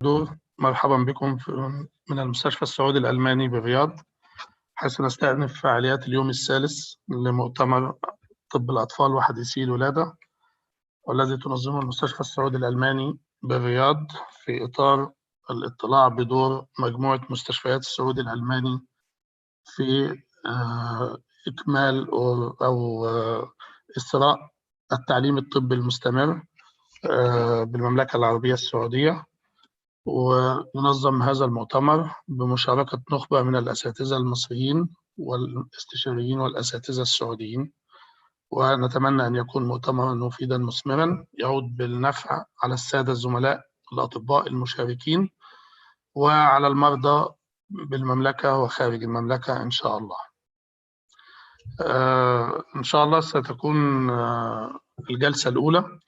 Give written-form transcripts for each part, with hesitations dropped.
الحضور، مرحبا بكم من المستشفى السعودي الألماني بالرياض، حيث نستأنف فعاليات اليوم الثالث لمؤتمر طب الأطفال وحديثي الولادة، والذي تنظمه المستشفى السعودي الألماني بالرياض في إطار الاطلاع بدور مجموعة مستشفيات السعودي الألماني في إكمال أو إسراء التعليم الطبي المستمر بالمملكة العربية السعودية. وننظم هذا المؤتمر بمشاركة نخبة من الأساتذة المصريين والاستشاريين والأساتذة السعوديين، ونتمنى أن يكون مؤتمرا مفيدا مثمرا يعود بالنفع على السادة الزملاء الأطباء المشاركين وعلى المرضى بالمملكة وخارج المملكة إن شاء الله. إن شاء الله ستكون الجلسة الأولى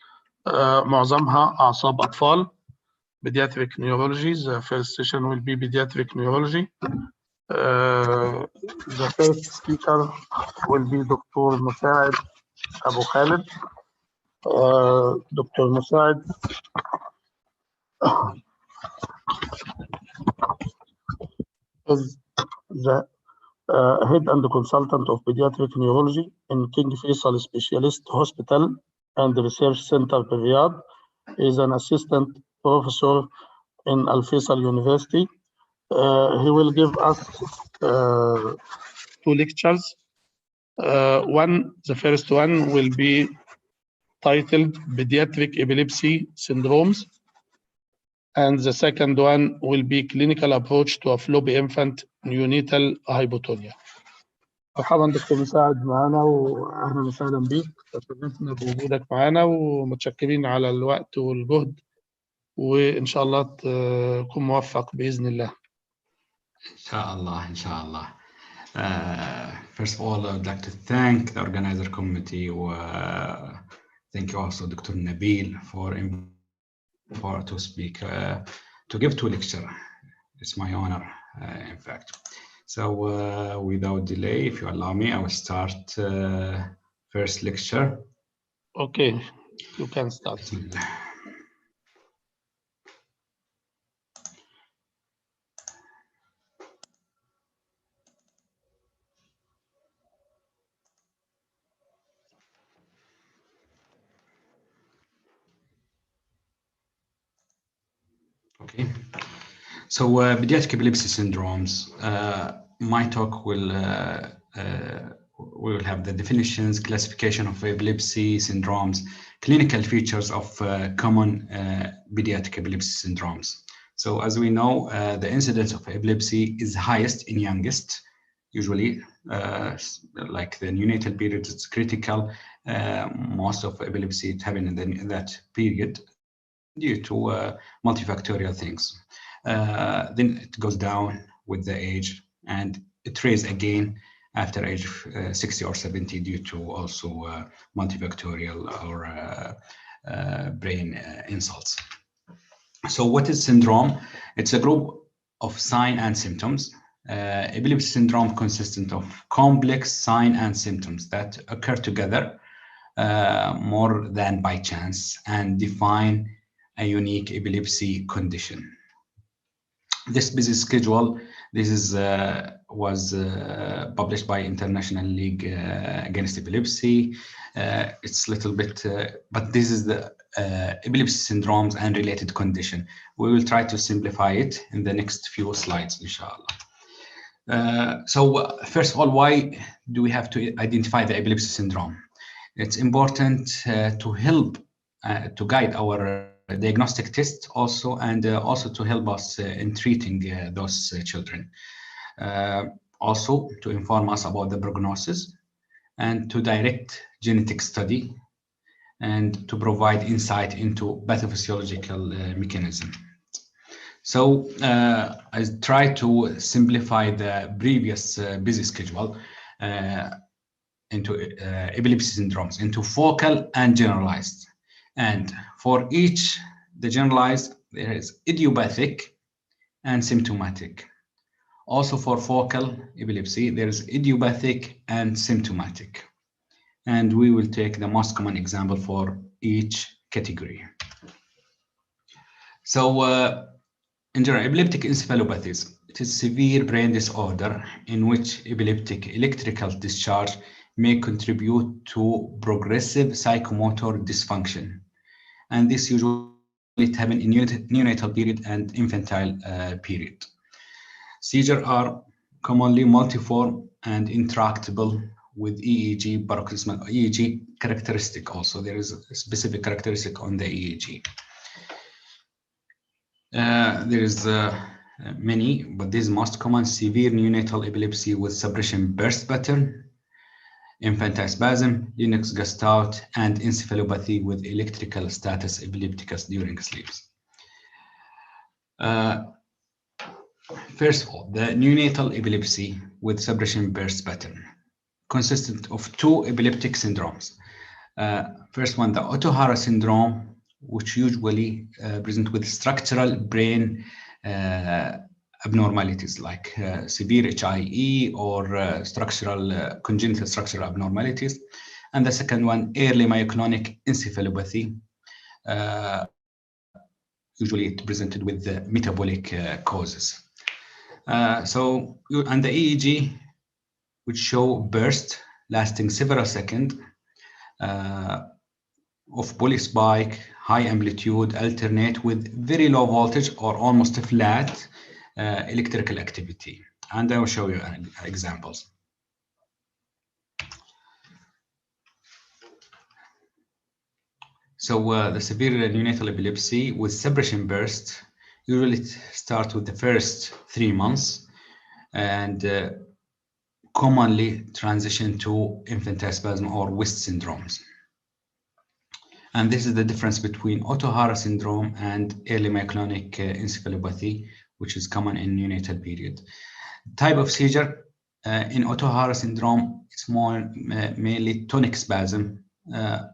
معظمها أعصاب أطفال Pediatric Neurology. The first session will be Pediatric Neurology. The first speaker will be Dr. مساعد أبو خالد. Dr. مساعد is the head and consultant of Pediatric Neurology in King Faisal Specialist Hospital and Research Center Riyadh. He is an assistant professor in Al Faisal University. He will give us two lectures. The first one will be titled Pediatric Epilepsy Syndromes, and the second one will be Clinical Approach to a Floppy Infant Neonatal Hypotonia. مرحبا دكتور مساعد معنا، واهلا وسهلا بيك، تشرفنا بوجودك معنا ومتشكرين على الوقت والجهد، وان شاء الله تكون موفق باذن الله. إن شاء الله. First of all, I would like to thank the organizer committee. Thank you also Dr. Nabil for to speak, to give two lecture. It's my honor, in fact. So without delay, if you allow me, I will start first lecture. Okay, you can start. Okay, so pediatric epilepsy syndromes. My talk will have the definitions, classification of epilepsy syndromes, clinical features of common pediatric epilepsy syndromes. So as we know, the incidence of epilepsy is highest in youngest. Usually, like the neonatal period, it's critical. Most of epilepsy happen in that period due to multifactorial things. Then it goes down with the age, and it raises again after age 60 or 70 due to also multifactorial or brain insults. So what is syndrome? It's a group of signs and symptoms. Epilepsy syndrome consists of complex signs and symptoms that occur together more than by chance and define a unique epilepsy condition. This busy schedule, this is was published by International League Against Epilepsy. It's a little bit, but this is the epilepsy syndromes and related condition. We will try to simplify it in the next few slides, inshallah. So first of all, why do we have to identify the epilepsy syndrome? It's important to help to guide our diagnostic tests also, and also to help us in treating those children. Also to inform us about the prognosis and to direct genetic study and to provide insight into pathophysiological mechanism. So I try to simplify the previous busy schedule into epilepsy syndromes into focal and generalized. And for each, the generalized, there is idiopathic and symptomatic. Also for focal epilepsy, there is idiopathic and symptomatic. And we will take the most common example for each category. So In general, epileptic encephalopathies, it is severe brain disorder in which epileptic electrical discharge may contribute to progressive psychomotor dysfunction. And this usually happens in neonatal period and infantile period. Seizures are commonly multiform and intractable with EEG, paroxysmal EEG characteristic also. There is a specific characteristic on the EEG. There is many, but these most common: severe neonatal epilepsy with suppression burst pattern, infantile spasm, Lennox-Gastaut, and encephalopathy with electrical status epilepticus during sleep. First of all, the neonatal epilepsy with suppression burst pattern consistent of two epileptic syndromes. First one, the Otohara syndrome, which usually present with structural brain abnormalities like severe HIE or congenital structural abnormalities. And the second one, early myoclonic encephalopathy. Usually it presented with the metabolic causes. And the EEG would show burst lasting several seconds of polyspike, high amplitude, alternate with very low voltage or almost flat electrical activity. And I will show you examples. So the severe neonatal epilepsy with suppression burst usually start with the first 3 months and commonly transition to infantile spasm or West syndromes. And this is the difference between Otohara syndrome and early myoclonic encephalopathy, which is common in neonatal period. Type of seizure in Otohara syndrome is more mainly tonic spasm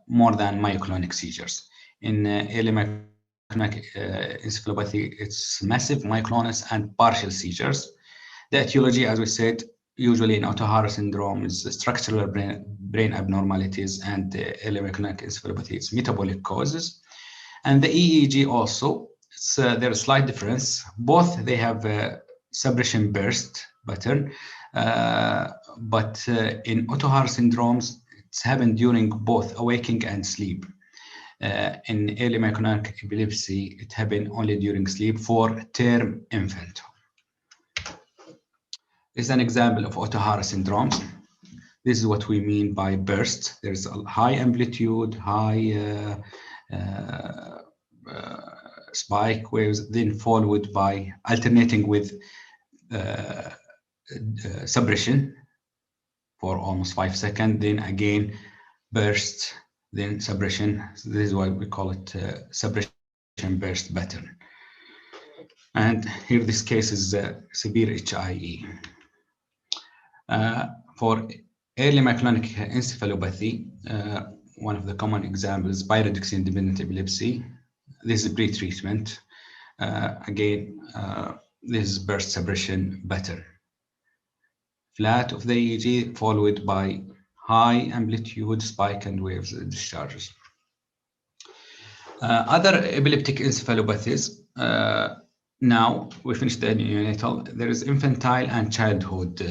more than myoclonic seizures. In early myoclonic encephalopathy, it's massive myoclonus and partial seizures. The etiology, as we said, usually in Otohara syndrome is structural brain abnormalities, and early myoclonic encephalopathy is metabolic causes. And the EEG also, there's a slight difference. Both they have a suppression burst pattern, but in Otohara syndromes, it's happened during both awakening and sleep. In early myoclonic epilepsy, it happened only during sleep for term infant. This is an example of Otohara syndromes. This is what we mean by burst. There's a high amplitude, high spike waves, then followed by alternating with suppression for almost 5 seconds, then again burst, then suppression. So this is why we call it suppression burst pattern. And here this case is severe HIE. For early myoclonic encephalopathy, one of the common examples is pyridoxine-dependent epilepsy. This is pre-treatment. Again, this is burst suppression pattern. Flat of the EEG followed by high amplitude spike and waves discharges. Other epileptic encephalopathies. Now we finished the neonatal. There is infantile and childhood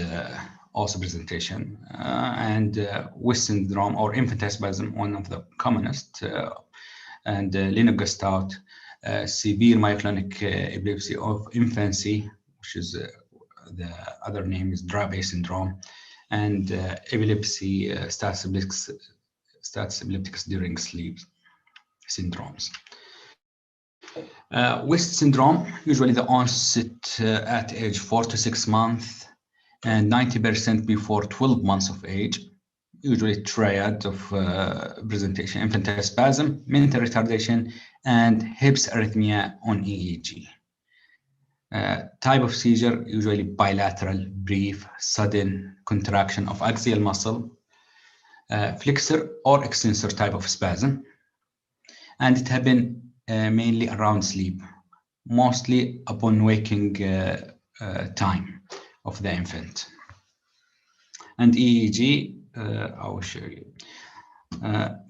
also presentation, and West syndrome or infantile spasm, one of the commonest, and Lennox-Gastaut, severe myoclonic epilepsy of infancy, which is the other name is Dravet syndrome, and epilepsy status epilepticus during sleep syndromes. West syndrome, usually the onset at age 4 to 6 months and 90% before 12 months of age, usually triad of presentation: infantile spasm, mental retardation, and Hib's arrhythmia on EEG. Type of seizure, usually bilateral, brief, sudden contraction of axial muscle, flexor or extensor type of spasm, and it happens mainly around sleep, mostly upon waking time of the infant. And EEG, I will show you.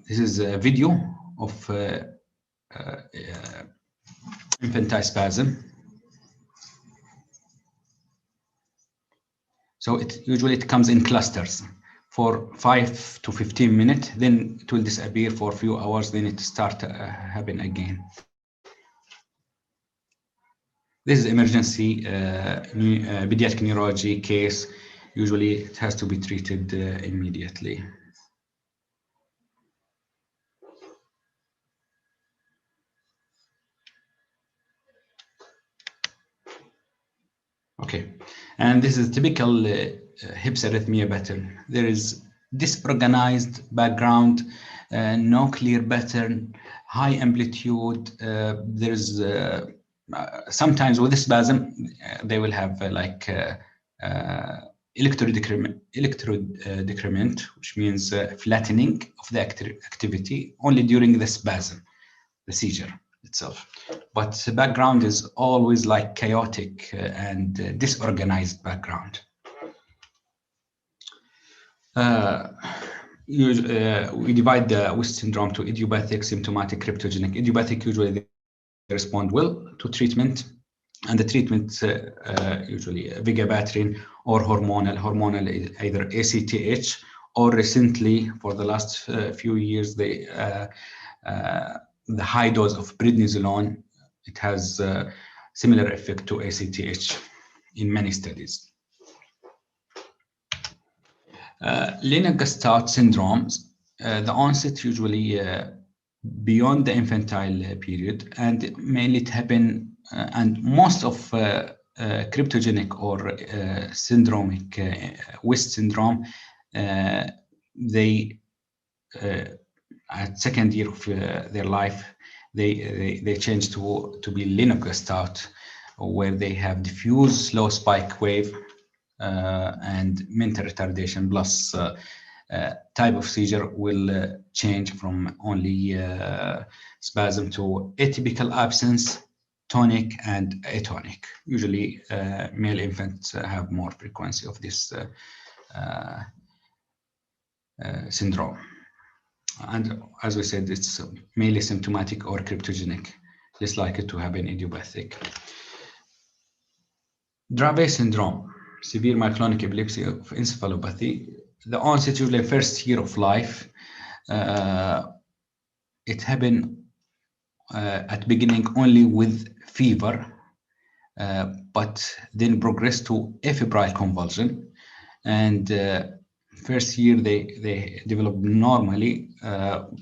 This is a video of infantile spasm. So it comes in clusters for 5 to 15 minutes, then it will disappear for a few hours, then it start happen again. This is emergency pediatric neurology case. Usually it has to be treated immediately. Okay, and this is typical hips arrhythmia pattern. There is disorganized background, no clear pattern, high amplitude. There's sometimes with this spasm, they will have electrode decrement, which means flattening of the activity only during the spasm, the seizure itself. But the background is always like chaotic and disorganized background. We divide the West syndrome to idiopathic, symptomatic, cryptogenic. Idiopathic, usually they respond well to treatment, and the treatment usually vigabatrin or hormonal either ACTH, or recently for the last few years the high dose of prednisolone. It has similar effect to ACTH in many studies. Lennox-Gastaut syndromes, the onset usually beyond the infantile period, and mainly it happen, and most of cryptogenic or syndromic West syndrome, they at second year of their life, they change to be Lennox-Gastaut, where they have diffuse slow spike wave and mental retardation plus type of seizure will change from only spasm to atypical absence, tonic and atonic. Usually male infants have more frequency of this syndrome. And as we said, it's mainly symptomatic or cryptogenic, less likely to happen idiopathic. Dravet syndrome, severe myoclonic epilepsy of encephalopathy. The onset usually first year of life. It happened at beginning only with fever, but then progressed to afebrile convulsion. And first year they develop normally,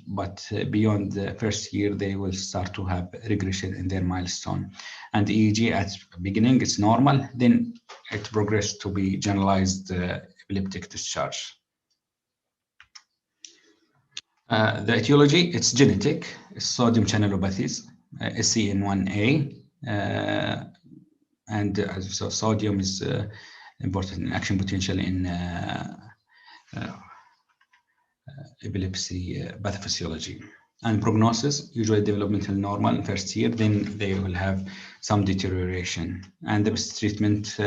but beyond the first year they will start to have regression in their milestone. And EEG at beginning it's normal, then it progressed to be generalized epileptic discharge. The etiology, it's genetic, it's sodium channelopathies, SCN1A, and as you saw, sodium is important in action potential in epilepsy pathophysiology. And prognosis, usually developmental normal in first year, then they will have some deterioration. And the best treatment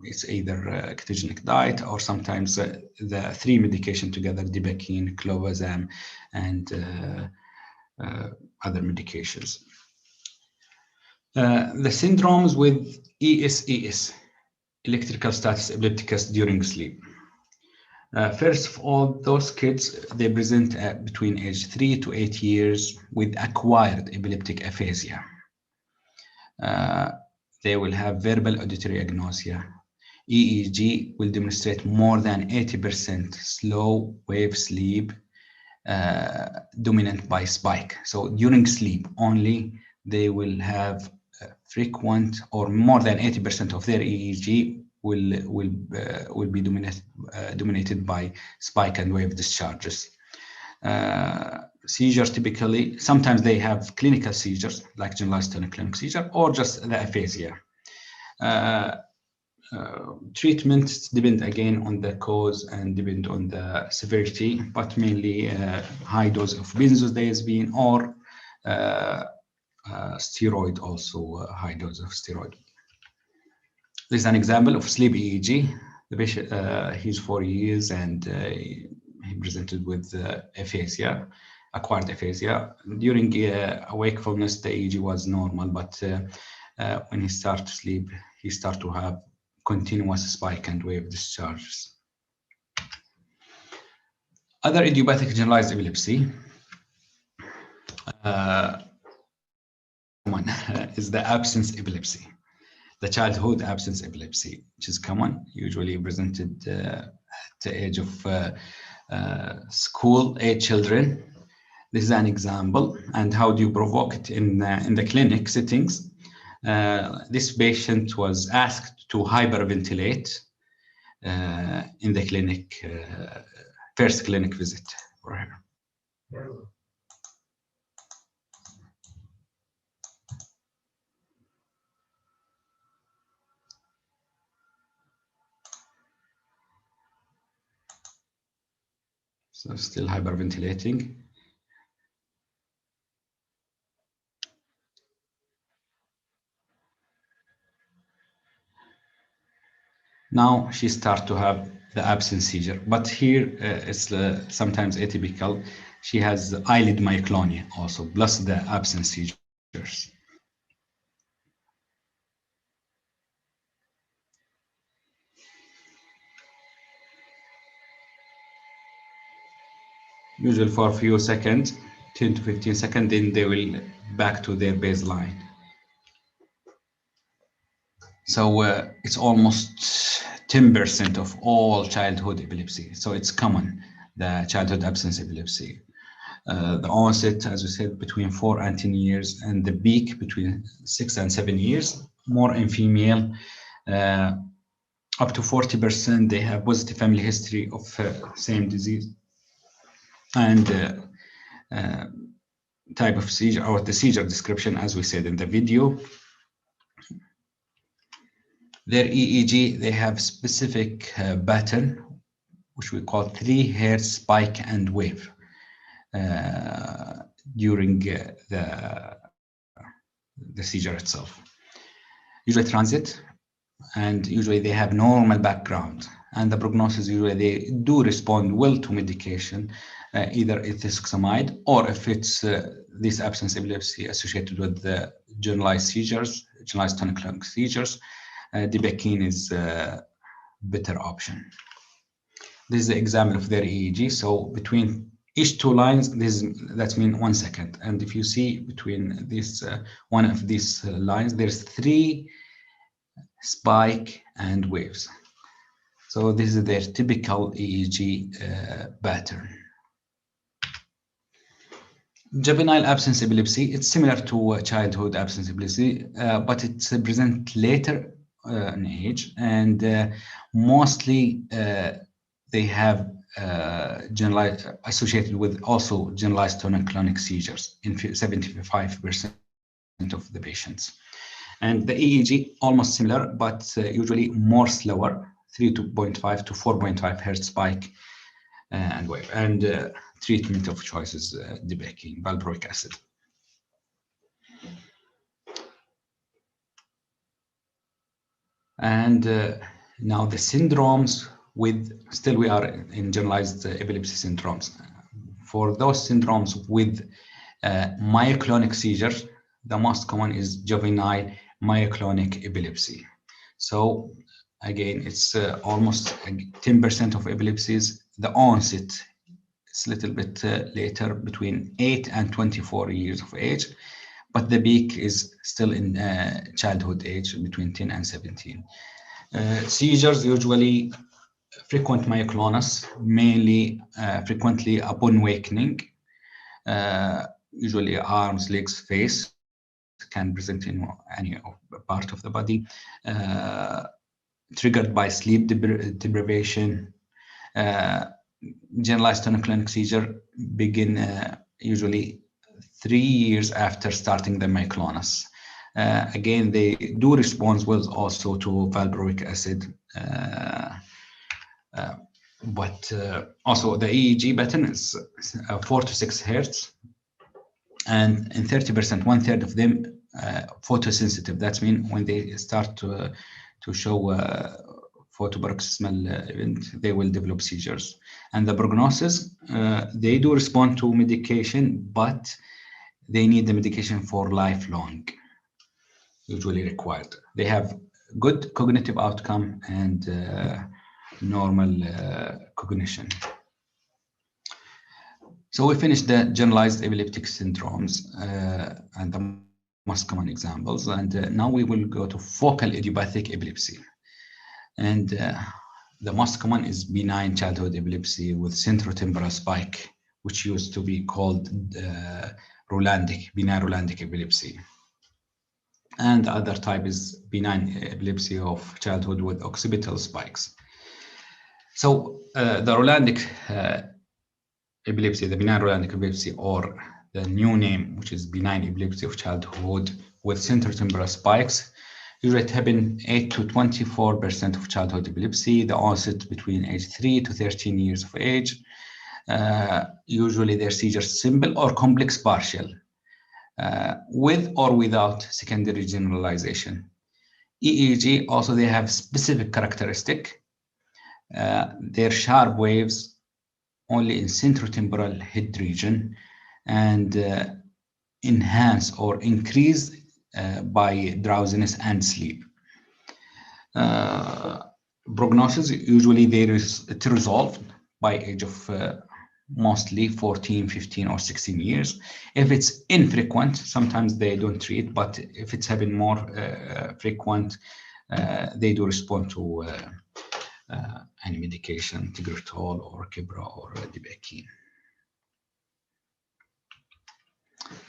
it's either ketogenic diet or sometimes the three medication together, dibakine, clobazam, and other medications. The syndromes with ESES, electrical status epilepticus during sleep. First of all, those kids, they present between age 3 to 8 years with acquired epileptic aphasia. They will have verbal auditory agnosia. EEG will demonstrate more than 80% slow wave sleep dominant by spike. So during sleep only, they will have frequent or more than 80% of their EEG will be dominated by spike and wave discharges. Seizures typically, sometimes they have clinical seizures like generalized tonic-clonic seizure or just the aphasia. Treatments depend again on the cause and depend on the severity, but mainly high dose of benzodiazepine or steroid, also high dose of steroid. This is an example of sleep EEG. The patient, he's 4 years and he presented with aphasia, acquired aphasia. During wakefulness, the EEG was normal, but when he started to sleep, he started to have continuous spike and wave discharges. Other idiopathic generalized epilepsy is the absence epilepsy, the childhood absence epilepsy, which is common, usually presented at the age of school-age children. This is an example. And how do you provoke it in the clinic settings? This patient was asked to hyperventilate in the clinic, first clinic visit for her. So still hyperventilating. Now she starts to have the absence seizure, but here it's sometimes atypical. She has eyelid myoclonia also, plus the absence seizures. Usually for a few seconds, 10 to 15 seconds, then they will back to their baseline. So it's almost 10% of all childhood epilepsy. So it's common, the childhood absence epilepsy. The onset, as we said, between 4 and 10 years, and the peak between 6 and 7 years. More in female, up to 40%, they have positive family history of same disease. And type of seizure, or the seizure description, as we said in the video. Their EEG, they have specific pattern, which we call 3 Hz spike and wave during the seizure itself. Usually transit, and usually they have normal background, and the prognosis, usually they do respond well to medication, either ethosuximide, or if it's this absence epilepsy associated with the generalized seizures, generalized tonic-clonic seizures, Dibecine is a better option. This is the example of their EEG. So between each 2 lines, that means 1 second. And if you see between this one of these lines, there's 3 spike and waves. So this is their typical EEG pattern. Juvenile absence epilepsy, it's similar to childhood absence epilepsy, but it's present later in age, and mostly they have generalized, associated with also generalized tonic-clonic seizures in 75% of the patients. And the EEG almost similar, but usually more slower, 3.5 to 4.5 Hz spike and wave. And treatment of choice is Dibecine, valproic acid. And now the syndromes with, still we are in generalized epilepsy syndromes. For those syndromes with myoclonic seizures, the most common is juvenile myoclonic epilepsy. So again, it's almost 10% of epilepsies. The onset is a little bit later, between 8 and 24 years of age, but the peak is still in childhood age, between 10 and 17. Seizures usually frequent myoclonus, mainly frequently upon awakening, usually arms, legs, face, can present in any part of the body, triggered by sleep deprivation. Generalized tonic-clonic seizure begin usually 3 years after starting the myoclonus. Again, they do respond well also to valproic acid, but also the EEG pattern is 4 to 6 Hz, and in 30%, 1/3 of them photosensitive. That means when they start to show photoparoxysmal event, they will develop seizures. And the prognosis, they do respond to medication, but they need the medication for lifelong, usually required. They have good cognitive outcome and normal cognition. So we finished the generalized epileptic syndromes and the most common examples, and now we will go to focal idiopathic epilepsy. And the most common is benign childhood epilepsy with centrotemporal spike, which used to be called Rolandic, benign Rolandic epilepsy. And the other type is benign epilepsy of childhood with occipital spikes. So the Rolandic epilepsy, the benign Rolandic epilepsy, or the new name, which is benign epilepsy of childhood with centrotemporal spikes, usually it happens 8 to 24% of childhood epilepsy, the onset between age 3 to 13 years of age. Usually their seizures simple or complex partial, with or without secondary generalization. EEG also, they have specific characteristic. Their sharp waves only in centrotemporal head region and enhance or increase by drowsiness and sleep. Prognosis, usually there is to resolve by age of mostly 14, 15, or 16 years. If it's infrequent, sometimes they don't treat, but if it's having more frequent, they do respond to any medication, Tegretol or Kebra or Dibakine.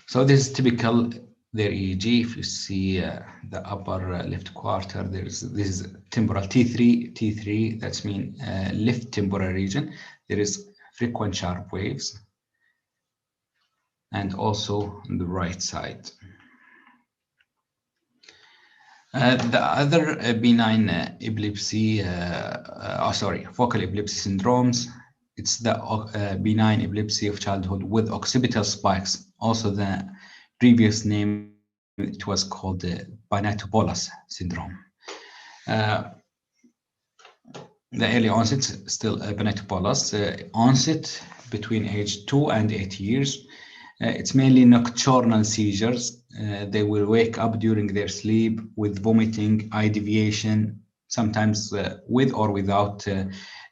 So this is typical their EEG. If you see the upper left quarter, this is temporal T3. That's mean left temporal region. There is frequent sharp waves, and also on the right side. The other benign epilepsy, focal epilepsy syndromes, it's the benign epilepsy of childhood with occipital spikes. Also the previous name, it was called the Banatobolus syndrome. The early onset, still Banatobolus, onset between age 2 and 8 years. It's mainly nocturnal seizures. They will wake up during their sleep with vomiting, eye deviation, sometimes with or without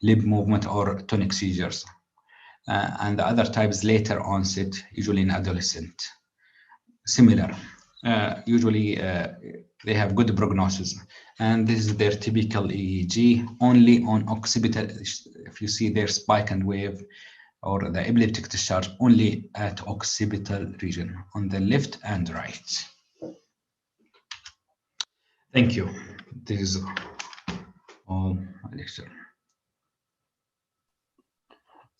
lip movement or tonic seizures. And the other type is later onset, usually in adolescent. Similar. Usually they have good prognosis. And this is their typical EEG, only on occipital. If you see their spike and wave, or the epileptic discharge, only at occipital region on the left and right. Thank you. This is all my lecture.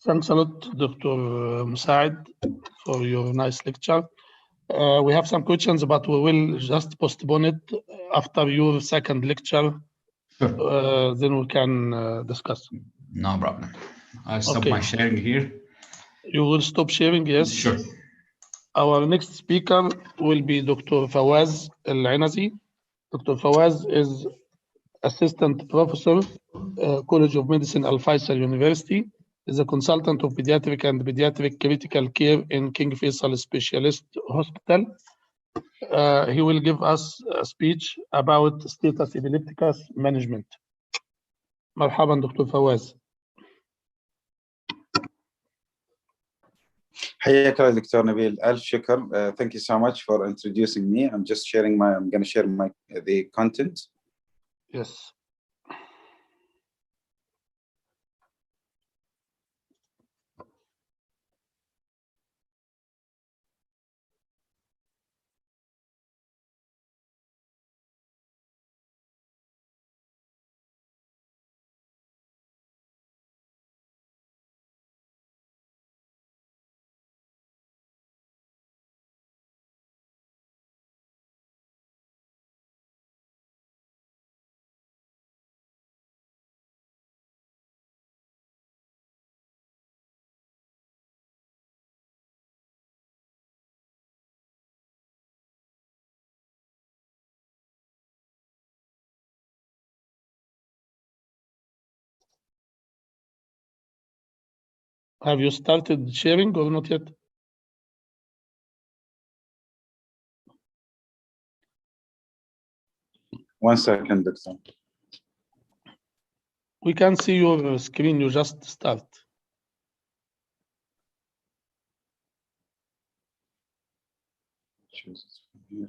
Thanks a lot, Dr. Musaid, for your nice lecture. We have some questions, but we will just postpone it after your second lecture. Sure. Then we can discuss. No problem. I'll stop my sharing here. You will stop sharing, yes? Sure. Our next speaker will be Dr. Fawaz Al-Inazi. Dr. Fawaz is Assistant Professor, College of Medicine, Al Faisal University. Is a consultant of pediatric and pediatric critical care in King Faisal Specialist Hospital. He will give us a speech about status epilepticus management. مرحبا دكتور فواز. حياك الله دكتور نبيل. ألف شكر. Thank you so much for introducing me. I'm just sharing I'm going to share the content. Yes. Have you started sharing or not yet? 1 second, Doctor. We can see your screen. You just start. Choose it from here.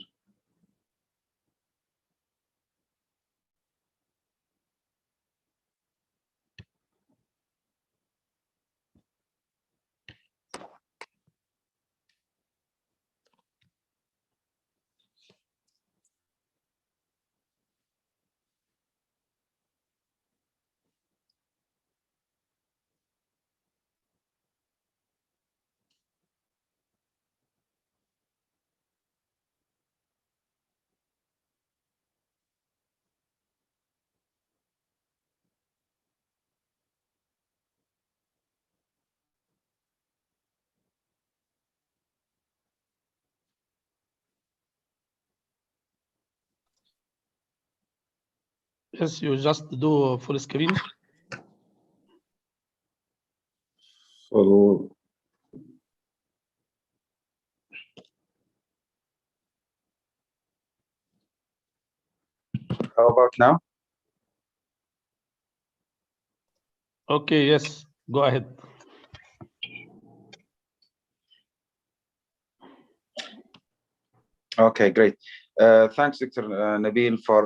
Yes, you just do full screen. So, how about now? Okay, yes, go ahead. Okay, great. Thanks, Dr. Nabil, for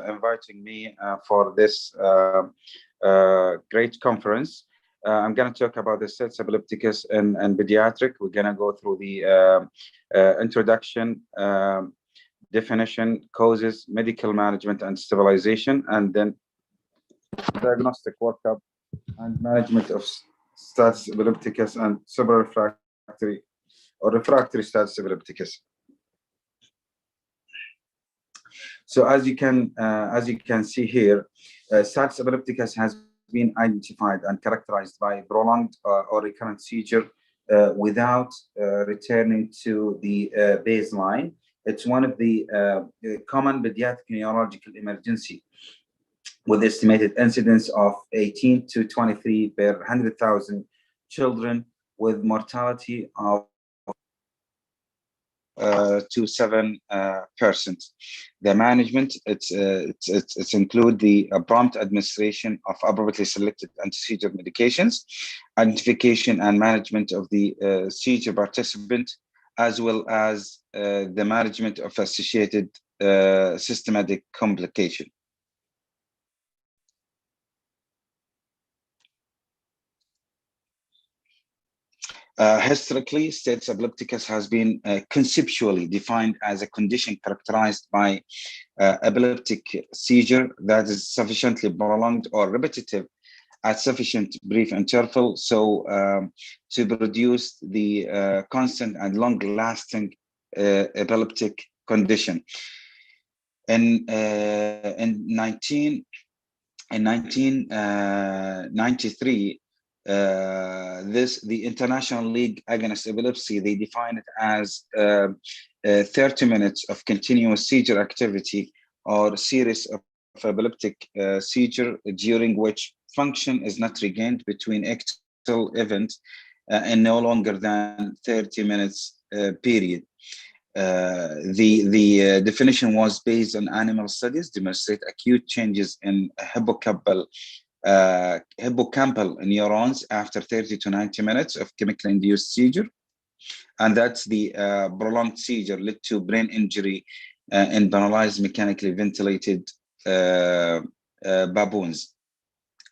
inviting me for this great conference. I'm going to talk about the status epilepticus and pediatric. We're going to go through the introduction, definition, causes, medical management and stabilization, and then diagnostic workup and management of status epilepticus and subarefractory or refractory status epilepticus. So as you can see here, status epilepticus has been identified and characterized by prolonged or recurrent seizure without returning to the baseline. It's one of the common pediatric neurological emergency with estimated incidence of 18 to 23 per 100,000 children, with mortality of to 7%. The management it's include the prompt administration of appropriately selected anti-seizure medications, identification and management of the seizure participant, as well as the management of associated systematic complication. Historically, status epilepticus has been conceptually defined as a condition characterized by epileptic seizure that is sufficiently prolonged or repetitive at sufficient brief interval, so to produce the constant and long-lasting epileptic condition. In 1993, the International League Against Epilepsy, they define it as 30 minutes of continuous seizure activity or series of epileptic seizure during which function is not regained between ictal event and no longer than 30 minutes period. The definition was based on animal studies demonstrate acute changes in hippocampal neurons after 30 to 90 minutes of chemically induced seizure, and that's the prolonged seizure led to brain injury in paralyzed mechanically ventilated baboons.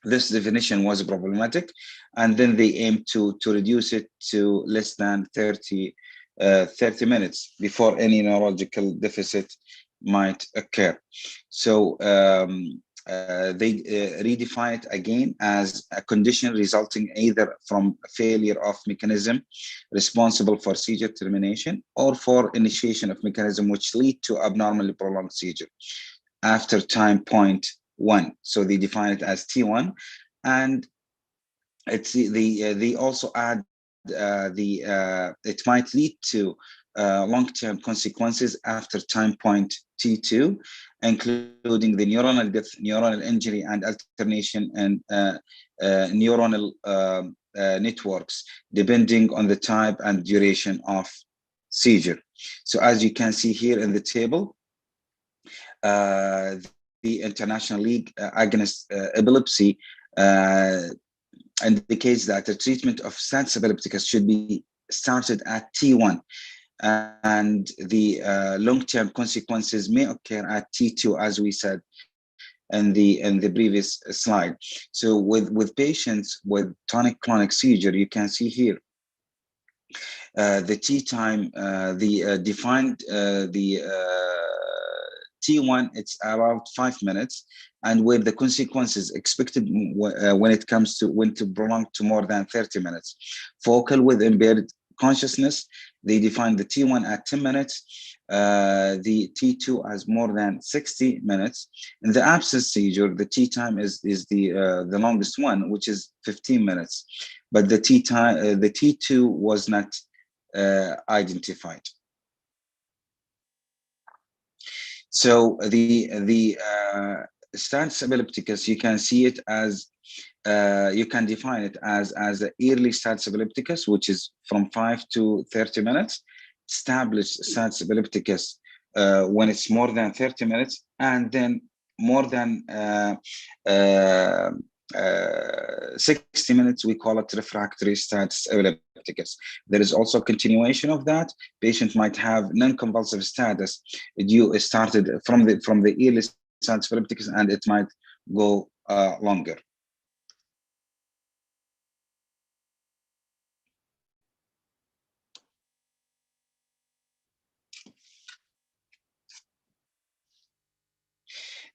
This definition was problematic, and then they aimed to reduce it to less than 30 minutes before any neurological deficit might occur. So they redefine it again as a condition resulting either from failure of mechanism responsible for seizure termination or for initiation of mechanism which lead to abnormally prolonged seizure after time point 1. So they define it as T1, and it's they also add it might lead to long-term consequences after time point T2, including the neuronal death, neuronal injury, and alternation and neuronal networks, depending on the type and duration of seizure. So as you can see here in the table, The International League Against Epilepsy indicates that the treatment of status epilepticus should be started at T1, and the long-term consequences may occur at T2, as we said in the previous slide. So with patients with tonic-clonic seizure, you can see here the T time, defined the T1, it's about 5 minutes, and where the consequences expected when it comes to when to prolong to more than 30 minutes. Focal with impaired consciousness, they define the T1 at 10 minutes, the T2 as more than 60 minutes. In the absence seizure, the T time is the longest one, which is 15 minutes, but the T2 was not identified. So the status epilepticus, you can see it as you can define it as the early status epilepticus, which is from 5 to 30 minutes. Established status epilepticus when it's more than 30 minutes, and then more than 60 minutes, we call it refractory status epilepticus. There is also continuation of that. Patient might have non-convulsive status started from the early status epilepticus, and it might go longer.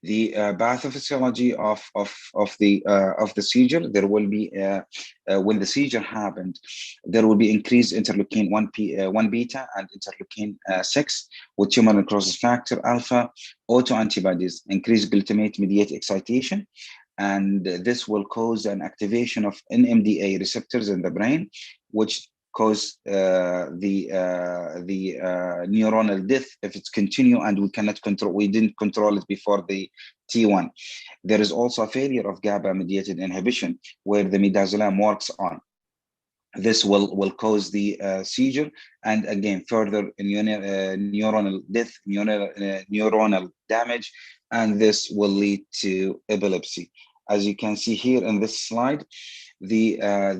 The pathophysiology of the seizure, there will be when the seizure happened, there will be increased interleukin 1 beta and interleukin 6 with tumor necrosis factor alpha, autoantibodies, increased glutamate mediated excitation, and this will cause an activation of NMDA receptors in the brain, which cause the neuronal death if it's continue, and we didn't control it before the T1. There is also a failure of GABA mediated inhibition where the midazolam works on. This will cause the seizure, and again further neuronal death, neuronal damage, and this will lead to epilepsy. As you can see here in this slide, those are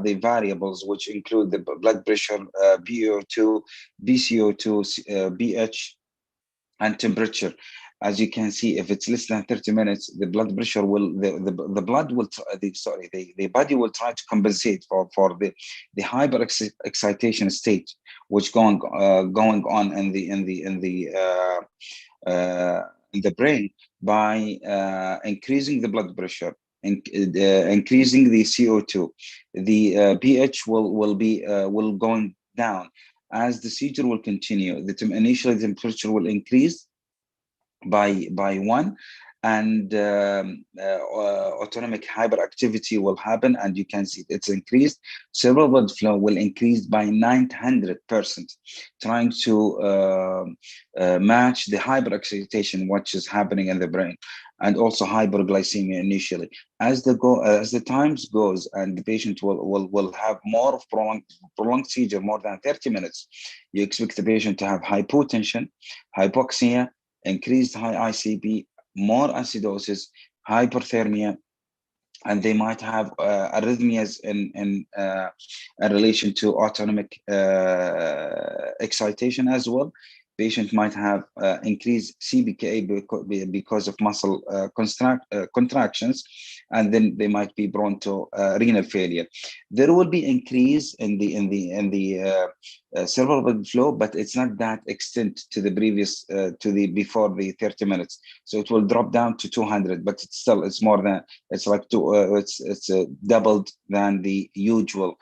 the variables which include the blood pressure, PaO2, BCO2, BH, and temperature. As you can see, if it's less than 30 minutes, the blood pressure will the body will try to compensate for the hyper excitation state which going on in the brain by increasing the blood pressure, increasing the CO2. The pH will going down. As the seizure will continue, initially the temperature will increase by 1, and autonomic hyperactivity will happen, and you can see it's increased. Cerebral blood flow will increase by 900%, trying to match the hyperexcitation which is happening in the brain, and also hyperglycemia initially. As the times goes, and the patient will have more of prolonged seizure, more than 30 minutes, you expect the patient to have hypotension, hypoxia, increased high ICP, more acidosis, hyperthermia, and they might have arrhythmias in relation to autonomic excitation as well. Patient might have increased CBKA because of muscle contractions, and then they might be prone to renal failure. There will be increase in the cerebral blood flow, but it's not that extent to the previous before the 30 minutes. So it will drop down to 200, but it's more than, it's like it's doubled than the usual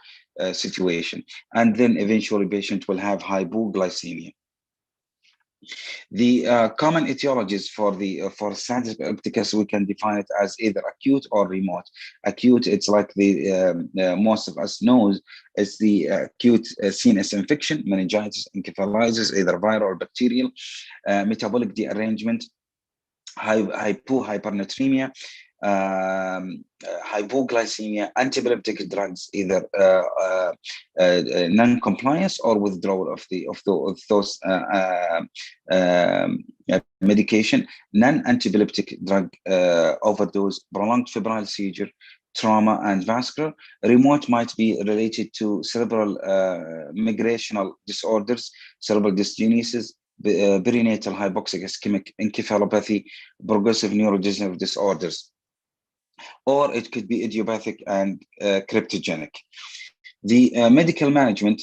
situation, and then eventually patient will have hypoglycemia. The common etiologies for status epilepticus, we can define it as either acute or remote. Acute, it's like most of us knows, it's the acute CNS infection, meningitis, encephalitis, either viral or bacterial, metabolic derangement, hypernatremia, hypoglycemia, antiepileptic drugs, either non-compliance or withdrawal of those medication, non-antiepileptic drug overdose, prolonged febrile seizure, trauma, and vascular. Remote might be related to cerebral migrational disorders, cerebral dysgenesis, perinatal hypoxic ischemic encephalopathy, progressive neurodegenerative disorders, or it could be idiopathic and cryptogenic. The medical management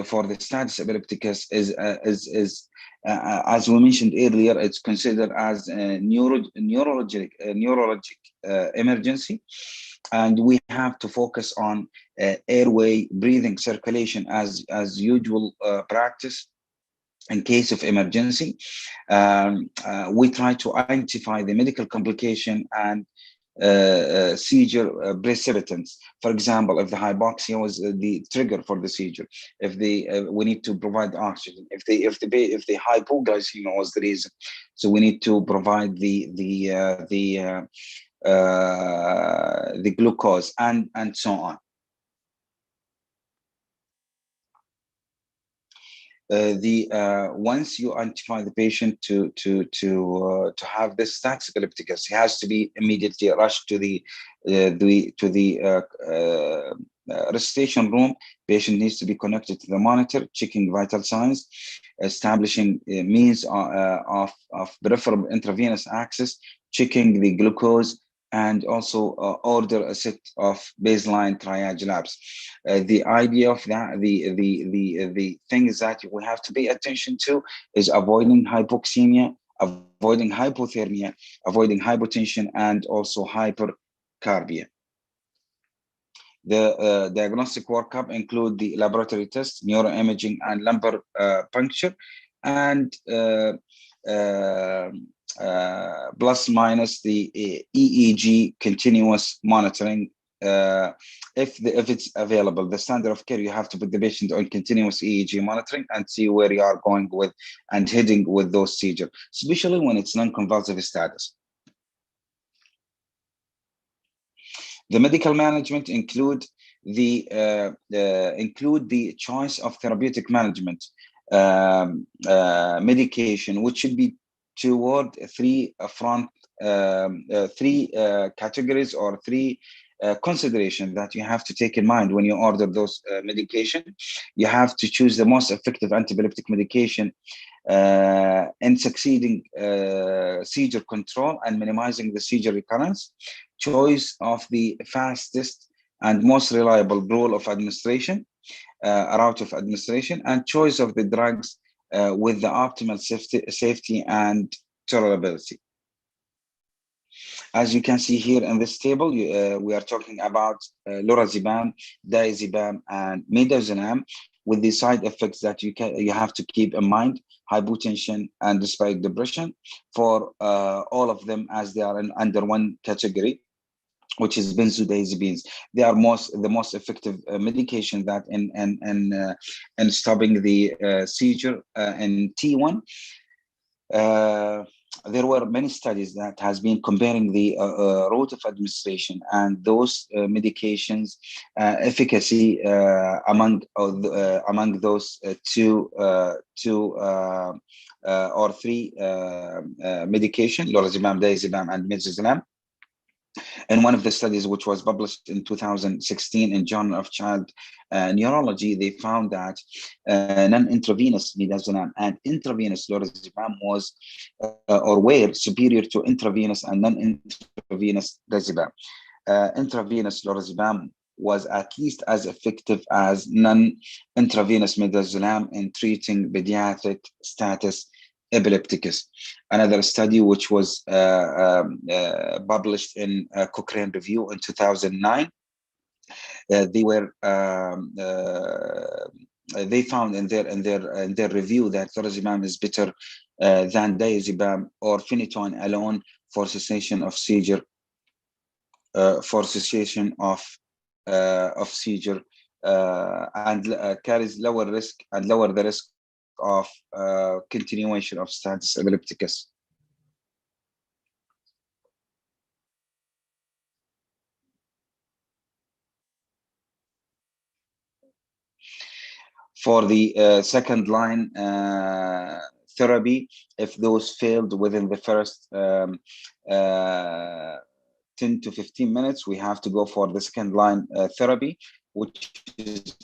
for the status epilepticus is as we mentioned earlier, it's considered as a neurologic emergency, and we have to focus on airway, breathing, circulation as usual practice. In case of emergency, we try to identify the medical complication and seizure precipitants. For example, if the hypoxia was the trigger for the seizure, if we need to provide oxygen, if the hypoglycemia was the reason, so we need to provide the glucose and so on. Once you identify the patient to have this status epilepticus, he has to be immediately rushed to the resuscitation room. Patient needs to be connected to the monitor, checking vital signs, establishing means of peripheral intravenous access, checking the glucose, and also order a set of baseline triage labs. The idea of that, the things that we have to pay attention to is avoiding hypoxemia, avoiding hypothermia, avoiding hypotension, and also hypercarbia. The diagnostic workup include the laboratory tests, neuroimaging, and lumbar puncture, and plus minus the EEG continuous monitoring if it's available. The standard of care, you have to put the patient on continuous EEG monitoring and see where you are going with and heading with those seizures, especially when it's non-convulsive status. The medical management include the choice of therapeutic management medication, which should be toward three categories or three considerations that you have to take in mind when you order those medication. You have to choose the most effective antiepileptic medication in succeeding seizure control and minimizing the seizure recurrence. Choice of the fastest and most reliable role of administration, route of administration, and choice of the drugs with the optimal safety and tolerability. As you can see here in this table, we are talking about lorazepam, diazepam, and midazolam, with the side effects that you have to keep in mind: hypotension and despite depression, for all of them, as they are under one category, which is benzodiazepines. They are the most effective medication that in stopping the seizure in T1. There were many studies that has been comparing the route of administration and those medications efficacy among those two or three medication: lorazepam, diazepam, and midazolam. In one of the studies, which was published in 2016 in Journal of Child Neurology, they found that non-intravenous midazolam and intravenous lorazepam was or were superior to intravenous and non-intravenous diazepam. Intravenous lorazepam was at least as effective as non-intravenous midazolam in treating pediatric status epilepticus. Another study, which was published in Cochrane Review in 2009, they found in their review that lorazepam is better than diazepam or phenytoin alone for cessation of seizure, seizure, and carries lower the risk of continuation of status epilepticus. For the second line therapy, if those failed within the first 10 to 15 minutes, we have to go for the second line therapy, which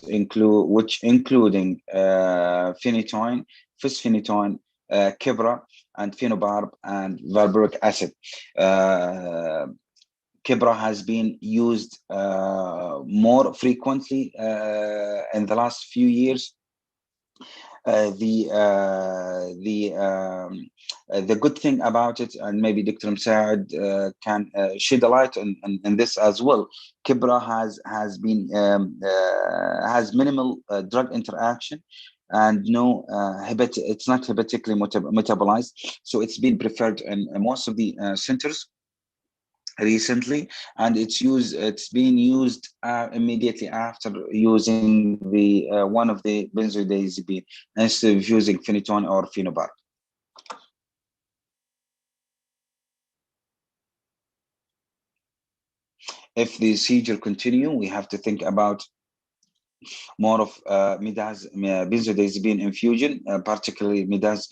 including phenytoin, bisphenol, Kebra, and phenobarb and valproic acid. Kebra has been used more frequently in the last few years. The good thing about it, and maybe Dr. Msaad can shed a light on this as well. Kebra has minimal drug interaction and no it's not hepatically metabolized, so it's been preferred in most of the centers recently, and it's being used immediately after using the one of the benzodiazepine instead of using phenytoin or phenobarb. If the seizure continue, we have to think about more of benzodiazepine infusion, particularly midaz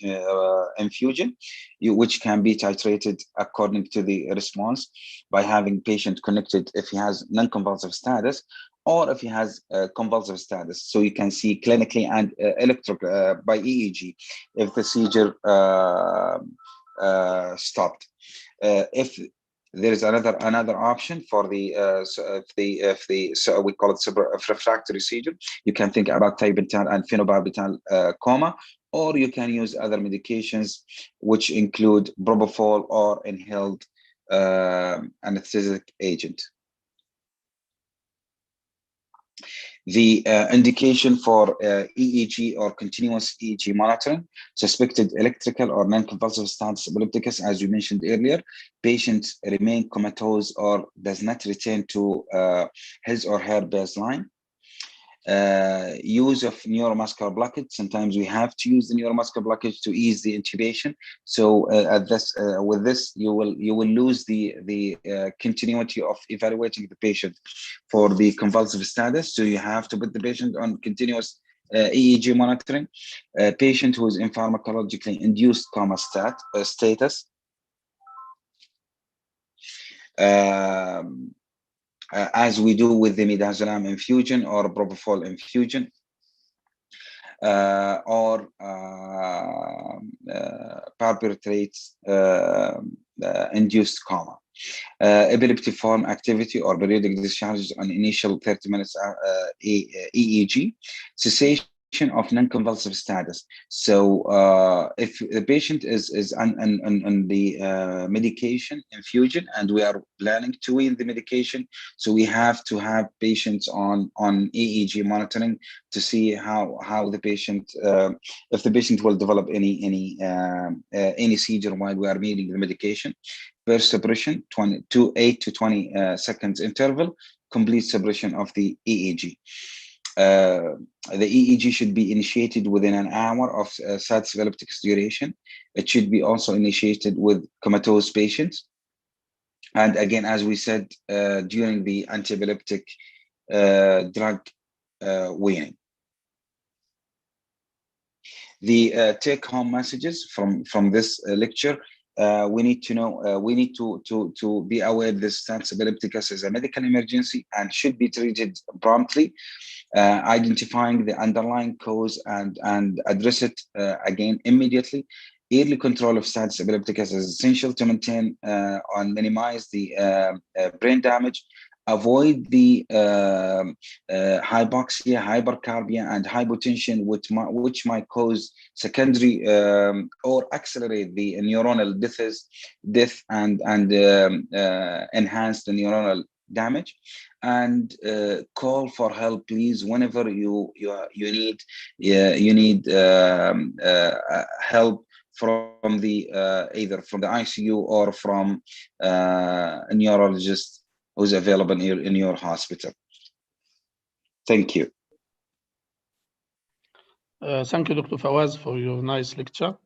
infusion, which can be titrated according to the response by having patient connected if he has non-convulsive status or if he has convulsive status. So you can see clinically and by EEG if the seizure stopped. If there is another option for the so we call it refractory seizure, you can think about thibental and phenobarbital coma, or you can use other medications which include propofol or inhaled anesthetic agent. The indication for EEG or continuous EEG monitoring, suspected electrical or non-convulsive status epilepticus, as you mentioned earlier, patient remain comatose or does not return to his or her baseline. Use of neuromuscular blockage. Sometimes we have to use the neuromuscular blockage to ease the intubation. So with this, you will lose the continuity of evaluating the patient for the convulsive status. So you have to put the patient on continuous EEG monitoring. Patient who is in pharmacologically induced coma status. As we do with the midazolam infusion or propofol infusion, or barbiturates induced coma. Epileptiform activity or periodic discharges on initial 30 minutes EEG, cessation of non-convulsive status. So if the patient is on the medication infusion and we are planning to wean the medication, so we have to have patients on EEG monitoring to see how the patient, if the patient will develop any seizure while we are weaning the medication. First suppression, 8 to 20 seconds interval, complete suppression of the EEG. The EEG should be initiated within an hour of status epilepticus duration. It should be also initiated with comatose patients. And again, as we said, during the anti-epileptic drug weaning. The take-home messages from this lecture. We need to know, we need to be aware that status epilepticus is a medical emergency and should be treated promptly, identifying the underlying cause and address it again immediately. Early control of status epilepticus is essential to maintain and minimize the brain damage. Avoid the hypoxia, hypercarbia, and hypotension, which might cause secondary or accelerate the neuronal death and enhance the neuronal damage. And call for help, please, whenever you need help from the either from the ICU or from a neurologist who's available in your hospital. Thank you. Thank you, Dr. Fawaz, for your nice lecture.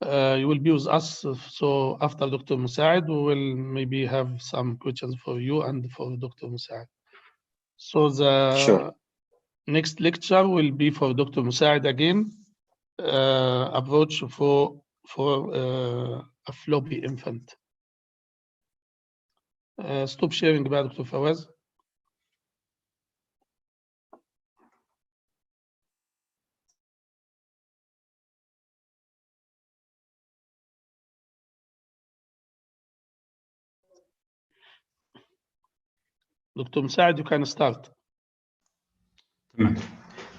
You will be with us, so after Dr. Musaid, we will maybe have some questions for you and for Dr. Musaid. So Next lecture will be for Dr. Musaid again, approach for a floppy infant. Stop sharing بقى دكتور فواز. Dr. Musaid, you can start.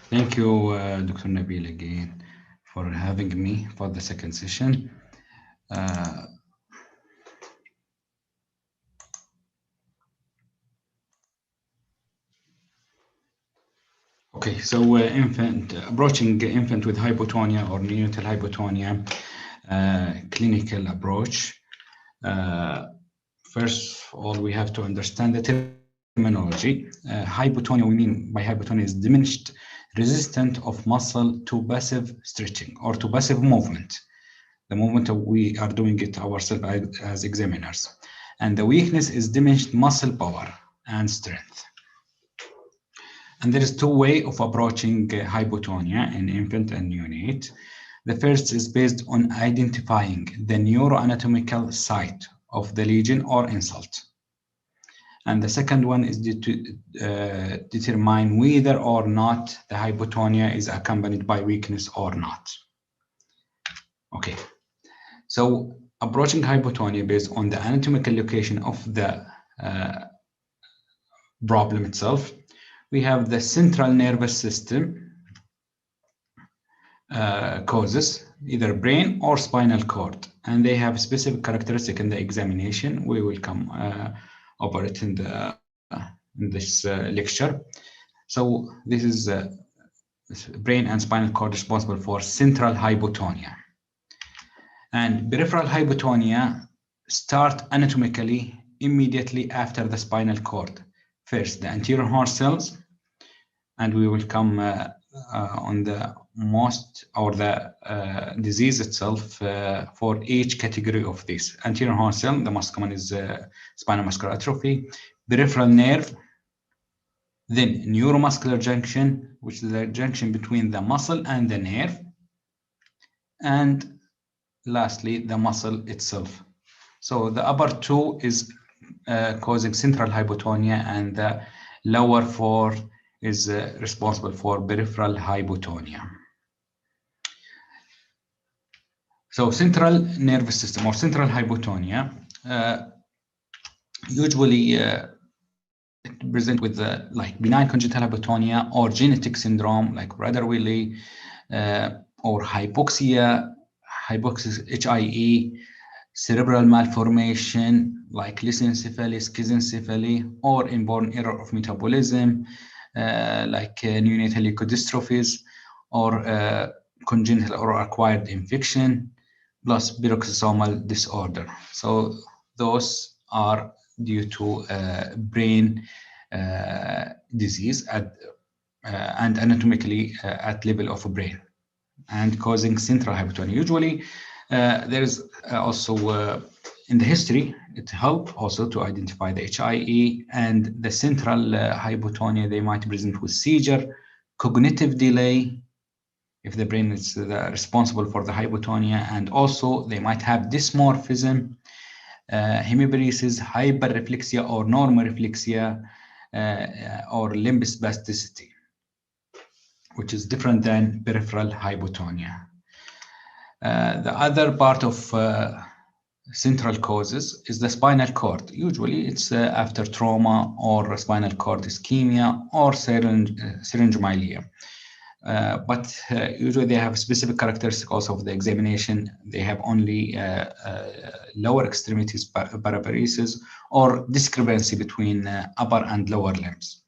Thank you, Dr. Nabil, again for having me for the second session. Okay, so approaching infant with hypotonia or neonatal hypotonia, clinical approach. First of all, we have to understand the terminology. Hypotonia, we mean by hypotonia is diminished resistance of muscle to passive stretching or to passive movement. The movement we are doing it ourselves as examiners. And the weakness is diminished muscle power and strength. And there is two ways of approaching hypotonia in infant and neonate. The first is based on identifying the neuroanatomical site of the lesion or insult. And the second one is to determine whether or not the hypotonia is accompanied by weakness or not. Okay, so approaching hypotonia based on the anatomical location of the problem itself. We have the central nervous system causes, either brain or spinal cord, and they have specific characteristic in the examination. We will come over it in this lecture. So this is brain and spinal cord responsible for central hypotonia. And peripheral hypotonia start anatomically immediately after the spinal cord. First, the anterior horn cells, and we will come on the most or the disease itself for each category of this. Anterior horn cell, the most common is spinal muscular atrophy, peripheral nerve, then neuromuscular junction, which is the junction between the muscle and the nerve, and lastly, the muscle itself. So the upper two is causing central hypotonia, and the lower four is responsible for peripheral hypotonia. So central nervous system or central hypotonia usually it present with like benign congenital hypotonia or genetic syndrome like Prader-Willi or hypoxia, HIE, cerebral malformation like lissencephaly, schizencephaly, or inborn error of metabolism like neonatal leukodystrophies, or congenital or acquired infection, plus peroxisomal disorder. So those are due to brain disease and anatomically at level of a brain and causing central hypotonia. Usually there is also in the history, it helps also to identify the HIE and the central hypotonia. They might present with seizure, cognitive delay, if the brain is responsible for the hypotonia, and also they might have dysmorphism, hemiparesis, hyperreflexia or normoreflexia, or limb spasticity, which is different than peripheral hypotonia. The other part of central causes is the spinal cord. Usually it's after trauma or spinal cord ischemia or syringomyelia. But usually they have specific characteristics also of the examination. They have only lower extremities paraparesis or discrepancy between upper and lower limbs.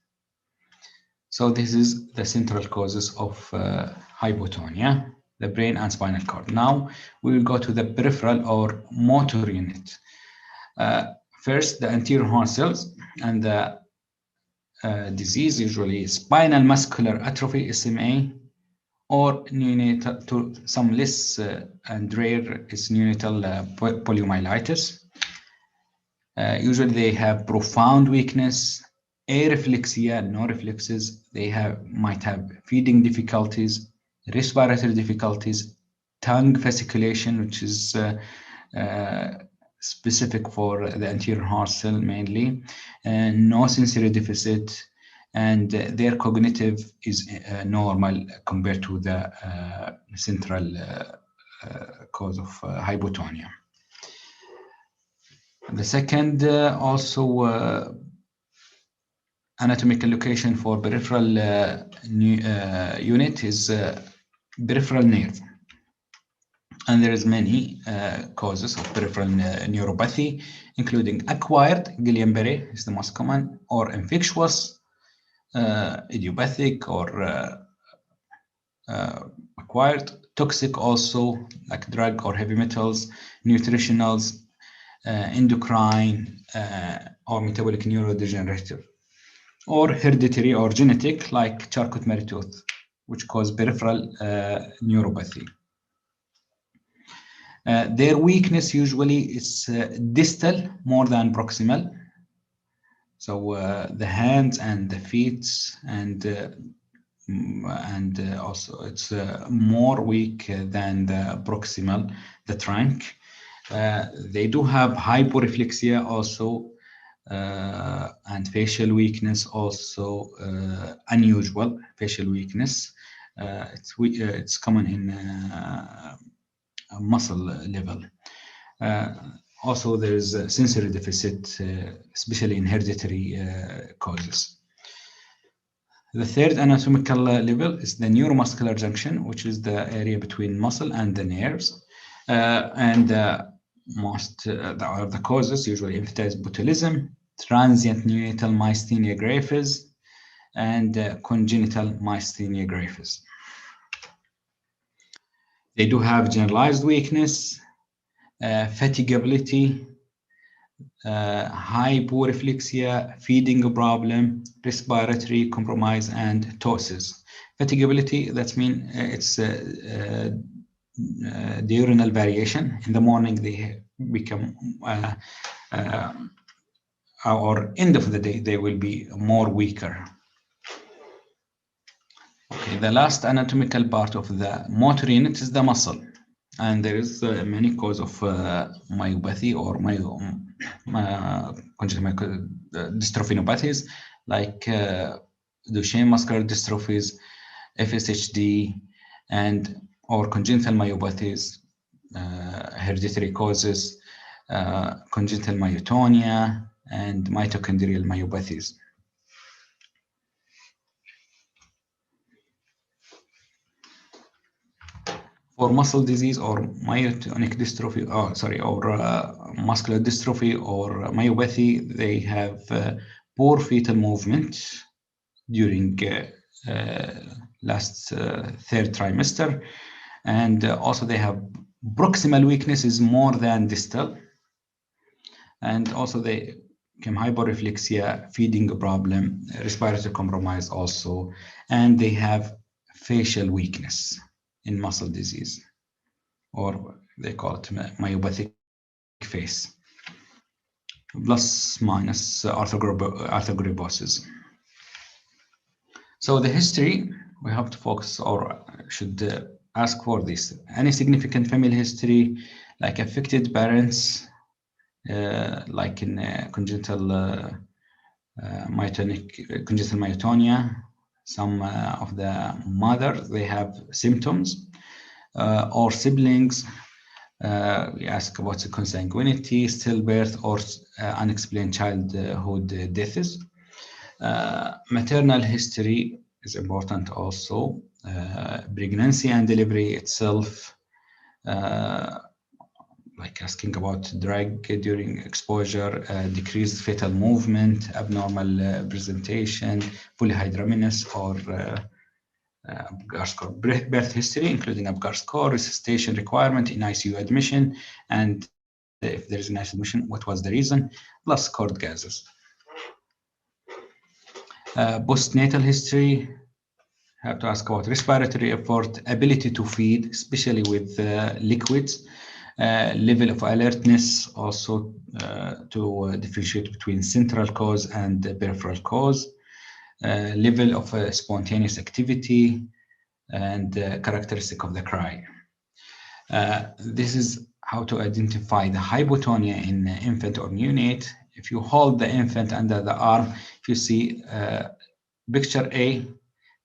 So this is the central causes of hypotonia, the brain and spinal cord. Now we will go to the peripheral or motor unit. First, the anterior horn cells, and the disease usually spinal muscular atrophy, SMA, or neonatal, to some less and rare is neonatal poliomyelitis. Usually they have profound weakness, areflexia, no reflexes. They might have feeding difficulties, respiratory difficulties, tongue fasciculation, which is specific for the anterior heart cell mainly, no sensory deficit, and their cognitive is normal compared to the central cause of hypotonia. The second also anatomical location for peripheral unit is peripheral nerve. And there is many causes of peripheral neuropathy, including acquired, Guillain-Barré is the most common, or infectious, idiopathic, or acquired, toxic also, like drug or heavy metals, nutritionals, endocrine, or metabolic neurodegenerative, or hereditary or genetic, like Charcot-Marie tooth, which cause peripheral neuropathy. Their weakness usually is distal more than proximal. So the hands and the feet and also it's more weak than the proximal, the trunk. They do have hyporeflexia also, and facial weakness also, unusual facial weakness. It's common in muscle level. Also, there is a sensory deficit, especially in hereditary causes. The third anatomical level is the neuromuscular junction, which is the area between muscle and the nerves. And the causes usually infantile botulism, transient neonatal myasthenia gravis, and congenital myasthenia gravis. They do have generalized weakness, fatigability, hyporeflexia, feeding problem, respiratory compromise, and ptosis. Fatigability, that means it's diurnal variation. In the morning, they become, or end of the day, they will be more weaker. Okay, the last anatomical part of the motor unit is the muscle. And there is many causes of myopathy or congenital dystrophinopathies, like Duchenne muscular dystrophies, FSHD, and or congenital myopathies, hereditary causes, congenital myotonia, and mitochondrial myopathies. For muscle disease or myotonic dystrophy, or muscular dystrophy or myopathy, they have poor fetal movement during last third trimester, and also they have proximal weakness is more than distal, and also they can hyporeflexia, feeding problem, respiratory compromise also, and they have facial weakness in muscle disease, or they call it myopathic face, plus minus arthrogryposis. So the history, we have to focus or should ask for this. Any significant family history, like affected parents, like in congenital myotonia, some of the mothers, they have symptoms, or siblings. We ask about the consanguinity, stillbirth, or unexplained childhood deaths. Maternal history is important also. Pregnancy and delivery itself, like asking about drug during exposure, decreased fetal movement, abnormal presentation, polyhydramnios, or Apgar score. Birth history, including Apgar score, resuscitation requirement in ICU admission, and if there is an ICU admission, what was the reason, plus cord gases. Postnatal history, have to ask about respiratory effort, ability to feed, especially with liquids, level of alertness also to differentiate between central cause and peripheral cause, level of spontaneous activity, and characteristic of the cry. This is how to identify the hypotonia in infant or neonate. If you hold the infant under the arm, if you see picture A,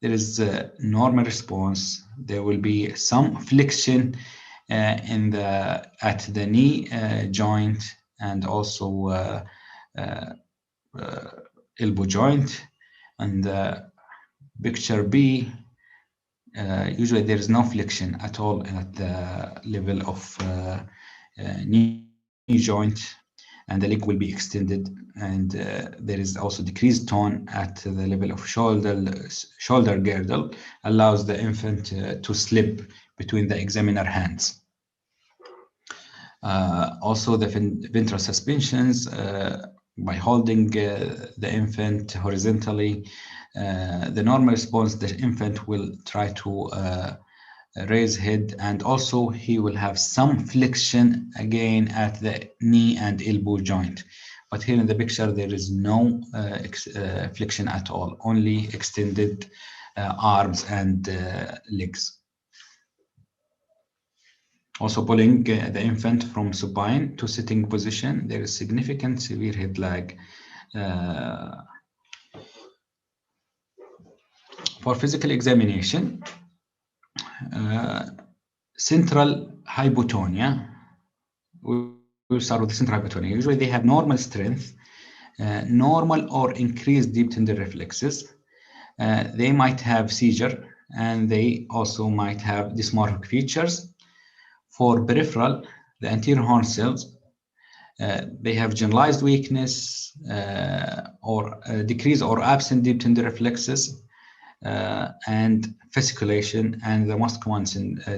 there is a normal response. There will be some flexion at the knee joint and also elbow joint. And picture B, usually there is no flexion at all at the level of knee joint, and the leg will be extended, and there is also decreased tone at the level of shoulder girdle, allows the infant to slip between the examiner hands. Also the ventral suspensions, by holding the infant horizontally, the normal response, the infant will try to raise head, and also he will have some flexion again at the knee and elbow joint. But here in the picture, there is no flexion at all, only extended arms and legs. Also pulling the infant from supine to sitting position, there is significant severe head lag. For physical examination, central hypotonia, we'll start with central hypotonia. Usually they have normal strength, normal or increased deep tender reflexes. They might have seizure, and they also might have dysmorphic features. For peripheral, the anterior horn cells, they have generalized weakness or decreased or absent deep tender reflexes, and fasciculation, and the most common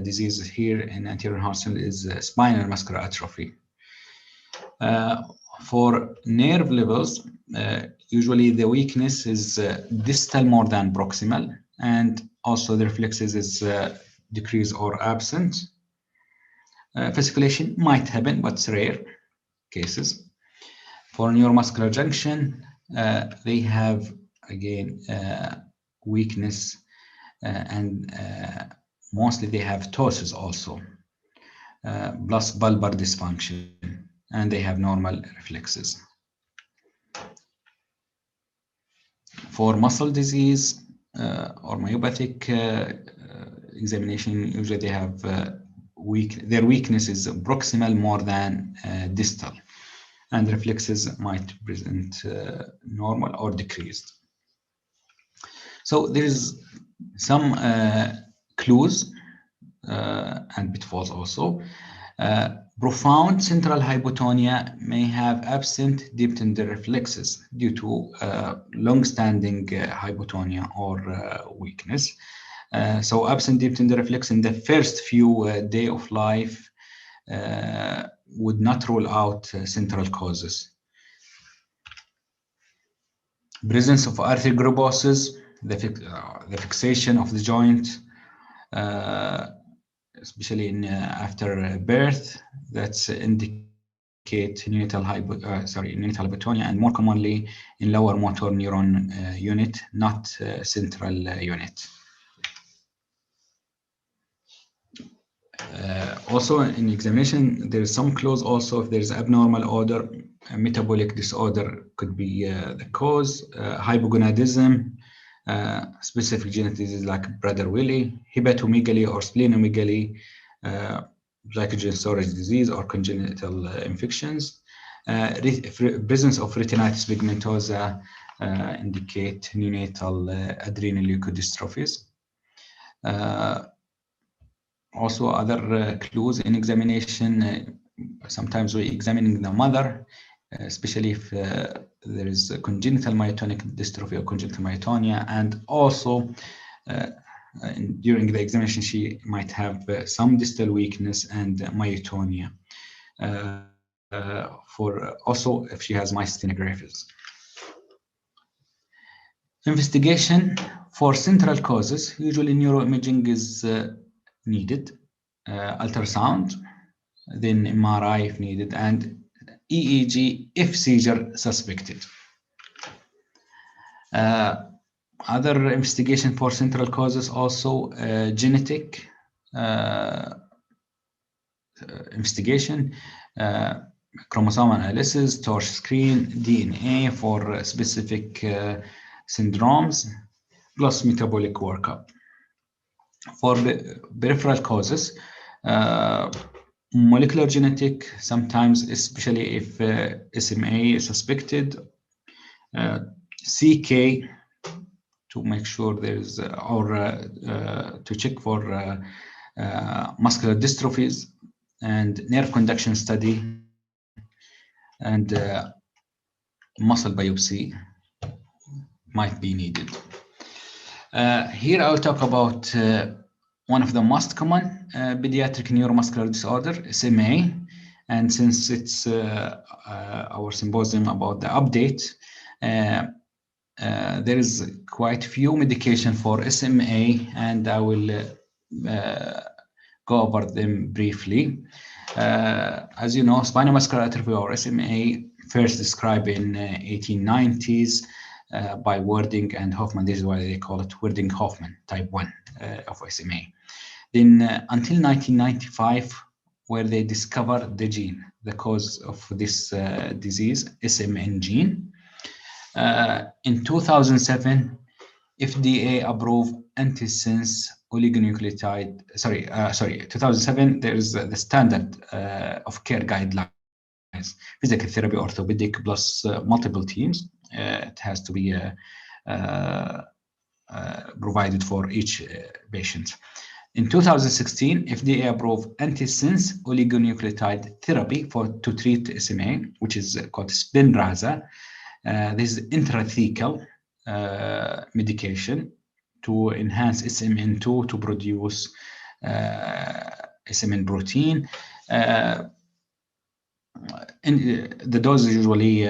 disease here in anterior horn cell is spinal muscular atrophy. For nerve levels, usually the weakness is distal more than proximal, and also the reflexes is decreased or absent. Fasciculation might happen, but it's rare cases. For neuromuscular junction, they have again weakness, and mostly they have ptosis also, plus bulbar dysfunction, and they have normal reflexes. For muscle disease or myopathic examination, usually they have their weakness is proximal more than distal, and reflexes might present normal or decreased. So there is some clues and pitfalls also. Profound central hypotonia may have absent deep tender reflexes due to long-standing hypotonia or weakness. So absent deep tender reflex in the first few days of life would not rule out central causes. Presence of arthrogryposis, the fixation of the joint, especially in after birth, that's indicate neonatal hypotonia, and more commonly in lower motor neuron unit, not central unit. Also in examination, there is some clues also. If there is abnormal odor, metabolic disorder could be the cause, hypogonadism, specific genetic diseases like Prader-Willi, hepatomegaly or splenomegaly, glycogen storage disease or congenital infections. Presence of retinitis pigmentosa indicate neonatal adrenal leukodystrophies. Also other clues in examination, sometimes we examining the mother, especially if there is a congenital myotonic dystrophy or congenital myotonia, and also during the examination she might have some distal weakness and myotonia. For also if she has myasthenia gravis. Investigation for central causes, usually neuroimaging is needed. Ultrasound, then MRI if needed, and EEG if seizure suspected. Other investigation for central causes also genetic investigation, chromosome analysis, torch screen, DNA for specific syndromes, plus metabolic workup. For peripheral causes, molecular genetic, sometimes, especially if SMA is suspected, CK to make sure there's, to check for muscular dystrophies, and nerve conduction study, and muscle biopsy might be needed. Here I'll talk about one of the most common pediatric neuromuscular disorder, SMA. And since it's our symposium about the update, there is quite few medication for SMA, and I will go over them briefly. As you know, spinal muscular atrophy, or SMA, first described in 1890s by Werding and Hoffman. This is why they call it Werding-Hoffman type 1 of SMA. Then until 1995, where they discovered the gene, the cause of this disease, SMN gene. In 2007, FDA approved antisense oligonucleotide. 2007, there is the standard of care guidelines: physical therapy, orthopedic, plus multiple teams. It has to be provided for each patient. In 2016, FDA approved antisense oligonucleotide therapy to treat SMA, which is called Spinraza. This is intrathecal medication to enhance SMN2 to produce SMN protein. And the dose is usually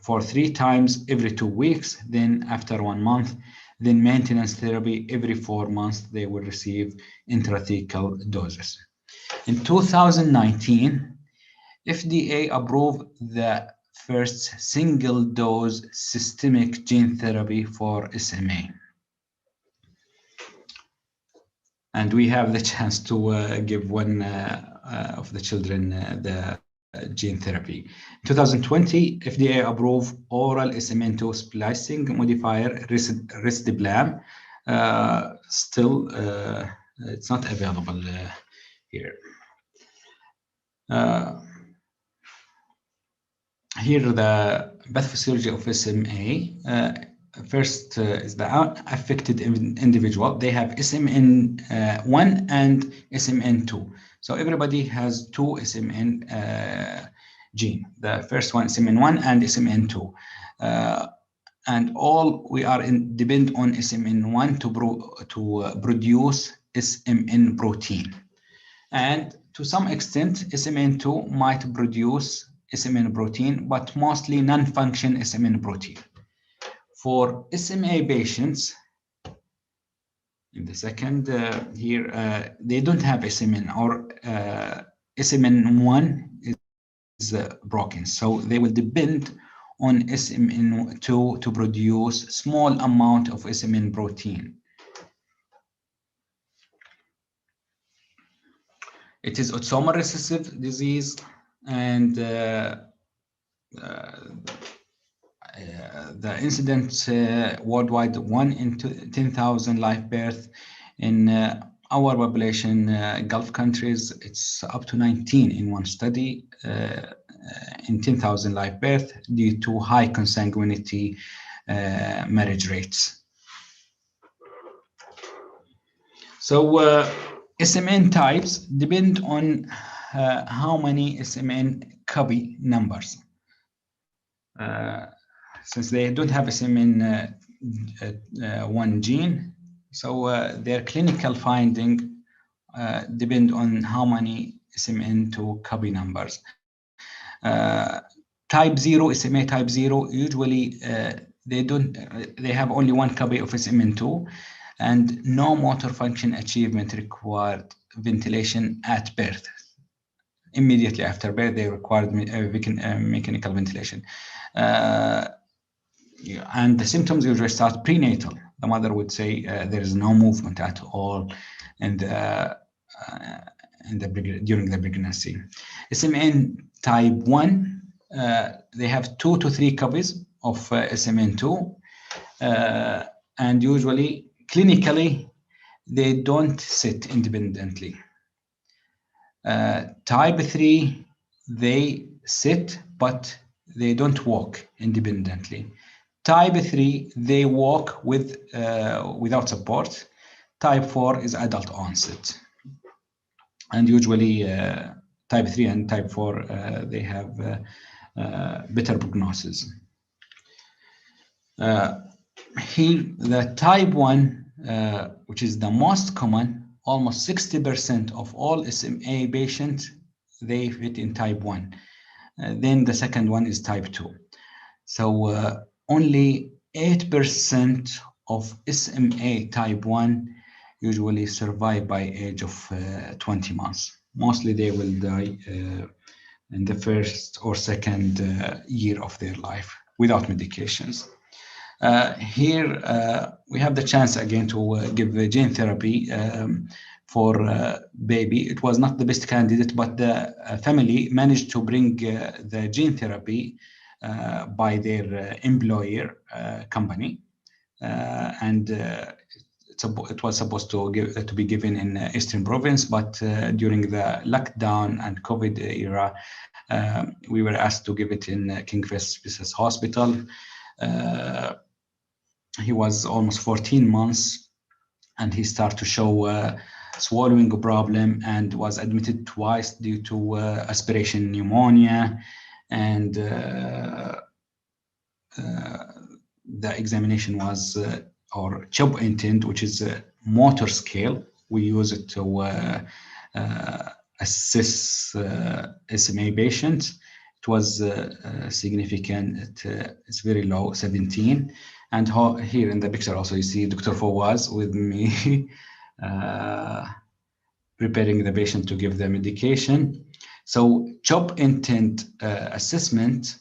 for 3 times every 2 weeks, then after 1 month, then maintenance therapy every 4 months. They will receive intrathecal doses. In 2019, FDA approved the first single-dose systemic gene therapy for SMA. And we have the chance to give one of the children the gene therapy. In 2020, FDA approved oral SMN2 splicing modifier Risdiplam. Still, it's not available here. Here, the pathophysiology of SMA. First is the affected individual. They have SMN1 and SMN2. So everybody has 2 SMN gene. The first one, SMN1 and SMN2. And all we are depend on SMN1 to produce SMN protein. And to some extent, SMN2 might produce SMN protein, but mostly non-function SMN protein. For SMA patients, in the second here, they don't have SMN, or SMN1 is broken. So they will depend on SMN2 to produce small amount of SMN protein. It is autosomal recessive disease, and the incidence worldwide 1 in 10,000 live birth. In our population, Gulf countries, it's up to 19 in one study in 10,000 live birth due to high consanguinity marriage rates. So SMN types depend on how many SMN copy numbers. Since they don't have SMN1 gene, so their clinical finding depend on how many SMN2 copy numbers. Type 0, SMA type 0, usually they have only 1 copy of SMN2, and no motor function achievement required ventilation at birth. immediately after birth, they required mechanical ventilation. And the symptoms usually start prenatal. The mother would say there is no movement at all in during the pregnancy. SMN type 1, they have 2 to 3 copies of SMN2, and usually clinically they don't sit independently. Type 3, they sit, but they don't walk independently. Type 3, they walk with without support. Type 4 is adult onset. And usually type 3 and type 4, they have better prognosis. Here, the type 1, which is the most common, almost 60% of all SMA patients, they fit in type 1. Then the second one is type 2. So only 8% of SMA type 1 usually survive by age of 20 months. Mostly they will die in the first or second year of their life without medications. Here we have the chance again to give gene therapy for baby. It was not the best candidate, but the family managed to bring the gene therapy by their employer company, and it was supposed to be given in Eastern Province, but during the lockdown and COVID era, we were asked to give it in King Faisal Hospital. He was almost 14 months, and he started to show swallowing problem and was admitted twice due to aspiration pneumonia, and the examination was or CHOP intent, which is a motor scale. We use it to assess SMA patients. It was significant. It's very low, 17. And here in the picture also you see Dr. Fawaz with me preparing the patient to give the medication. So CHOP intent assessment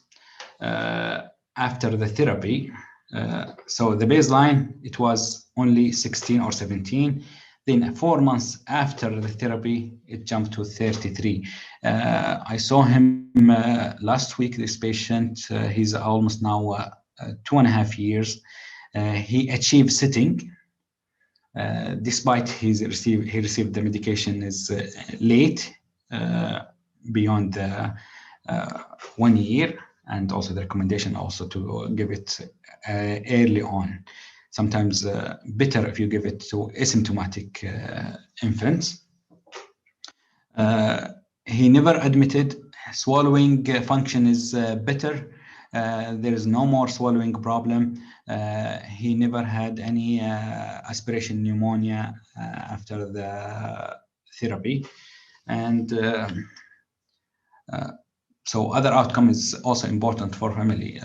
after the therapy. So the baseline, it was only 16 or 17. Then 4 months after the therapy, it jumped to 33. I saw him last week, this patient. He's almost now 2.5 years. He achieved sitting, despite he received the medication is late, beyond 1 year, and also the recommendation also to give it early on. Sometimes better if you give it to asymptomatic infants. He never admitted. Swallowing function is better. There is no more swallowing problem. He never had any aspiration pneumonia after the therapy. And so other outcome is also important for family.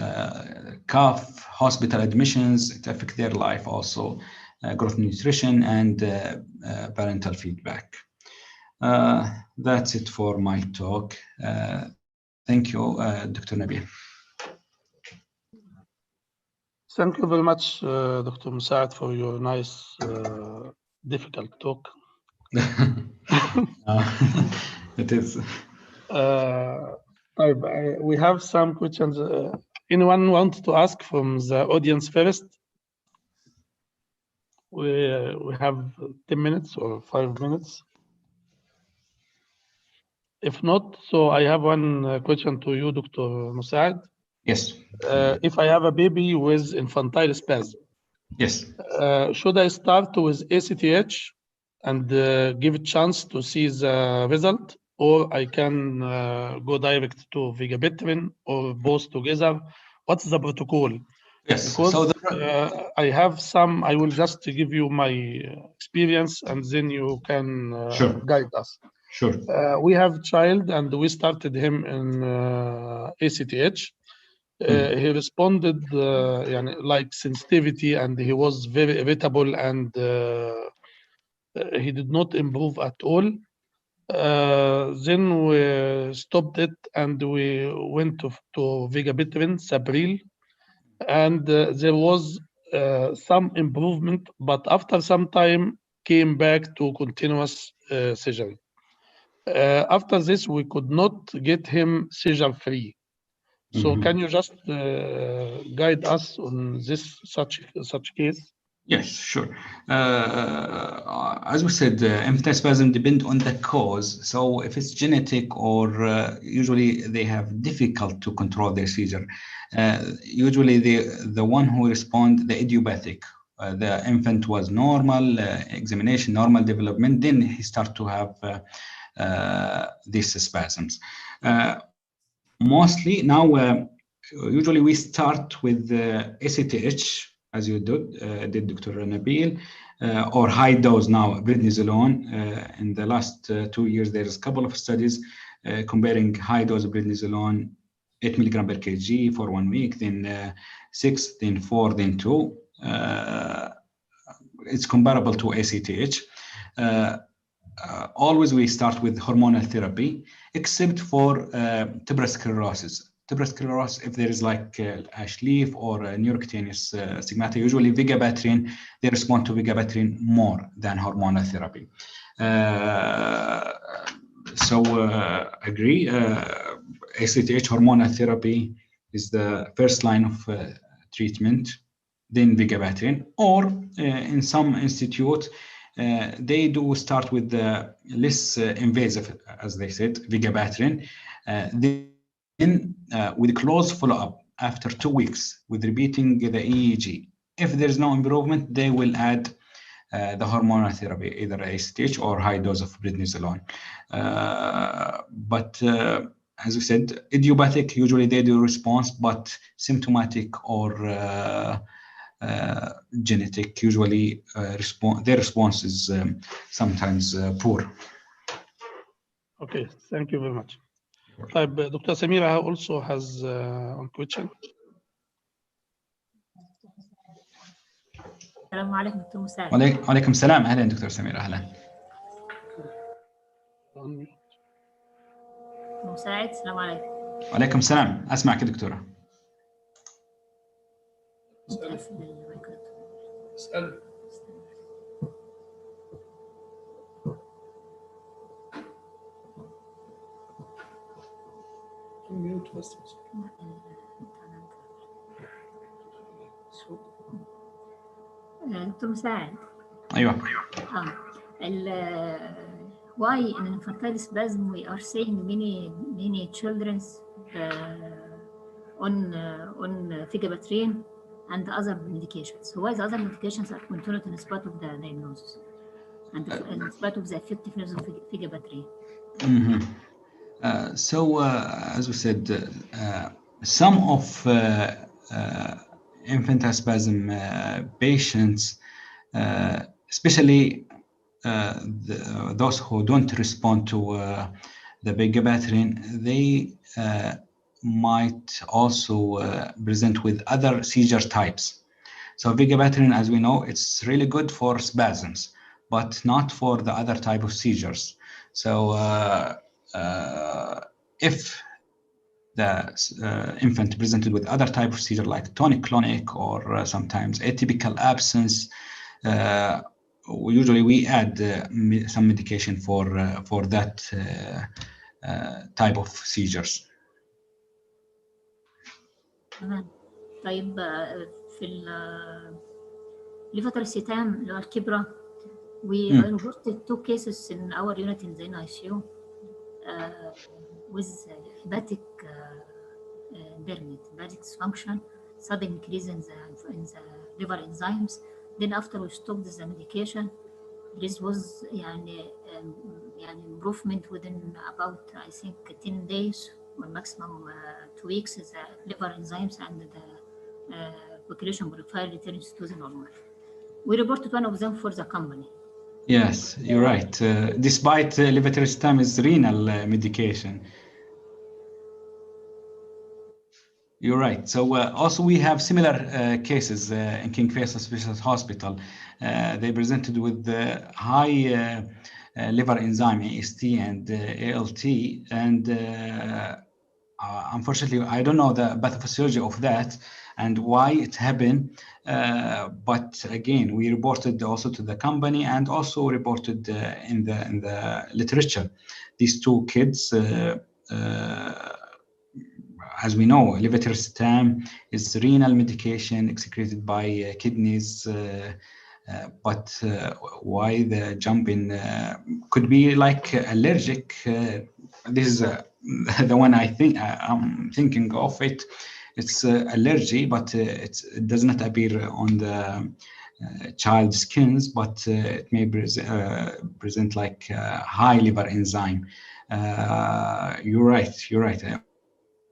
Cough, hospital admissions, it affects their life also, growth nutrition, and parental feedback. That's it for my talk. Thank you, Dr. Nabil. Thank you very much, Dr. Musa'ad, for your nice, difficult talk. It is. We have some questions. Anyone want to ask from the audience first? We have 10 minutes or 5 minutes. If not, so I have one question to you, Dr. Musa'ad. Yes. If I have a baby with infantile spasm, Yes. should I start with ACTH and give a chance to see the result, or I can go direct to vigabatrin or both together? What's the protocol? Yes. Because So I have some, I will just give you my experience and then you can Sure. guide us. Sure. We have child and we started him in ACTH. He responded like sensitivity, and he was very irritable, and he did not improve at all. Then we stopped it and we went to Vigabitrin, Sabril, and there was some improvement, but after some time came back to continuous seizure. After this, we could not get him seizure free. So can you just guide us on this such case? Yes, sure. As we said, infant spasm depend on the cause. So if it's genetic or usually they have difficult to control their seizure. Usually the one who respond the idiopathic. The infant was normal examination, normal development. Then he start to have these spasms. Mostly now, usually we start with ACTH, as you did Dr. Nabil, or high dose now, prednisolone. In the last 2 years, there's a couple of studies comparing high dose of prednisolone, 8 milligram per kg for 1 week, then 6, then 4, then 2. It's comparable to ACTH. Always we start with hormonal therapy, except for tuberous sclerosis. Tuberous sclerosis, if there is like ash leaf or neurocutaneous stigmata, usually vigabatrin, they respond to vigabatrin more than hormonal therapy. Agree, ACTH hormonal therapy is the first line of treatment, then vigabatrin, or in some institutes, they do start with the less invasive, as they said, vigabatrin. Then with close follow-up after 2 weeks with repeating the EEG. If there's no improvement, they will add the hormonal therapy, either ACTH or high dose of prednisolone. As we said, idiopathic, usually they do response, but symptomatic or genetic, usually their response is sometimes poor. Okay, thank you very much. Dr. Samira also has one question. السلام عليكم دكتور مساعد. وعليكم السلام. اهلا دكتور سميرة. اهلا. مساعد. السلام عليكم. وعليكم السلام. اسمعك دكتورة. اسأل. دكتور مساعد. ايوه. Why in infantile spasm we are seeing many children on vigabatrin and other medications. So why the other medications are continued in spite of the diagnosis and in spite of the effectiveness of vigabatrin? As we said, some of infantile spasm patients, especially those who don't respond to the vigabatrin, they might also present with other seizure types. So vigabatrin, as we know, it's really good for spasms, but not for the other type of seizures. So if the infant presented with other type of seizure like tonic-clonic or sometimes atypical absence, usually we add some medication for that type of seizures. تمام. طيب في levetiracetam اللي هو الكبرى, we reported 2 cases in our unit in the ICU with hepatic dysfunction, sudden increase in the liver enzymes. Then after we stopped the medication, this was improvement within about, I think, 10 days or maximum 2 weeks. The liver enzymes and the population profile returns to the normal. We reported one of them for the company. Yes, you're right. Despite levetiracetam is renal medication. You're right. So also we have similar cases in King Faisal Specialist Hospital. They presented with high liver enzyme AST and ALT, and unfortunately, I don't know the pathophysiology of that and why it happened. But again, we reported also to the company and also reported in the literature. These two kids, as we know, levetiracetam is renal medication excreted by kidneys. But why the jump in could be like allergic? This is the one I'm thinking of it. It's allergy, but it does not appear on the child's skins, but it may present like high liver enzyme. You're right.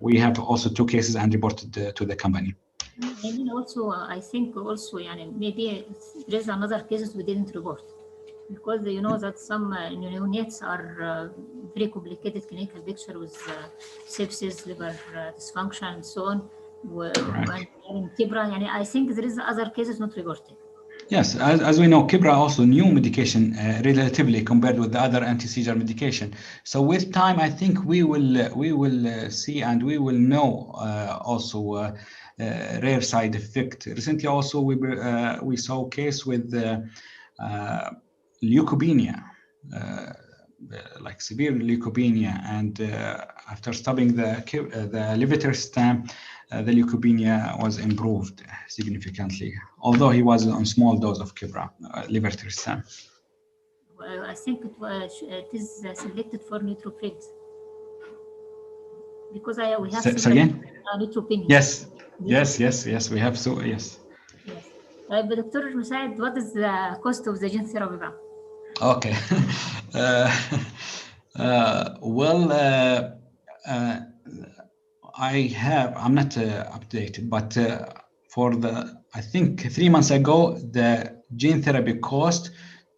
We have also two cases and reported to the company. I mean, also, I think also, maybe there is another cases we didn't report, because you know that some neonates are very complicated clinical picture with sepsis, liver dysfunction, and so on. And in Kibra, I think there is other cases not reported. Yes, as we know, Kibra also new medication relatively compared with the other anti-seizure medication. So with time, I think we will see and we will know also rare side effect. Recently, also we saw a case with leukopenia, like severe leukopenia, and after stopping the levetiracetam, the leukopenia was improved significantly, although he was on small dose of Kibra, levetiracetam. Well, I think it is selected for neutrophils, because we have again? neutropenia. Yes, we have yes. But Dr. Mussaid, what is the cost of the gene therapy now? Okay. I'm not updated, but I think 3 months ago, the gene therapy cost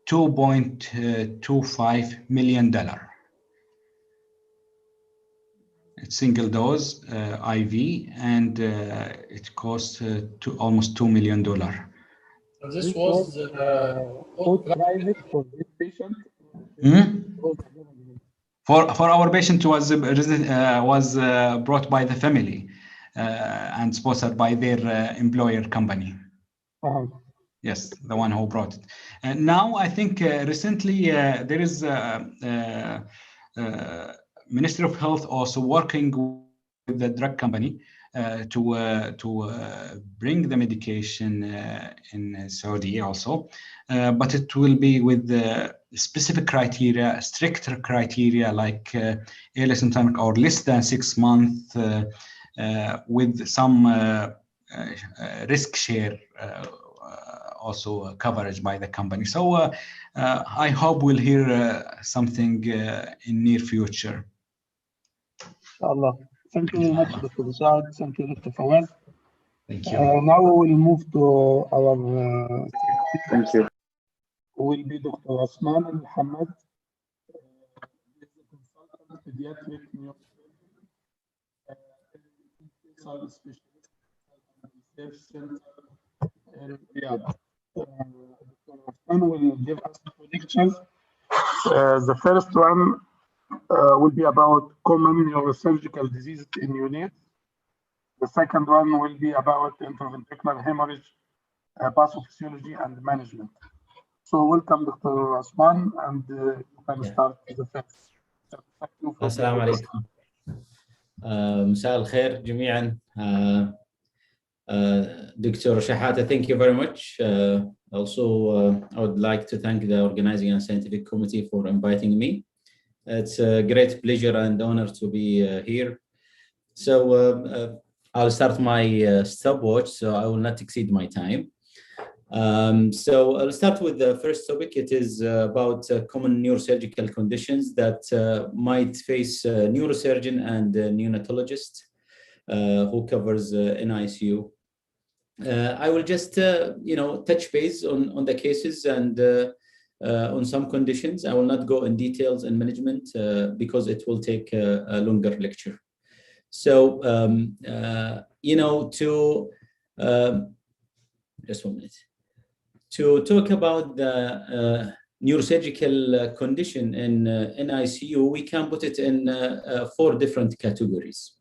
$2.25 million. It's single dose IV, and it costs almost $2 million. This was private for this patient. For our patient was brought by the family and sponsored by their employer company. Yes, the one who brought it. And now I think recently there is Ministry of Health also working with the drug company to bring the medication in Saudi also, but it will be with specific criteria, stricter criteria, like ALS symptomatic or less than 6 months, with some risk share also coverage by the company. So I hope we'll hear something in near future. Inshallah. Thank you very much, Dr. Mussaid. Thank you, Dr. Fawaz. Thank you. Now we will move to our Thank you. who will be Dr. Osman Al-Muhammad, consultant pediatric neurosurgeon, specialist research center in Riyadh. Dr. Osman will give us two lectures. The first one will be about common neurosurgical diseases in neonates. The second one will be about intraventricular hemorrhage, pathophysiology and management. So welcome, Dr. Osman, and you can start the first. السلام عليكم. مساء الخير جميعا. Dr. Shahata, thank you very much. Also, I would like to thank the organizing and scientific committee for inviting me. It's a great pleasure and honor to be here. So I'll start my stopwatch, so I will not exceed my time. So I'll start with the first topic. It is about common neurosurgical conditions that might face a neurosurgeon and a neonatologist who covers NICU. I will just, touch base on the cases and on some conditions. I will not go in details in management because it will take a longer lecture. So, just 1 minute. To talk about the neurosurgical condition in ICU, we can put it in 4 different categories.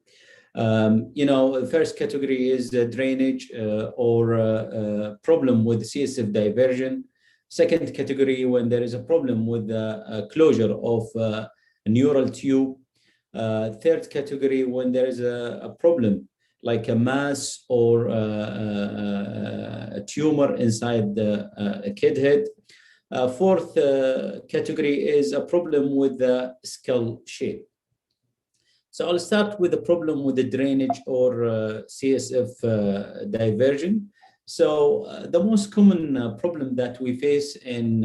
The first category is drainage or problem with CSF diversion. Second category, when there is a problem with the closure of a neural tube. Third category, when there is a problem like a mass or a tumor inside the kid head. Fourth category is a problem with the skull shape. So I'll start with the problem with the drainage or CSF diversion. So the most common problem that we face in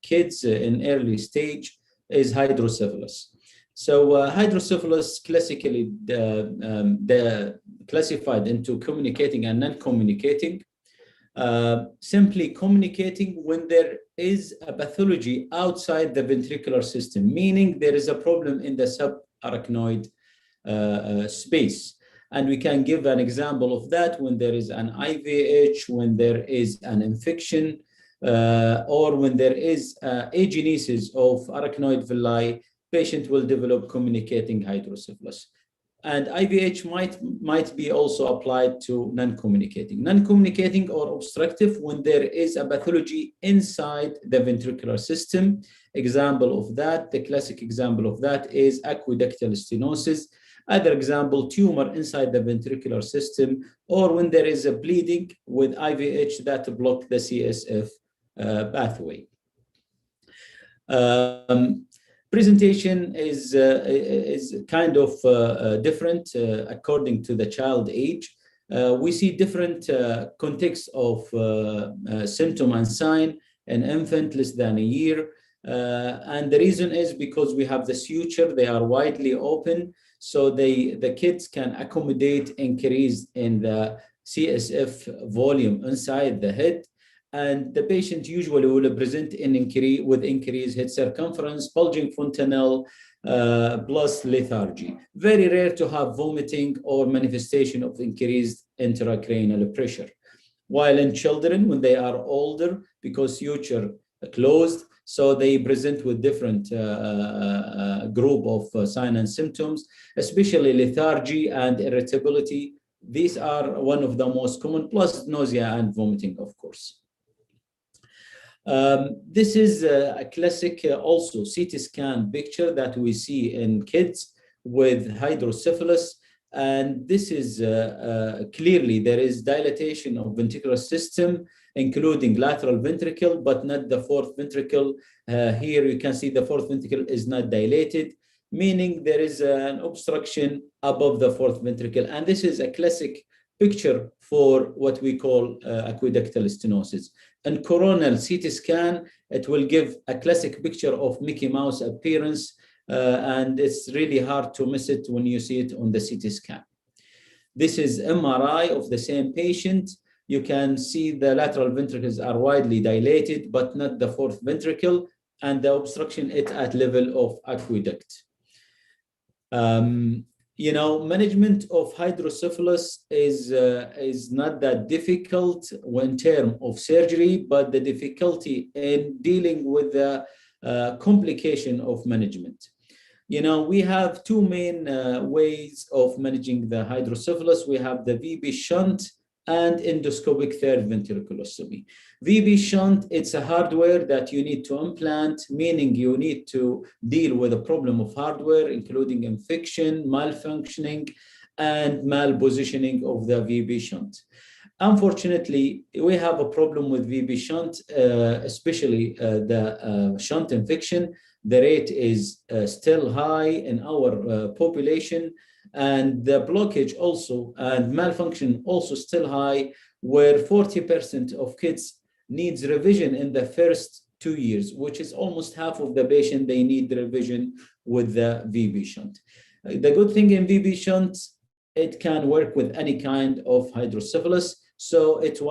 kids in early stage is hydrocephalus. So hydrocephalus classically classified into communicating and non-communicating. Simply communicating when there is a pathology outside the ventricular system, meaning there is a problem in the subarachnoid space. And we can give an example of that when there is an IVH, when there is an infection, or when there is agenesis of arachnoid villi, patient will develop communicating hydrocephalus. And IVH might be also applied to non-communicating. Non-communicating or obstructive when there is a pathology inside the ventricular system. Example of that, the classic example of that is aqueductal stenosis. Other example, tumor inside the ventricular system, or when there is a bleeding with IVH that block the CSF pathway. Presentation is kind of different according to the child age. We see different contexts of symptom and sign in infant less than a year. And the reason is because we have the suture, they are widely open, so the kids can accommodate increase in the CSF volume inside the head. And the patient usually will present with increased head circumference, bulging fontanelle, plus lethargy. Very rare to have vomiting or manifestation of increased intracranial pressure. While in children, when they are older, because suture closed, so they present with different group of signs and symptoms, especially lethargy and irritability. These are one of the most common, plus nausea and vomiting, of course. This is a classic also CT scan picture that we see in kids with hydrocephalus. And this is clearly there is dilatation of ventricular system, including lateral ventricle, but not the fourth ventricle. Here you can see the fourth ventricle is not dilated, meaning there is an obstruction above the fourth ventricle. And this is a classic picture for what we call aqueductal stenosis. In coronal CT scan, it will give a classic picture of Mickey Mouse appearance, and it's really hard to miss it when you see it on the CT scan. This is MRI of the same patient. You can see the lateral ventricles are widely dilated, but not the fourth ventricle, and the obstruction is at level of aqueduct. Management of hydrocephalus is not that difficult in terms of surgery, but the difficulty in dealing with the complication of management. We have two main ways of managing the hydrocephalus. We have the VB shunt and endoscopic third ventriculostomy. VB shunt, it's a hardware that you need to implant, meaning you need to deal with a problem of hardware, including infection, malfunctioning, and malpositioning of the VB shunt. Unfortunately, we have a problem with VB shunt, especially the shunt infection. The rate is still high in our population, and the blockage also and malfunction also still high, where 40% of kids needs revision in the first 2 years, which is almost half of the patient they need revision with the VB shunt. The good thing in VB shunt, it can work with any kind of hydrocephalus. So it's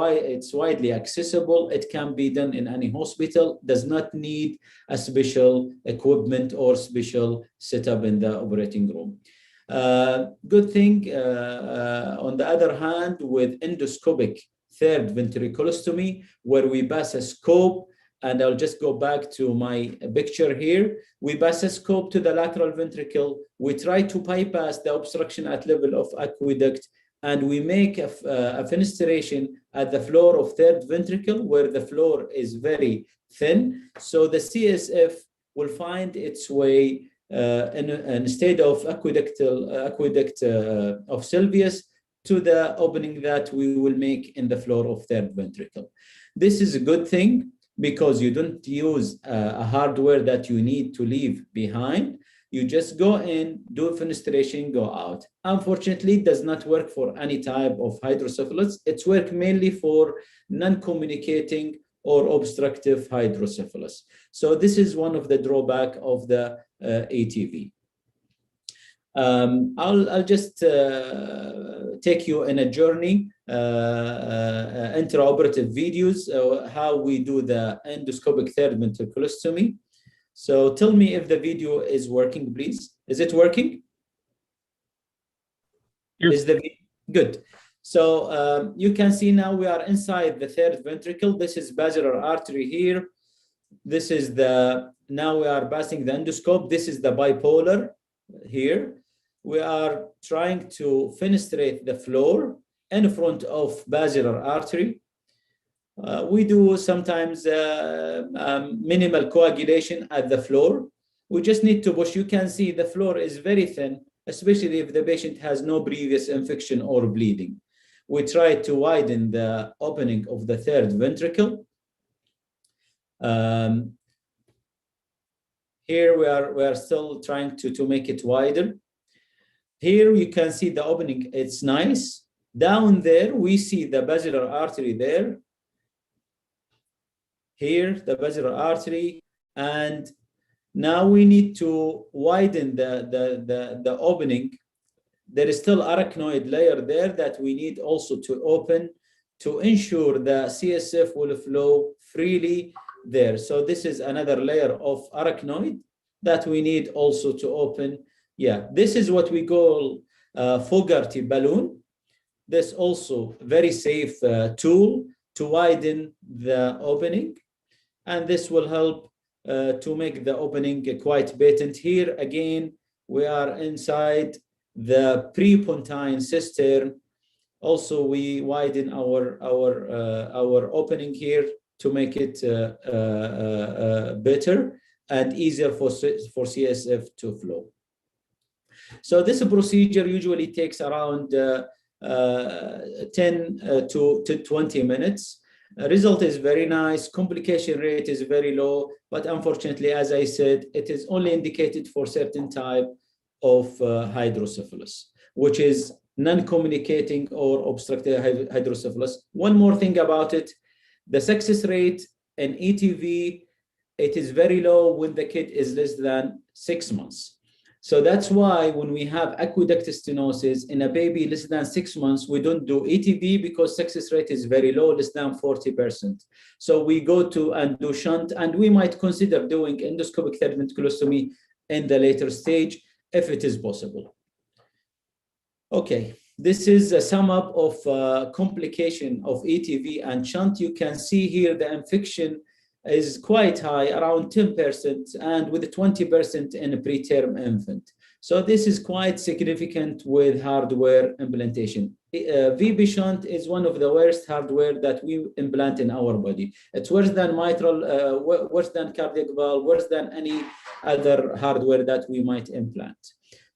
widely accessible. It can be done in any hospital, does not need a special equipment or special setup in the operating room. Good thing, on the other hand, with endoscopic third ventriculostomy, where we pass a scope and I'll just go back to my picture here. We pass a scope to the lateral ventricle. We try to bypass the obstruction at level of aqueduct, and we make a fenestration at the floor of third ventricle where the floor is very thin. So the CSF will find its way instead of aqueduct of Sylvius to the opening that we will make in the floor of third ventricle. This is a good thing because you don't use a hardware that you need to leave behind. You just go in, do fenestration, go out. Unfortunately, it does not work for any type of hydrocephalus. It's work mainly for non-communicating or obstructive hydrocephalus. So this is one of the drawbacks of the ATV. I'll just take you in a journey, intraoperative videos, how we do the endoscopic third ventriculostomy. So tell me if the video is working, please. Is it working? Yes. Is the good? So you can see now we are inside the third ventricle. This is basilar artery here. This is now we are passing the endoscope. This is the bipolar here. We are trying to fenestrate the floor in front of basilar artery. We do sometimes minimal coagulation at the floor. We just need to push. You can see the floor is very thin, especially if the patient has no previous infection or bleeding. We try to widen the opening of the third ventricle. Here we are still trying to make it wider. Here you can see the opening, it's nice. Down there, we see the basilar artery there. Here, the basilar artery. And now we need to widen the opening. There is still arachnoid layer there that we need also to open to ensure the CSF will flow freely there. So this is another layer of arachnoid that we need also to open. Yeah, this is what we call Fogarty balloon. This also very safe tool to widen the opening, and this will help to make the opening quite patent. Here again, we are inside the prepontine cistern. Also, we widen our opening here to make it better and easier for CSF to flow. So this procedure usually takes around 10 to 20 minutes. Result is very nice. Complication rate is very low, but unfortunately, as I said, it is only indicated for certain type of hydrocephalus, which is non-communicating or obstructive hydrocephalus. One more thing about it, the success rate in ETV, it is very low when the kid is less than 6 months. So that's why when we have aqueduct stenosis in a baby less than 6 months, we don't do ETV because success rate is very low, less than 40%. So we go to and do shunt, and we might consider doing endoscopic third ventriculostomy in the later stage if it is possible. Okay, this is a sum up of complication of ETV and shunt. You can see here the infection is quite high, around 10%, and with 20% in a preterm infant. So this is quite significant with hardware implantation. VB shunt is one of the worst hardware that we implant in our body. It's worse than mitral, worse than cardiac valve, worse than any other hardware that we might implant.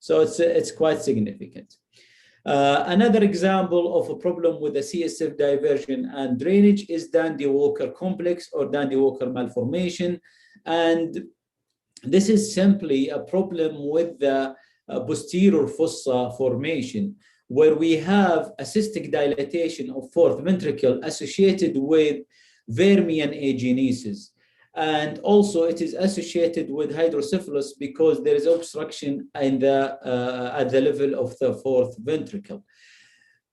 So it's quite significant. Another example of a problem with the CSF diversion and drainage is Dandy-Walker complex or Dandy-Walker malformation. And this is simply a problem with the posterior fossa formation, where we have a cystic dilatation of fourth ventricle associated with Vermean agenesis. And also it is associated with hydrocephalus because there is obstruction in at the level of the fourth ventricle.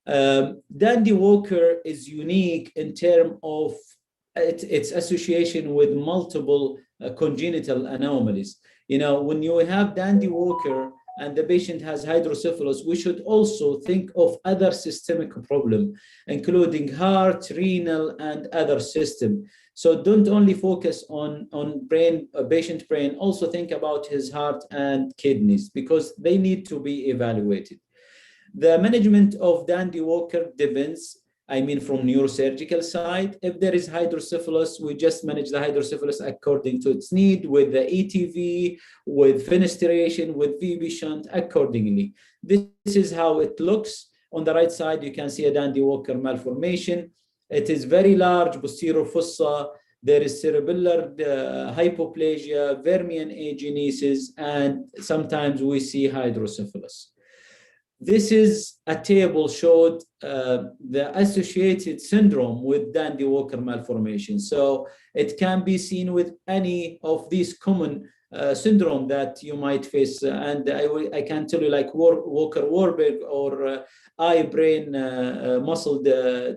Dandy-Walker is unique in terms of its association with multiple congenital anomalies. You know, when you have Dandy-Walker, and the patient has hydrocephalus, we should also think of other systemic problem, including heart, renal, and other system. So don't only focus on brain, patient brain, also think about his heart and kidneys, because they need to be evaluated. The management of Dandy Walker depends, I mean, from neurosurgical side. If there is hydrocephalus, we just manage the hydrocephalus according to its need, with the ETV, with fenestration, with VB shunt accordingly. This is how it looks. On the right side, you can see a Dandy Walker malformation. It is very large, posterior fossa. There is cerebellar hypoplasia, Vermean agenesis, and sometimes we see hydrocephalus. This is a table showed the associated syndrome with Dandy Walker malformation. So it can be seen with any of these common syndrome that you might face. And I can tell you, like Walker-Warburg or eye-brain muscle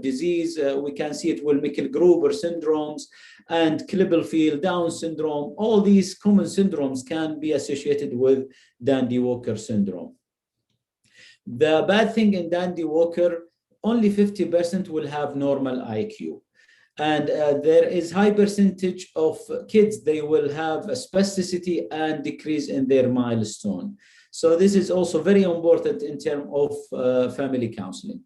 disease. We can see it with Mickel-Gruber syndromes and Klippel-Feil Down syndrome. All these common syndromes can be associated with Dandy Walker syndrome. The bad thing in Dandy Walker, only 50% will have normal IQ. And there is high percentage of kids, they will have a spasticity and decrease in their milestone. So this is also very important in terms of family counseling.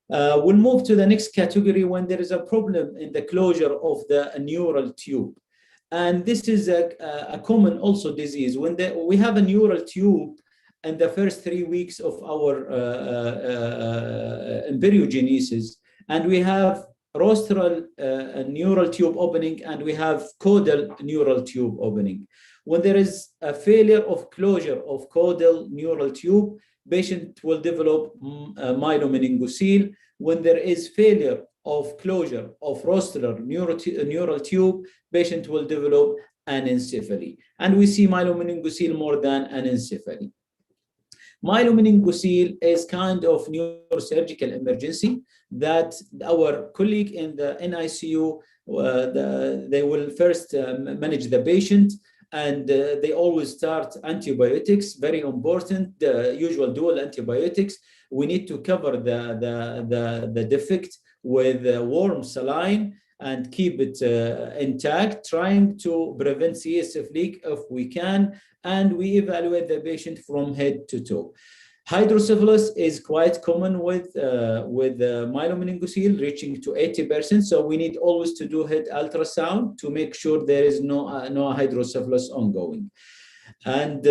We'll move to the next category when there is a problem in the closure of the neural tube. And this is a common also disease. When we have a neural tube, in the first 3 weeks of our embryogenesis, and we have rostral neural tube opening, and we have caudal neural tube opening. When there is a failure of closure of caudal neural tube, patient will develop myelomeningocele. When there is failure of closure of rostral neural tube, patient will develop anencephaly. And we see myelomeningocele more than anencephaly. Myelomeningocele is kind of neurosurgical emergency that our colleague in the NICU, they will first manage the patient, and they always start antibiotics, very important, the usual dual antibiotics. We need to cover the defect with warm saline and keep it intact, trying to prevent CSF leak if we can, and we evaluate the patient from head to toe. Hydrocephalus is quite common with myelomeningocele, reaching to 80%. So we need always to do head ultrasound to make sure there is no hydrocephalus ongoing. And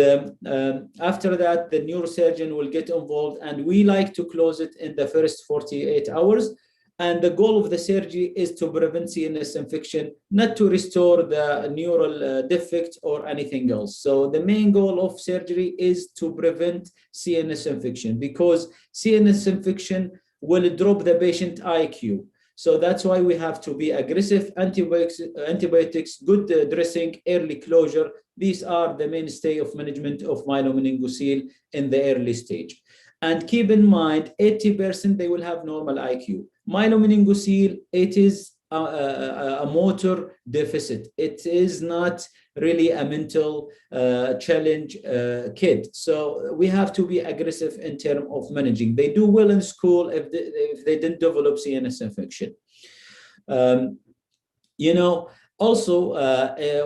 after that, the neurosurgeon will get involved, and we like to close it in the first 48 hours. And the goal of the surgery is to prevent CNS infection, not to restore the neural defect or anything else. So the main goal of surgery is to prevent CNS infection, because CNS infection will drop the patient IQ. So that's why we have to be aggressive. Antibiotics, good dressing, early closure. These are the mainstay of management of myelomeningocele in the early stage. And keep in mind, 80% they will have normal IQ. Myelomeningocele, it is a motor deficit. It is not really a mental challenge kid. So we have to be aggressive in terms of managing. They do well in school if they didn't develop CNS infection. Also,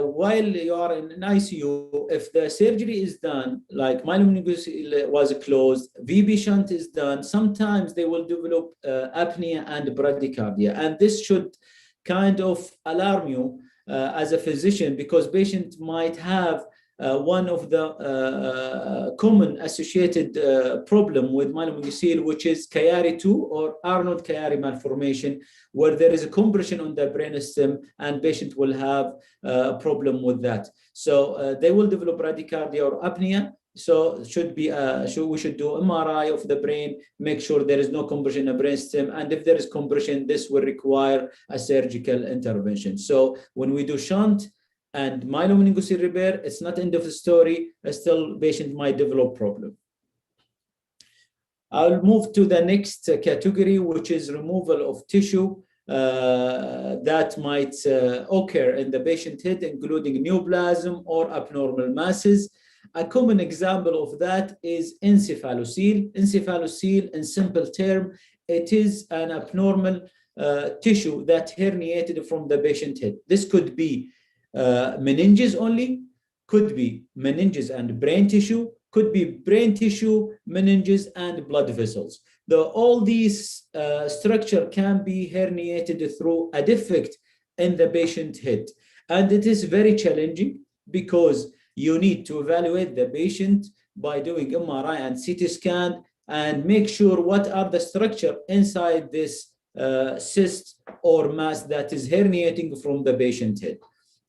while you are in an ICU, if the surgery is done, like myelomeningocele was closed, VB shunt is done, sometimes they will develop apnea and bradycardia. And this should kind of alarm you as a physician, because patient might have one of the common associated problem with myelomeningocele, which is Chiari-2 or Arnold-Chiari malformation, where there is a compression on the brainstem, and patient will have a problem with that. So they will develop bradycardia or apnea. So we should do MRI of the brain, make sure there is no compression in the brainstem, and if there is compression, this will require a surgical intervention. So when we do shunt and myelomeningocele repair, it's not end of the story. Still, patient might develop problem. I'll move to the next category, which is removal of tissue that might occur in the patient head, including neoplasm or abnormal masses. A common example of that is encephalocele. Encephalocele, in simple term, it is an abnormal tissue that herniated from the patient head. This could be meninges only, could be meninges and brain tissue, could be brain tissue, meninges, and blood vessels. All these structure can be herniated through a defect in the patient head. And it is very challenging because you need to evaluate the patient by doing MRI and CT scan and make sure what are the structure inside this cyst or mass that is herniating from the patient head.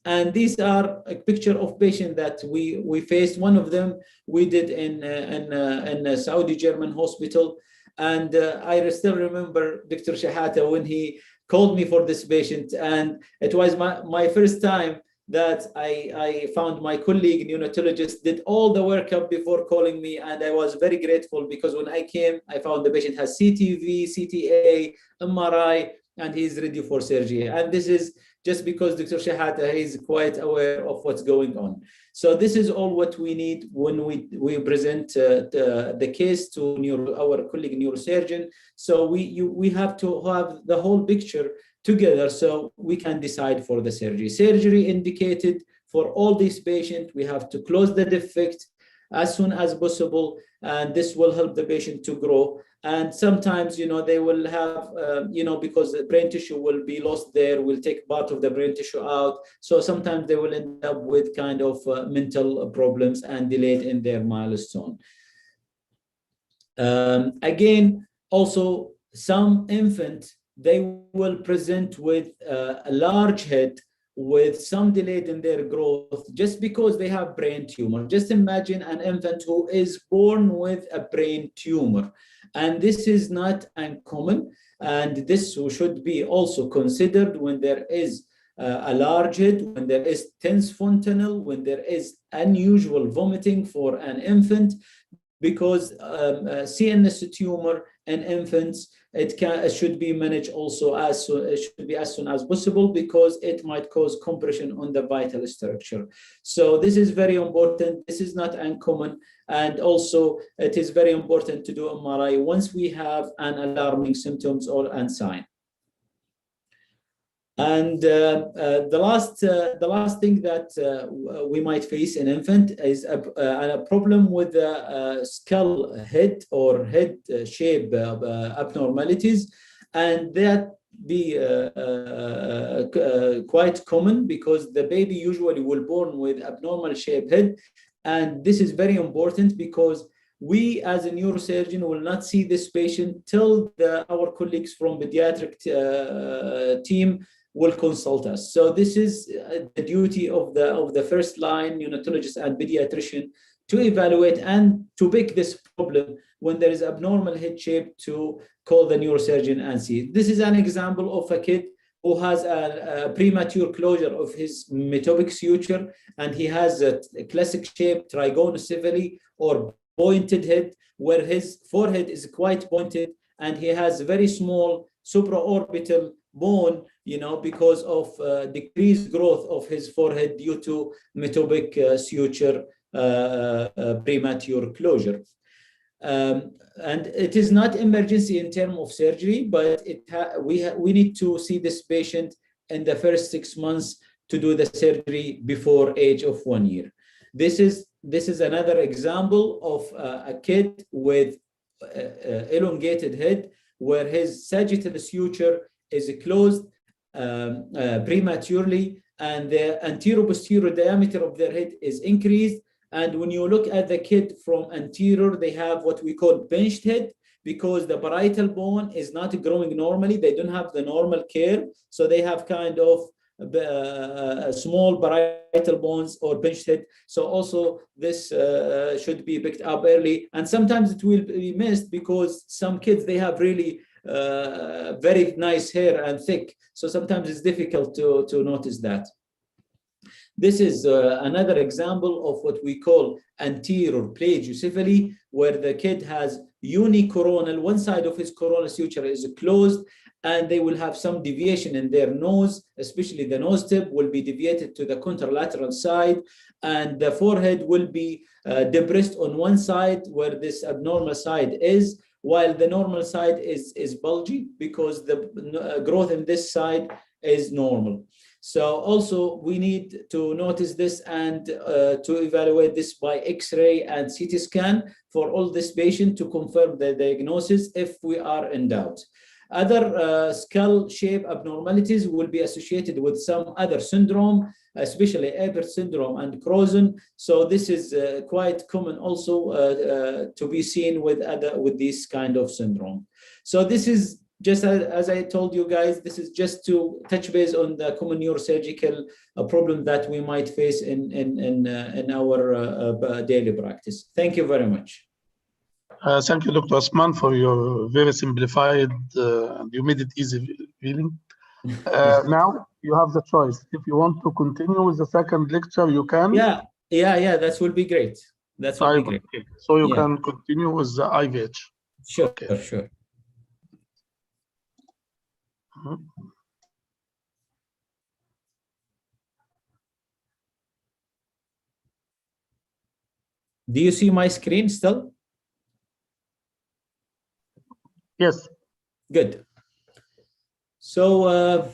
And these are a picture of patient that we faced. One of them we did in a Saudi German hospital. And I still remember Dr. Shahata when he called me for this patient. And it was my first time that I found my colleague neonatologist did all the workup before calling me. And I was very grateful because when I came, I found the patient has CTV, CTA, MRI, and he's ready for surgery. And this is just because Dr. Shahata is quite aware of what's going on. So this is all what we need when we present the case to our colleague neurosurgeon. So we have to have the whole picture together so we can decide for the surgery. Surgery indicated for all these patients. We have to close the defect as soon as possible, and this will help the patient to grow. And sometimes, they will have, because the brain tissue will be lost there, we'll take part of the brain tissue out. So sometimes they will end up with kind of mental problems and delayed in their milestone. Again, also some infants, they will present with a large head with some delay in their growth just because they have brain tumor. Just imagine an infant who is born with a brain tumor. And this is not uncommon. And this should be also considered when there is a large head, when there is tense fontanelle, when there is unusual vomiting for an infant, because CNS tumor in infants, it should be managed also as soon as possible because it might cause compression on the vital structure. So this is very important. This is not uncommon. And also it is very important to do MRI once we have an alarming symptoms or sign. And the last thing that we might face in infant is a problem with the skull head or head shape abnormalities, and that be quite common because the baby usually will born with abnormal shaped head, and this is very important because we as a neurosurgeon will not see this patient till our colleagues from pediatric team will consult us. So this is the duty of the first line neonatologist and pediatrician to evaluate and to pick this problem when there is abnormal head shape to call the neurosurgeon and see. This is an example of a kid who has a premature closure of his metopic suture, and he has a classic shape trigonocephaly or pointed head, where his forehead is quite pointed, and he has very small supraorbital bone, because of decreased growth of his forehead due to metopic suture premature closure. And it is not emergency in terms of surgery, but we need to see this patient in the first 6 months to do the surgery before age of 1 year. This is another example of a kid with elongated head, where his sagittal suture is closed prematurely, and the anteroposterior diameter of their head is increased. And when you look at the kid from anterior, they have what we call pinched head because the parietal bone is not growing normally. They don't have the normal curve, so they have kind of small parietal bones or pinched head. So also this should be picked up early, and sometimes it will be missed because some kids, they have really very nice hair and thick, so sometimes it's difficult to notice that. This is another example of what we call anterior plagiocephaly, where the kid has unicoronal, one side of his coronal suture is closed, and they will have some deviation in their nose, especially the nose tip will be deviated to the contralateral side, and the forehead will be depressed on one side where this abnormal side is, while the normal side is bulgy because the growth in this side is normal. So also we need to notice this and to evaluate this by X-ray and CT scan for all this patient to confirm the diagnosis if we are in doubt. Other skull shape abnormalities will be associated with some other syndrome, especially Ebert syndrome and Croson. So this is quite common also to be seen with this kind of syndrome. So this is just as I told you guys, this is just to touch base on the common neurosurgical problem that we might face in our daily practice. Thank you very much. Thank you, Dr. Osman, for your very simplified, you made it easy feeling. Now you have the choice. If you want to continue with the second lecture, you can. Yeah, that will be great. That will be great. Okay. So you can continue with the IVH. Sure, okay. Sure. Do you see my screen still? Yes. Good. So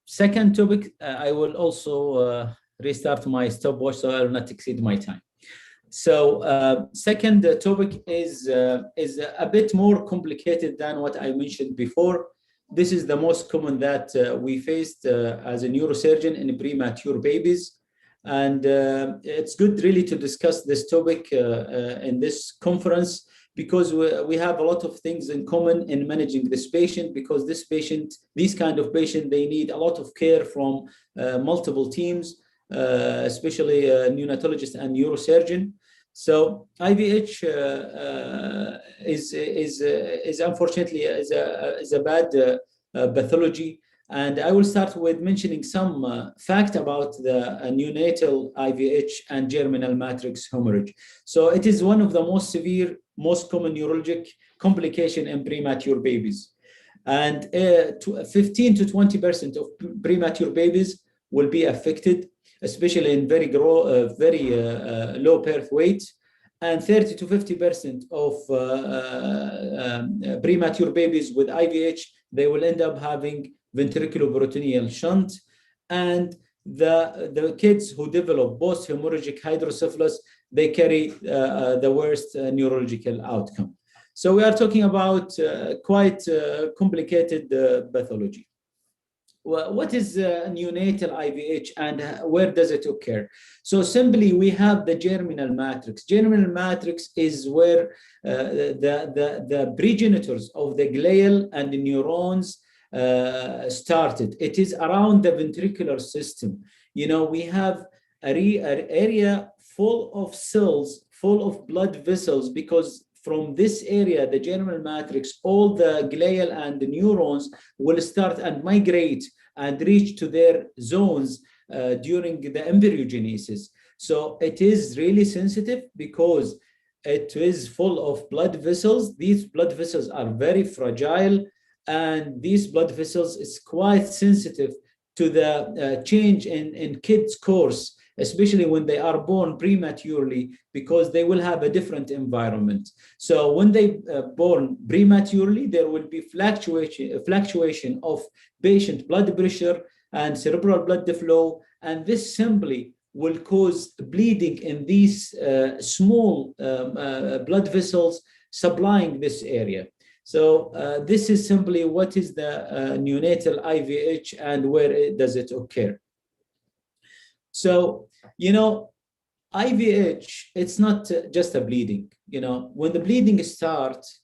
second topic, I will also restart my stopwatch so I will not exceed my time. So second topic is a bit more complicated than what I mentioned before. This is the most common that we faced as a neurosurgeon in premature babies. And it's good really to discuss this topic in this conference because we have a lot of things in common in managing this patient, because these kind of patient, they need a lot of care from multiple teams, especially neonatologist and neurosurgeon. So IVH is unfortunately a bad pathology, and I will start with mentioning some fact about the neonatal IVH and germinal matrix hemorrhage. So it is one of the most severe, most common neurologic complication in premature babies, and 15 to 20% of premature babies will be affected, especially in very low birth weight, and 30 to 50% of premature babies with IVH, they will end up having ventriculoperitoneal shunt, and the kids who develop post-hemorrhagic hydrocephalus, they carry the worst neurological outcome. So we are talking about quite complicated pathology. Well, what is neonatal IVH and where does it occur? So simply, we have the germinal matrix. Germinal matrix is where the progenitors of the glial and the neurons started. It is around the ventricular system. You know, we have an area full of cells, full of blood vessels, because from this area, the germinal matrix, all the glial and the neurons will start and migrate and reach to their zones during the embryogenesis. So it is really sensitive because it is full of blood vessels. These blood vessels are very fragile, and these blood vessels is quite sensitive to the change in kids' course, especially when they are born prematurely, because they will have a different environment. So when they born prematurely, there will be fluctuation of patient blood pressure and cerebral blood flow, and this simply will cause bleeding in these small blood vessels supplying this area. So this is simply what is the neonatal IVH and where does it occur. So, you know, IVH, it's not just a bleeding. You know, when the bleeding starts,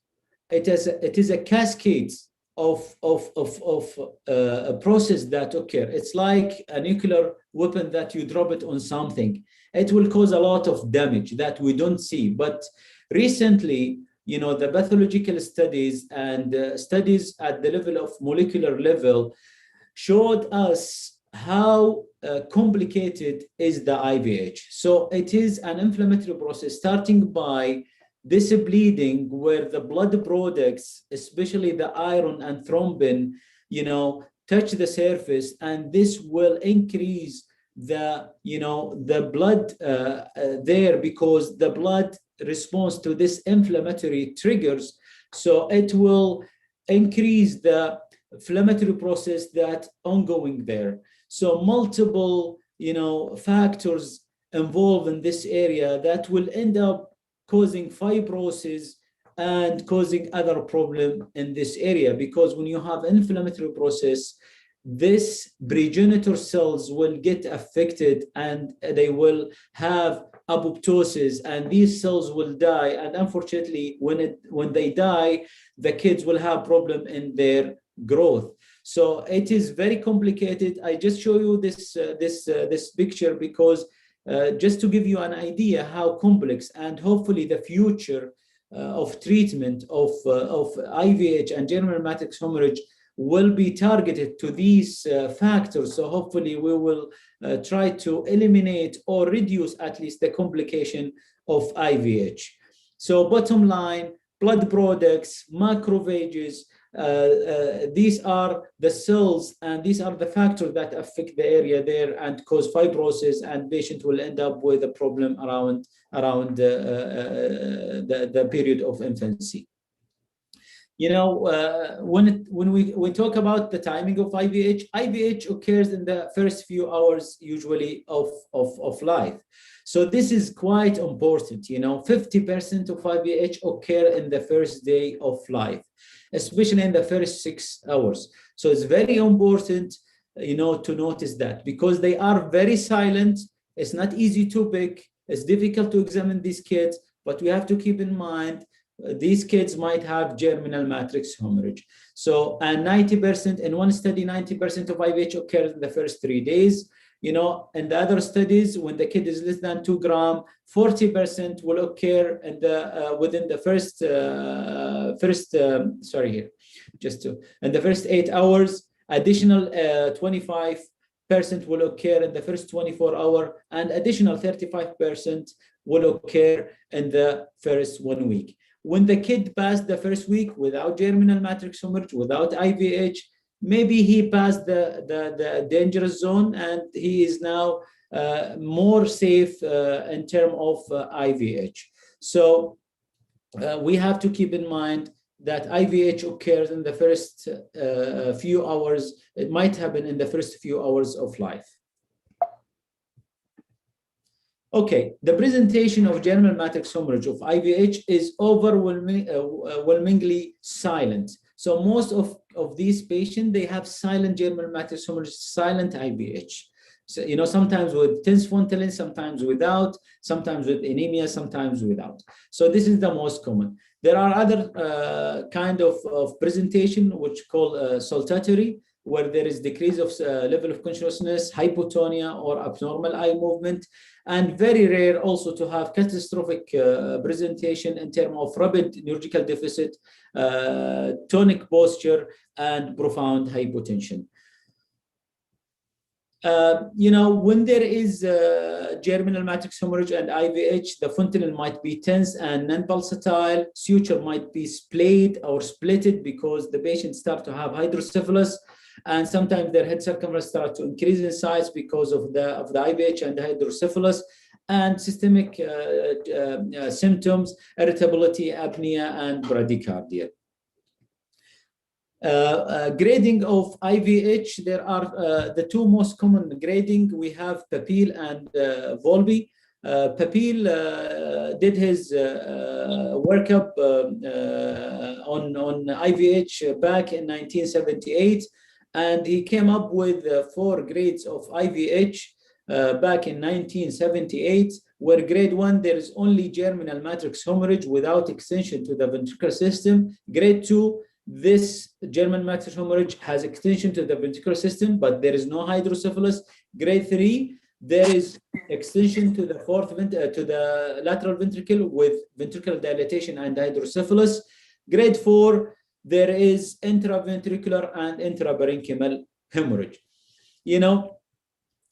it is a cascade of a process that occur. It's like a nuclear weapon that you drop it on something. It will cause a lot of damage that we don't see. But recently, you know, the pathological studies and studies at the level of molecular level showed us how complicated is the IVH. So it is an inflammatory process starting by this bleeding where the blood products, especially the iron and thrombin, touch the surface, and this will increase the blood there, because the blood responds to this inflammatory triggers. So it will increase the inflammatory process that ongoing there. So multiple factors involved in this area that will end up causing fibrosis and causing other problem in this area, because when you have inflammatory process, this progenitor cells will get affected and they will have apoptosis, and these cells will die. And unfortunately, when they die, the kids will have problem in their growth. So it is very complicated. I just show you this picture because just to give you an idea how complex, and hopefully the future of treatment of IVH and general matrix hemorrhage will be targeted to these factors. So hopefully we will try to eliminate or reduce at least the complication of IVH. So bottom line, blood products, macrophages, these are the cells, and these are the factors that affect the area there and cause fibrosis, and patient will end up with a problem around the period of infancy. When we talk about the timing of IVH occurs in the first few hours usually of life. So this is quite important. 50% of IVH occur in the first day of life, especially in the first 6 hours. So it's very important, to notice that, because they are very silent. It's not easy to pick. It's difficult to examine these kids, but we have to keep in mind these kids might have germinal matrix hemorrhage. So, and 90%, in one study, 90% of IVH occurs in the first 3 days. In the other studies, when the kid is less than 2 grams, 40% will occur in within the in the first 8 hours. Additional 25% will occur in the first 24 hours, and additional 35% will occur in the first 1 week. When the kid passed the first week without germinal matrix hemorrhage, without IVH, maybe he passed the dangerous zone and he is now more safe in terms of IVH. So we have to keep in mind that IVH occurs in the first few hours. It might happen in the first few hours of life. Okay, the presentation of germinal matrix hemorrhage of IVH is overwhelmingly silent. So most of these patients, they have silent germinal matrix hemorrhage, silent IVH. So, sometimes with tense Fontanelle, sometimes without, sometimes with anemia, sometimes without. So this is the most common. There are other kind of presentation which called saltatory, where there is decrease of level of consciousness, hypotonia, or abnormal eye movement, and very rare also to have catastrophic presentation in terms of rapid neurological deficit, tonic posture, and profound hypotension. When there is germinal matrix hemorrhage and IVH, the fontanelle might be tense and non-pulsatile. Suture might be splayed or splitted because the patient start to have hydrocephalus, and sometimes their head circumference start to increase in size because of the IVH and the hydrocephalus, and systemic symptoms, irritability, apnea, and bradycardia. Grading of IVH, there are the two most common grading. We have Papil and Volby. Papil did his workup on IVH back in 1978, and he came up with 4 grades of IVH back in 1978, where grade 1, there is only germinal matrix hemorrhage without extension to the ventricular system. Grade 2, this germinal matrix hemorrhage has extension to the ventricular system, but there is no hydrocephalus. Grade 3, there is extension to the to the lateral ventricle with ventricular dilatation and hydrocephalus. Grade 4, there is intraventricular and intraparenchymal hemorrhage.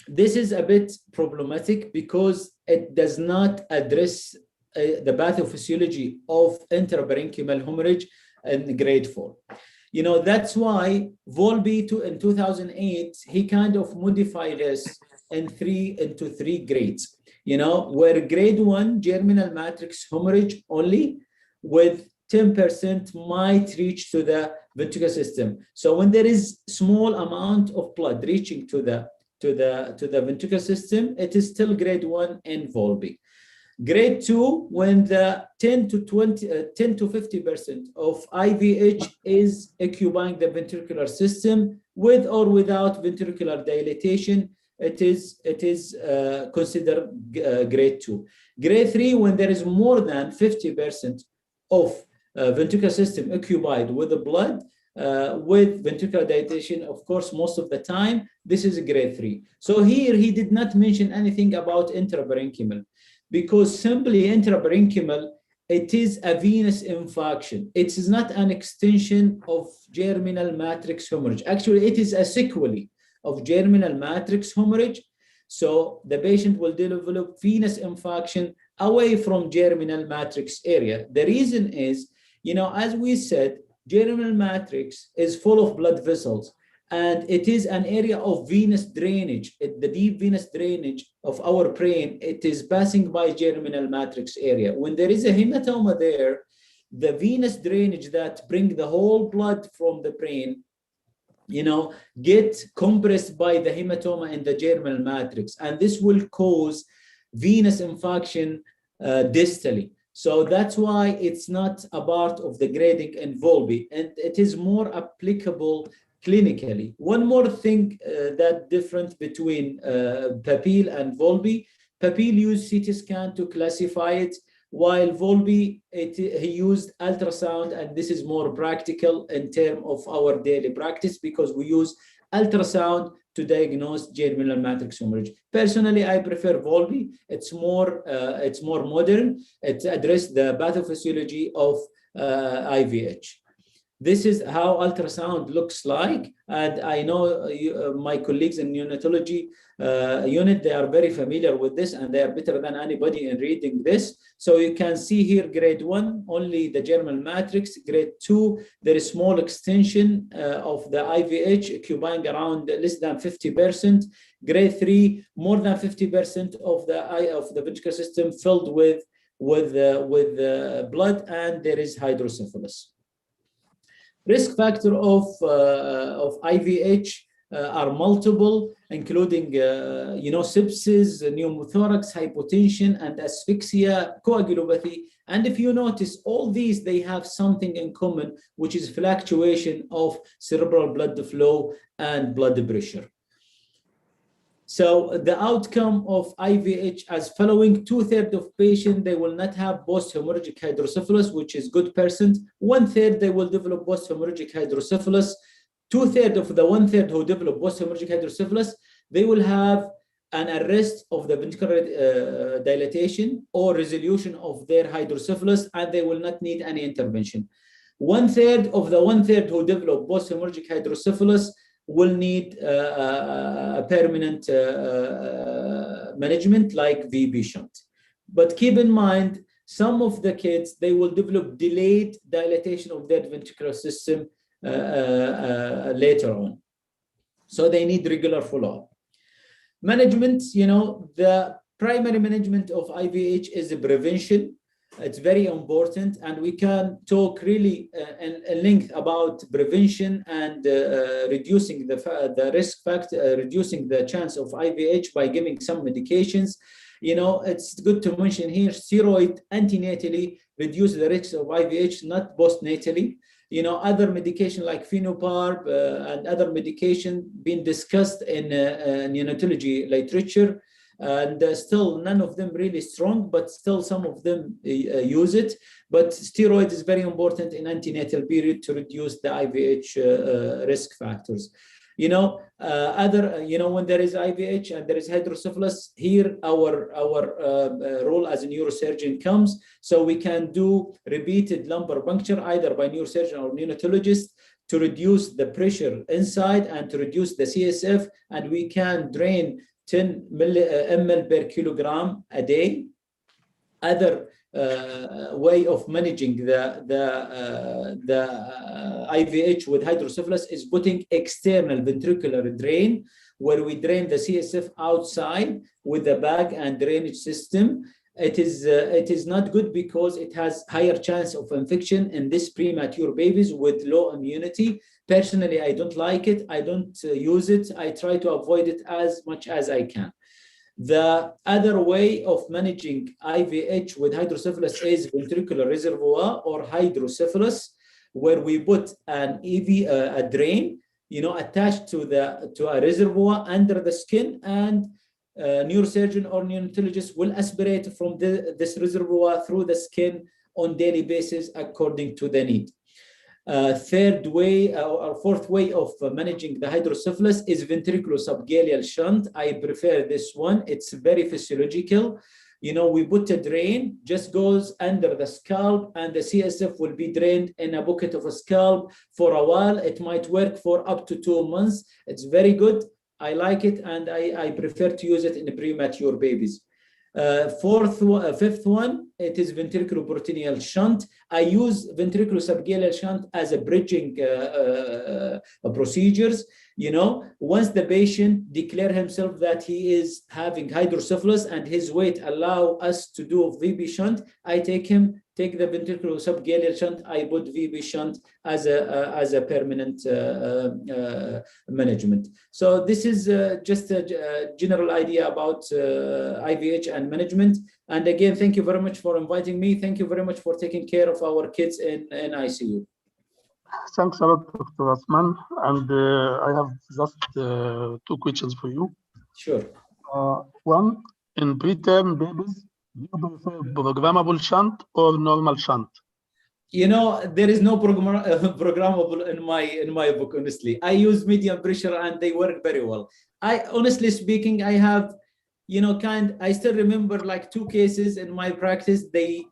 this is a bit problematic because it does not address the pathophysiology of intraparenchymal hemorrhage in grade 4. You know, that's why Volby in 2008, he kind of modified this into three grades, you know, where grade 1 germinal matrix hemorrhage only with 10% might reach to the ventricular system. So when there is small amount of blood reaching to the ventricular system, it is still grade 1 in Volby. Grade 2, when the 10 to 50% of IVH is occupying the ventricular system with or without ventricular dilatation, it is considered grade 2. Grade 3, when there is more than 50% of ventricular system occupied with the blood, with ventricular dilatation, of course, most of the time, this is grade 3. So here he did not mention anything about intraparenchymal, because simply intraparenchymal, it is a venous infarction. It is not an extension of germinal matrix hemorrhage. Actually, it is a sequelae of germinal matrix hemorrhage. So the patient will develop venous infarction away from germinal matrix area. The reason is, you know, as we said, germinal matrix is full of blood vessels, and it is an area of venous drainage. The deep venous drainage of our brain, it is passing by germinal matrix area. When there is a hematoma there, the venous drainage that bring the whole blood from the brain, you know, get compressed by the hematoma in the germinal matrix, and this will cause venous infarction distally. So that's why it's not a part of the grading in Volby, and it is more applicable clinically. One more thing that different between Papil and Volby. Papil used CT scan to classify it, while Volby, he used ultrasound, and this is more practical in terms of our daily practice because we use ultrasound to diagnose germinal matrix hemorrhage. Personally, I prefer Volby. It's more modern. It addresses the pathophysiology of IVH. This is how ultrasound looks like, and I know my colleagues in neonatology unit, they are very familiar with this, and they are better than anybody in reading this. So you can see here grade 1, only the germinal matrix. Grade 2, there is small extension of the IVH occupying around less than 50%. Grade 3, more than 50% of the ventricular system filled with blood, and there is hydrocephalus. Risk factor of IVH are multiple, including sepsis, pneumothorax, hypotension, and asphyxia, coagulopathy. And if you notice, all these, they have something in common, which is fluctuation of cerebral blood flow and blood pressure. So the outcome of IVH as following: 2/3 of patients, they will not have post-hemorrhagic hydrocephalus, which is good percent. 1/3, they will develop post-hemorrhagic hydrocephalus. 2/3 of the 1/3 who develop post-hemorrhagic hydrocephalus, they will have an arrest of the ventricular dilatation or resolution of their hydrocephalus, and they will not need any intervention. 1/3 of the 1/3 who develop post-hemorrhagic hydrocephalus will need a permanent management like VB shunt. But keep in mind, some of the kids, they will develop delayed dilatation of their ventricular system later on. So they need regular follow-up. Management, the primary management of IVH is the prevention. It's very important, and we can talk really in length about prevention and reducing the risk factor, reducing the chance of IVH by giving some medications. It's good to mention here, steroid antenatally reduce the risk of IVH, not postnatally. Other medication like phenobarb and other medication being discussed in neonatology literature, and still none of them really strong, but still some of them use it. But steroid is very important in antenatal period to reduce the IVH risk factors. When there is IVH and there is hydrocephalus, here our role as a neurosurgeon comes. So we can do repeated lumbar puncture either by neurosurgeon or neonatologist to reduce the pressure inside and to reduce the CSF, and we can drain 10 ml per kilogram a day. Other way of managing the IVH with hydrocephalus is putting external ventricular drain, where we drain the CSF outside with the bag and drainage system. It is not good because it has higher chance of infection in these premature babies with low immunity. Personally, I don't like it. I don't use it. I try to avoid it as much as I can. The other way of managing IVH with hydrocephalus is ventricular reservoir or hydrocephalus, where we put an a drain, attached to a reservoir under the skin, and neurosurgeon or neonatologist will aspirate from this reservoir through the skin on daily basis according to the need. Third way or fourth way of managing the hydrocephalus is ventriculo-subgaleal shunt. I prefer this one. It's very physiological. We put a drain, just goes under the scalp, and the CSF will be drained in a bucket of a scalp for a while. It might work for up to 2 months. It's very good. I like it, and I prefer to use it in premature babies. Fifth one, it is ventriculoperitoneal shunt. I use ventriculo-subgaleal shunt as a bridging procedures. Once the patient declare himself that he is having hydrocephalus and his weight allow us to do VB shunt, I take the ventriculo-subgaleal shunt. I put VB shunt as a permanent management. So this is just a general idea about IVH and management. And again, thank you very much for inviting me. Thank you very much for taking care of our kids in ICU. Thanks a lot, Dr. Osman. And I have just 2 questions for you. Sure. One, in preterm babies, do you prefer programmable shunt or normal shunt? There is no programmable in my book, honestly. I use medium pressure and they work very well. Honestly speaking, I have, I still remember like 2 cases in my practice. They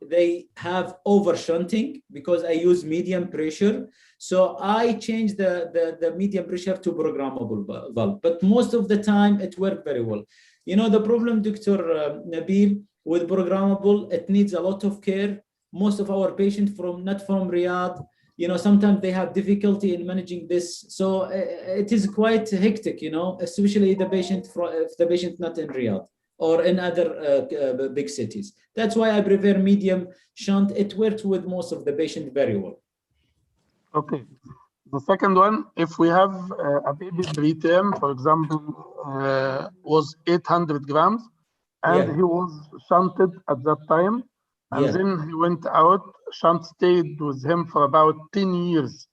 have over shunting because I use medium pressure. So I changed the medium pressure to programmable valve. But most of the time it worked very well. The problem, Dr. Nabil, with programmable, it needs a lot of care. Most of our patients not from Riyadh, sometimes they have difficulty in managing this. So it is quite hectic, especially if the patient not in Riyadh or in other big cities. That's why I prefer medium shunt. It works with most of the patients very well. Okay. The second one, if we have a baby preterm, for example, was 800 grams, and he was shunted at that time, and then he went out, shunt stayed with him for about 10 years.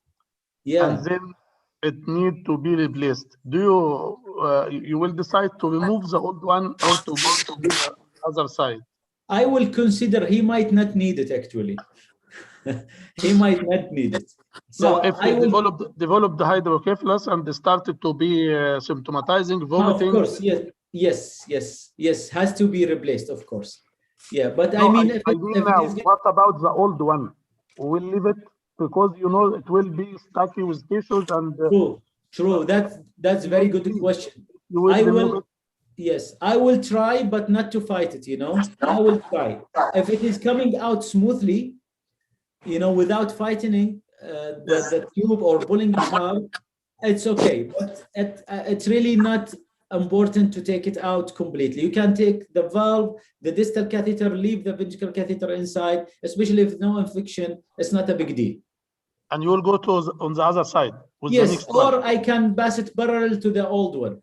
And then it need to be replaced. Do you will decide to remove the old one or to go to the other side? I will consider he might not need it actually. He might not need it. So if he developed the hydrocephalus and started to be symptomatizing, vomiting. Of course, yes, has to be replaced, of course. Yeah, but I mean, what about the old one? We'll leave it because it will be stuck with tissues and. True. That's very good question. I will try, but not to fight it. I will try. If it is coming out smoothly, without fighting the tube or pulling it out, it's okay. But it's really not important to take it out completely. You can take the valve, the distal catheter, leave the ventricular catheter inside, especially if no infection. It's not a big deal. And you will go on the other side. Yes, or I can pass it parallel to the old one.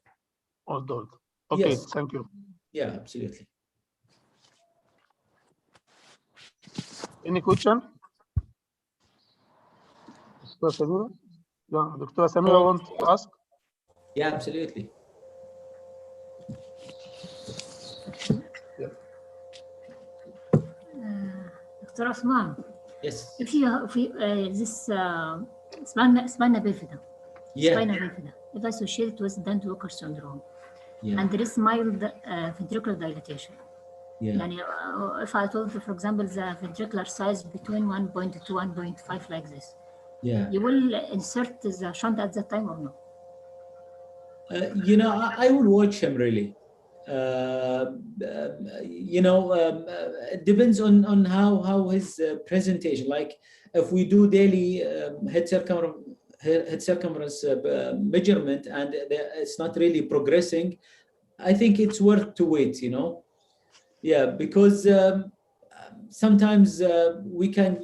Okay, yes. Thank you. Yeah, absolutely. Any question? Dr. Samira? Yeah, Dr. Samira wants to ask? Yeah, absolutely. Dr. Osman. Yes. If this spina bifida, if associated with Dunning-Walker syndrome, and there is mild ventricular dilatation, if I told you, for example, the ventricular size between 1.2 to 1.5 like this, you will insert the shunt at that time or no? I will watch him really. it depends on how his presentation. Like if we do daily head circumference measurement and it's not really progressing, I think it's worth to wait. Yeah, because sometimes we can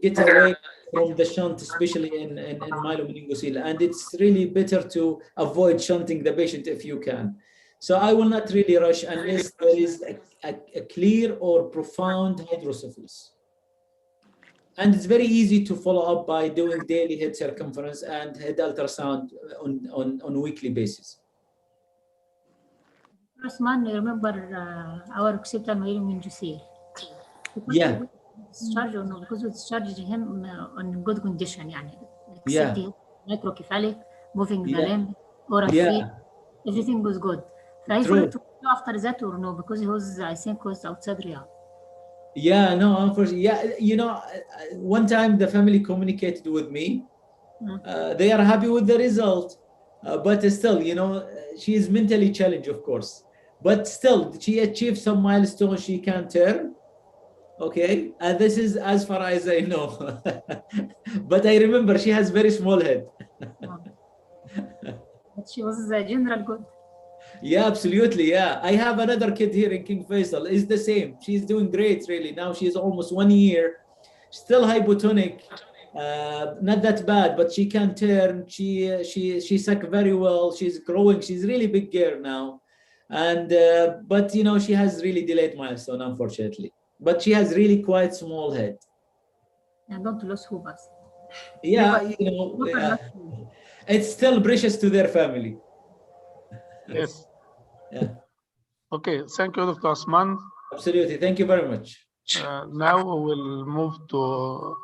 get away from the shunt, especially in myelomeningocele, and it's really better to avoid shunting the patient if you can. So I will not really rush unless there is a clear or profound hydrocephalus. And it's very easy to follow up by doing daily head circumference and head ultrasound on weekly basis. Osman, remember our occipital myelomeningocele? Yeah. Discharge or no? Because we discharged him on good condition, يعني. Yeah. Except microcephalic, moving the Yeah. limb, oral Yeah. feed, everything was good. I True. forgot to go after that or no? Because he was, I think, was outside Riyadh. Yeah, no, unfortunately, yeah, one time the family communicated with me. They are happy with the result, but still, she is mentally challenged, of course. But still, she achieved some milestone she can turn. Okay, and this is as far as I know. But I remember she has very small head. But she was a general good. Yeah, absolutely. Yeah, I have another kid here in King Faisal. It's the same. She's doing great, really. Now she's almost 1 year, still hypotonic. Not that bad, but she can turn. She suck very well. She's growing. She's really big girl now, and but she has really delayed milestone, unfortunately. But she has really quite small head. And don't lose hope. Yeah, it's still precious to their family. Yes. Yeah. Okay, thank you, Dr. Osman. Absolutely, thank you very much. Now we will move to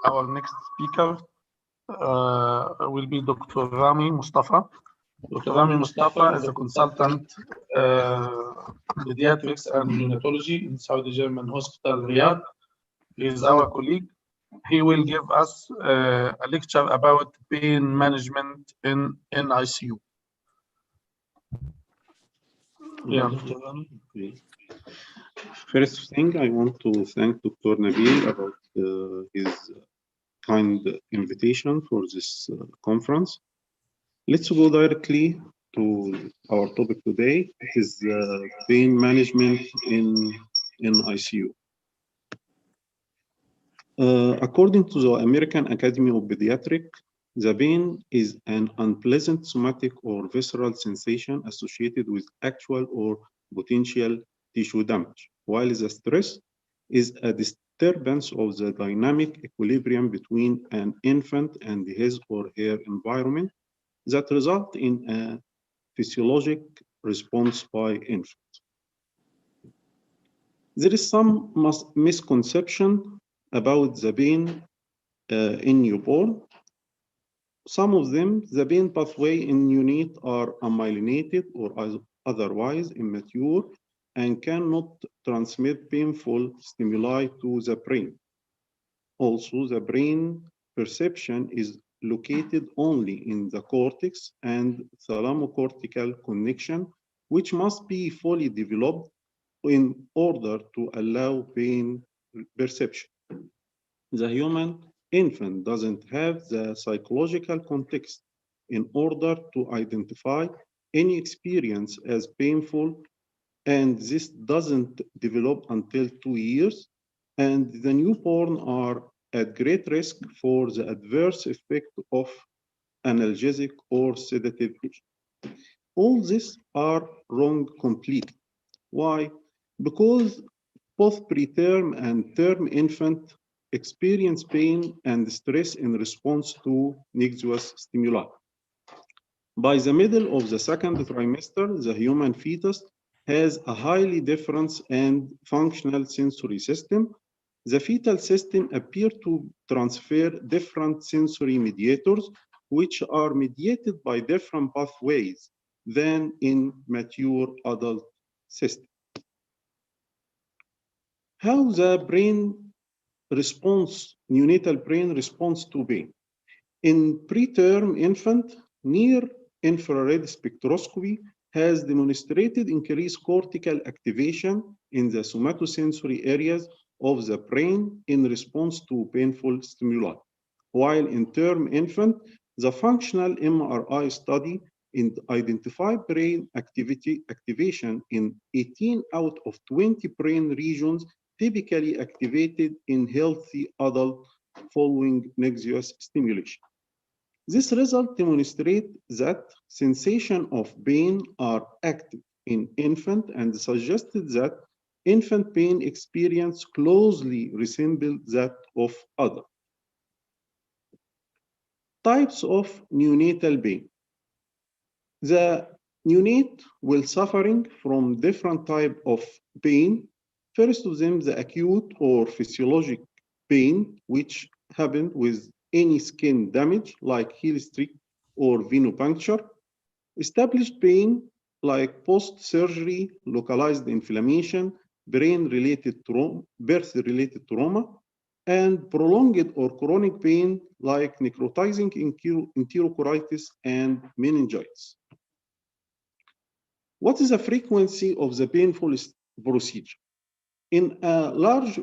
our next speaker. Will be Dr. Rami Mustafa. Dr. Rami Mustafa is a consultant pediatrics and neonatology in Saudi German Hospital, Riyadh. He is our colleague. He will give us a lecture about pain management in ICU. Yeah, Dr. Rami. Okay. First thing, I want to thank Dr. Nabil about his kind invitation for this conference. Let's go directly to our topic today. It is pain management in ICU. According to the American Academy of Pediatric, the pain is an unpleasant somatic or visceral sensation associated with actual or potential tissue damage, while the stress is a disturbance of the dynamic equilibrium between an infant and his or her environment that result in a physiologic response by infant. There is some misconception about the pain in newborn. Some of them, the pain pathway in neonate are unmyelinated or otherwise immature and cannot transmit painful stimuli to the brain. Also, the brain perception is located only in the cortex and thalamocortical connection, which must be fully developed in order to allow pain perception. The human infant doesn't have the psychological context in order to identify any experience as painful, and this doesn't develop until 2 years, and the newborn are at great risk for the adverse effect of analgesic or sedative agent. All these are wrong completely. Why? Because both preterm and term infant experience pain and stress in response to noxious stimuli. By the middle of the second trimester, the human fetus has a highly different and functional sensory system. The fetal system appears to transfer different sensory mediators, which are mediated by different pathways than in mature adult system. How the brain response, neonatal brain responds to pain. In preterm infant, near infrared spectroscopy has demonstrated increased cortical activation in the somatosensory areas of the brain in response to painful stimuli. While in term infant, the functional MRI study identified brain activation in 18 out of 20 brain regions typically activated in healthy adults following noxious stimulation. This result demonstrates that sensation of pain are active in infant and suggested that infant pain experience closely resemble that of adult. Types of neonatal pain. The neonate will suffering from different type of pain. First of them, the acute or physiologic pain, which happen with any skin damage like heel streak or venopuncture. Established pain like post-surgery, localized inflammation, brain-related trauma, birth-related trauma, and prolonged or chronic pain like necrotizing enterocolitis and meningitis. What is the frequency of the painful procedure? In a large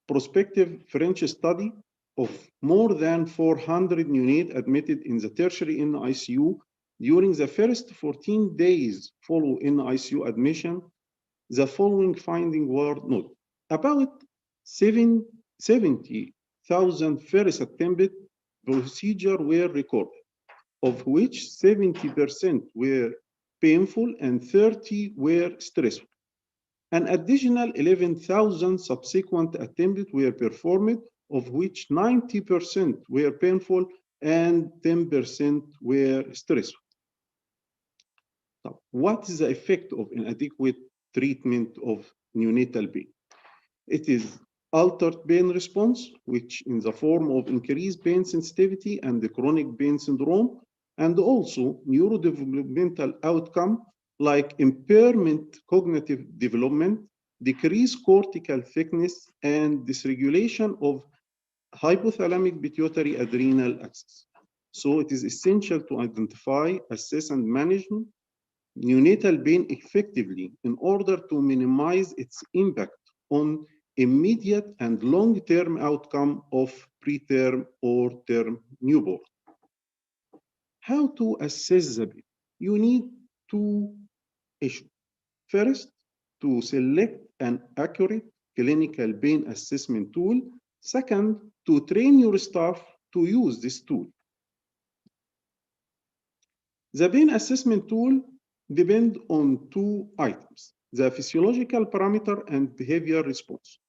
prospective French study of more than 400 neonates admitted in the tertiary NICU during the first 14 days following NICU admission, the following findings were noted. About 70,000 first attempted procedures were recorded, of which 70% were painful and 30 were stressful. An additional 11,000 subsequent attempts were performed, of which 90% were painful and 10% were stressful. Now, what is the effect of inadequate treatment of neonatal pain? It is altered pain response, which in the form of increased pain sensitivity and the chronic pain syndrome, and also neurodevelopmental outcome like impairment cognitive development, decreased cortical thickness, and dysregulation of hypothalamic pituitary adrenal axis. So it is essential to identify, assess, and manage neonatal pain effectively in order to minimize its impact on immediate and long-term outcome of preterm or term newborn. How to assess the pain? You need two issues. First, to select an accurate clinical pain assessment tool. Second, to train your staff to use this tool. The pain assessment tool depends on two items, the physiological parameter and behavior response.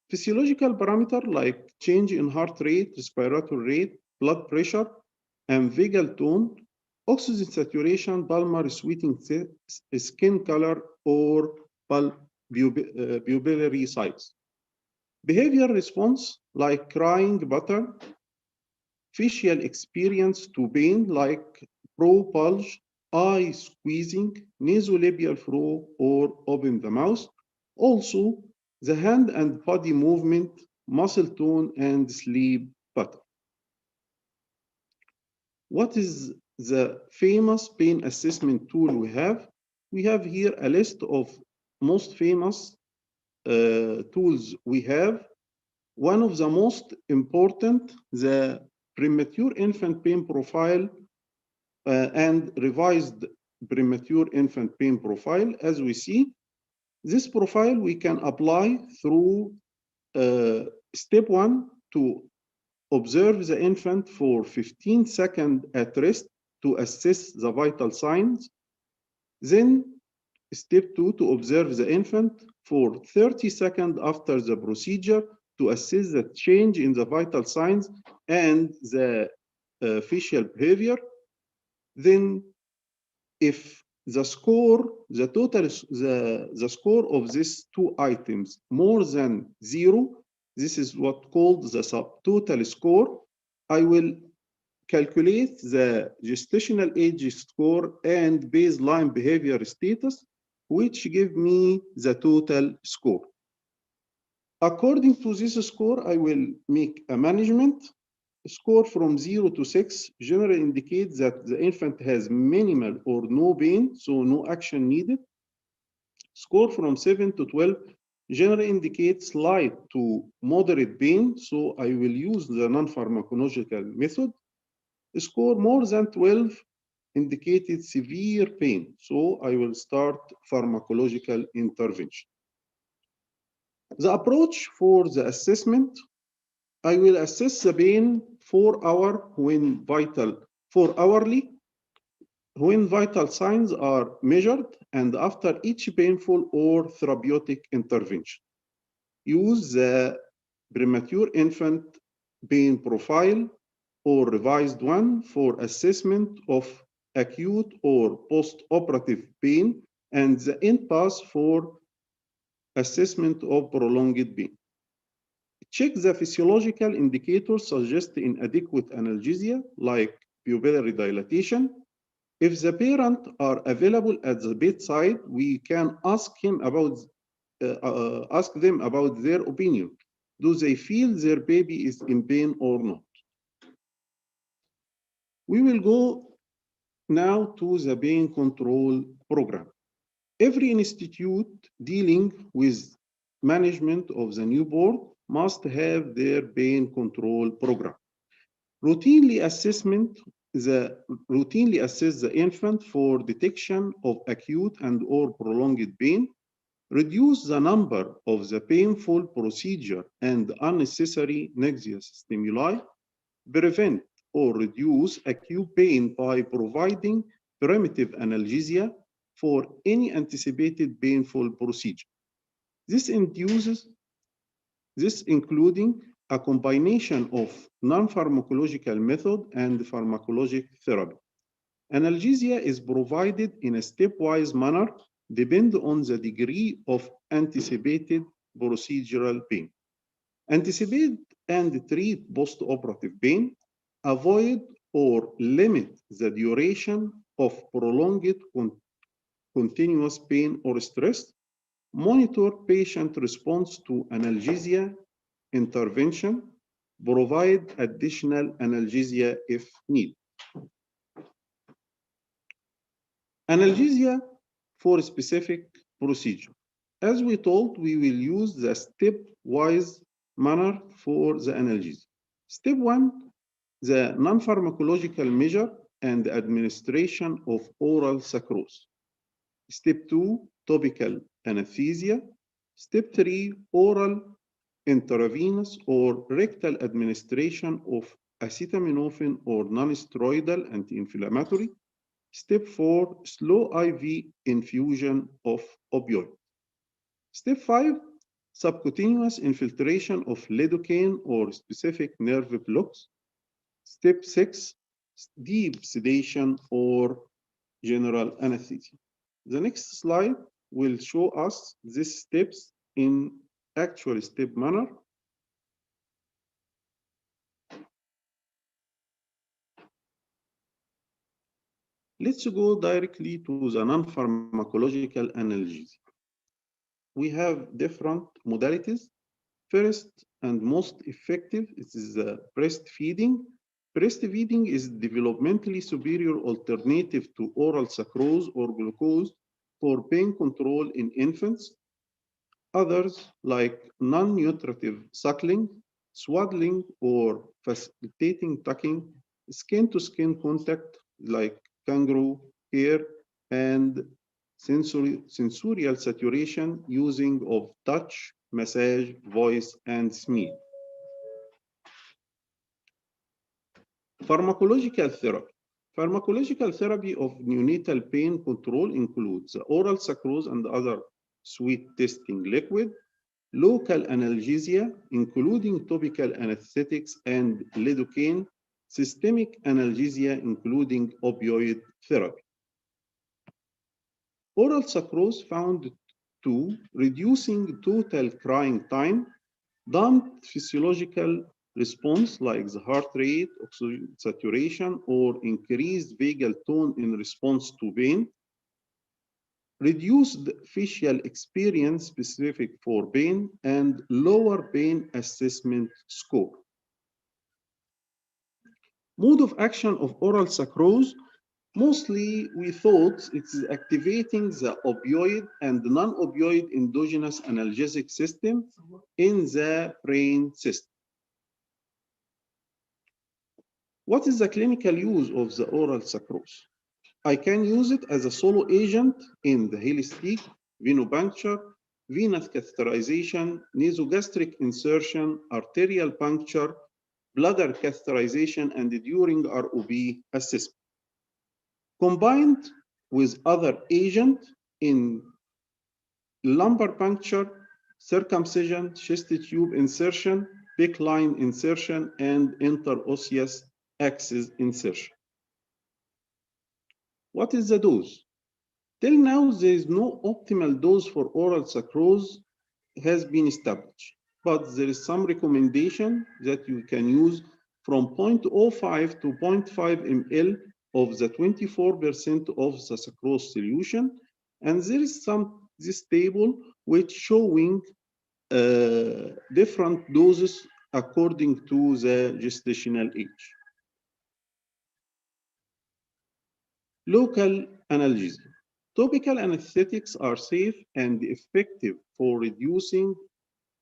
Physiological parameter like change in heart rate, respiratory rate, blood pressure, and vagal tone, oxygen saturation, pulmonary sweating, skin color, or pupillary size. Behavior response like crying pattern, facial experience to pain like brow bulge, eye squeezing, nasolabial flow, or open the mouth. Also, the hand and body movement, muscle tone, and sleep pattern. What is the famous pain assessment tool we have? We have here a list of most famous tools we have. One of the most important, the premature infant pain profile and revised premature infant pain profile. As we see, this profile we can apply through step 1 to observe the infant for 15 seconds at rest to assess the vital signs. Then step 2 to observe the infant for 30 seconds after the procedure to assess the change in the vital signs and the facial behavior. Then if the score, the score of these two items more than 0, this is what called the subtotal score. I will calculate the gestational age score and baseline behavior status, which give me the total score. According to this score, I will make a management Score from 0 to 6 generally indicates that the infant has minimal or no pain, so no action needed. Score from 7 to 12 generally indicates slight to moderate pain, so I will use the non-pharmacological method. Score more than 12 indicated severe pain, so I will start pharmacological intervention. The approach for the assessment, I will assess the pain 4 hours when vital, 4 hourly when vital signs are measured and after each painful or therapeutic intervention. Use the premature infant pain profile or revised one for assessment of acute or post-operative pain and the INPASS for assessment of prolonged pain. Check the physiological indicators suggest inadequate analgesia like pupillary dilatation. If the parent are available at the bedside, we can ask them about their opinion. Do they feel their baby is in pain or not? We will go now to the pain control program. Every institute dealing with management of the newborn must have their pain control program. Routinely assess the infant for detection of acute and or prolonged pain. Reduce the number of the painful procedure and unnecessary noxious stimuli. Prevent or reduce acute pain by providing primitive analgesia for any anticipated painful procedure. This including a combination of non-pharmacological method and pharmacologic therapy. Analgesia is provided in a stepwise manner depending on the degree of anticipated procedural pain. Anticipate and treat post-operative pain. Avoid or limit the duration of prolonged continuous pain or stress. Monitor patient response to analgesia intervention. Provide additional analgesia if needed. Analgesia for specific procedure. As we told, we will use the stepwise manner for the analgesia. Step 1, the non-pharmacological measure and administration of oral sucrose. Step 2, topical anesthesia. Step 3, oral, intravenous, or rectal administration of acetaminophen or non-steroidal anti-inflammatory. Step 4, slow IV infusion of opioid. Step 5, subcutaneous infiltration of lidocaine or specific nerve blocks. Step 6, deep sedation or general anesthesia. The next slide will show us these steps in actual step manner. Let's go directly to the non-pharmacological analgesia. We have different modalities. First and most effective is breastfeeding. Breastfeeding is developmentally superior alternative to oral sucrose or glucose for pain control in infants. Others, like non-nutritive suckling, swaddling, or facilitating tucking, skin-to-skin contact, like kangaroo hair, and sensorial saturation using of touch, massage, voice, and smell. Pharmacological therapy. Pharmacological therapy of neonatal pain control includes oral sucrose and other sweet tasting liquid, local analgesia, including topical anesthetics and lidocaine, systemic analgesia, including opioid therapy. Oral sucrose found to reducing total crying time, damped physiological response like the heart rate, oxygen saturation, or increased vagal tone in response to pain, reduced facial experience specific for pain, and lower pain assessment score. Mode of action of oral sucrose, mostly we thought it is activating the opioid and non-opioid endogenous analgesic system in the brain system. What is the clinical use of the oral sucrose? I can use it as a solo agent in the heel stick, venopuncture, venous catheterization, nasogastric insertion, arterial puncture, bladder catheterization, and during ROB assessment. Combined with other agents in lumbar puncture, circumcision, chest tube insertion, PICC line insertion, and interosseous axis insertion. What is the dose? Till now, there is no optimal dose for oral sucrose has been established, but there is some recommendation that you can use from 0.05 to 0.5 ml of the 24% of the sucrose solution. And there is this table which showing different doses according to the gestational age. Local analgesia. Topical anesthetics are safe and effective for reducing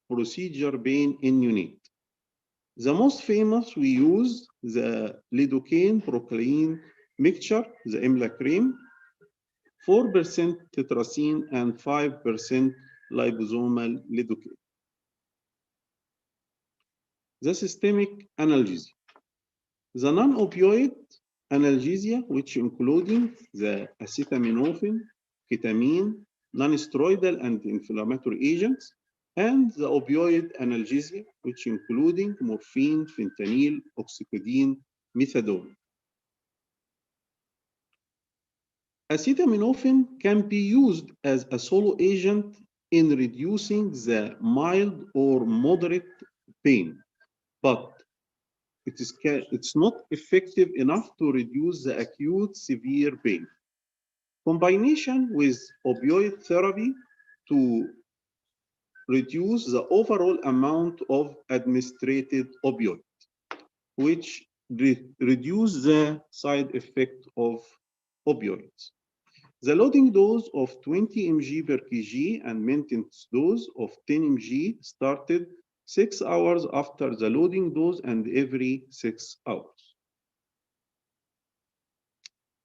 procedure pain in neonate. The most famous we use the lidocaine proclaine mixture, the EMLA cream, 4% tetracycline and 5% liposomal lidocaine. The systemic analgesia. The non-opioid analgesia, which including the acetaminophen, ketamine, non-steroidal and inflammatory agents, and the opioid analgesia, which including morphine, fentanyl, oxycodone, methadone. Acetaminophen can be used as a solo agent in reducing the mild or moderate pain, but it's not effective enough to reduce the acute severe pain. Combination with opioid therapy to reduce the overall amount of administered opioid, which reduce the side effect of opioids. The loading dose of 20 mg per kg and maintenance dose of 10 mg started 6 hours after the loading dose and every 6 hours.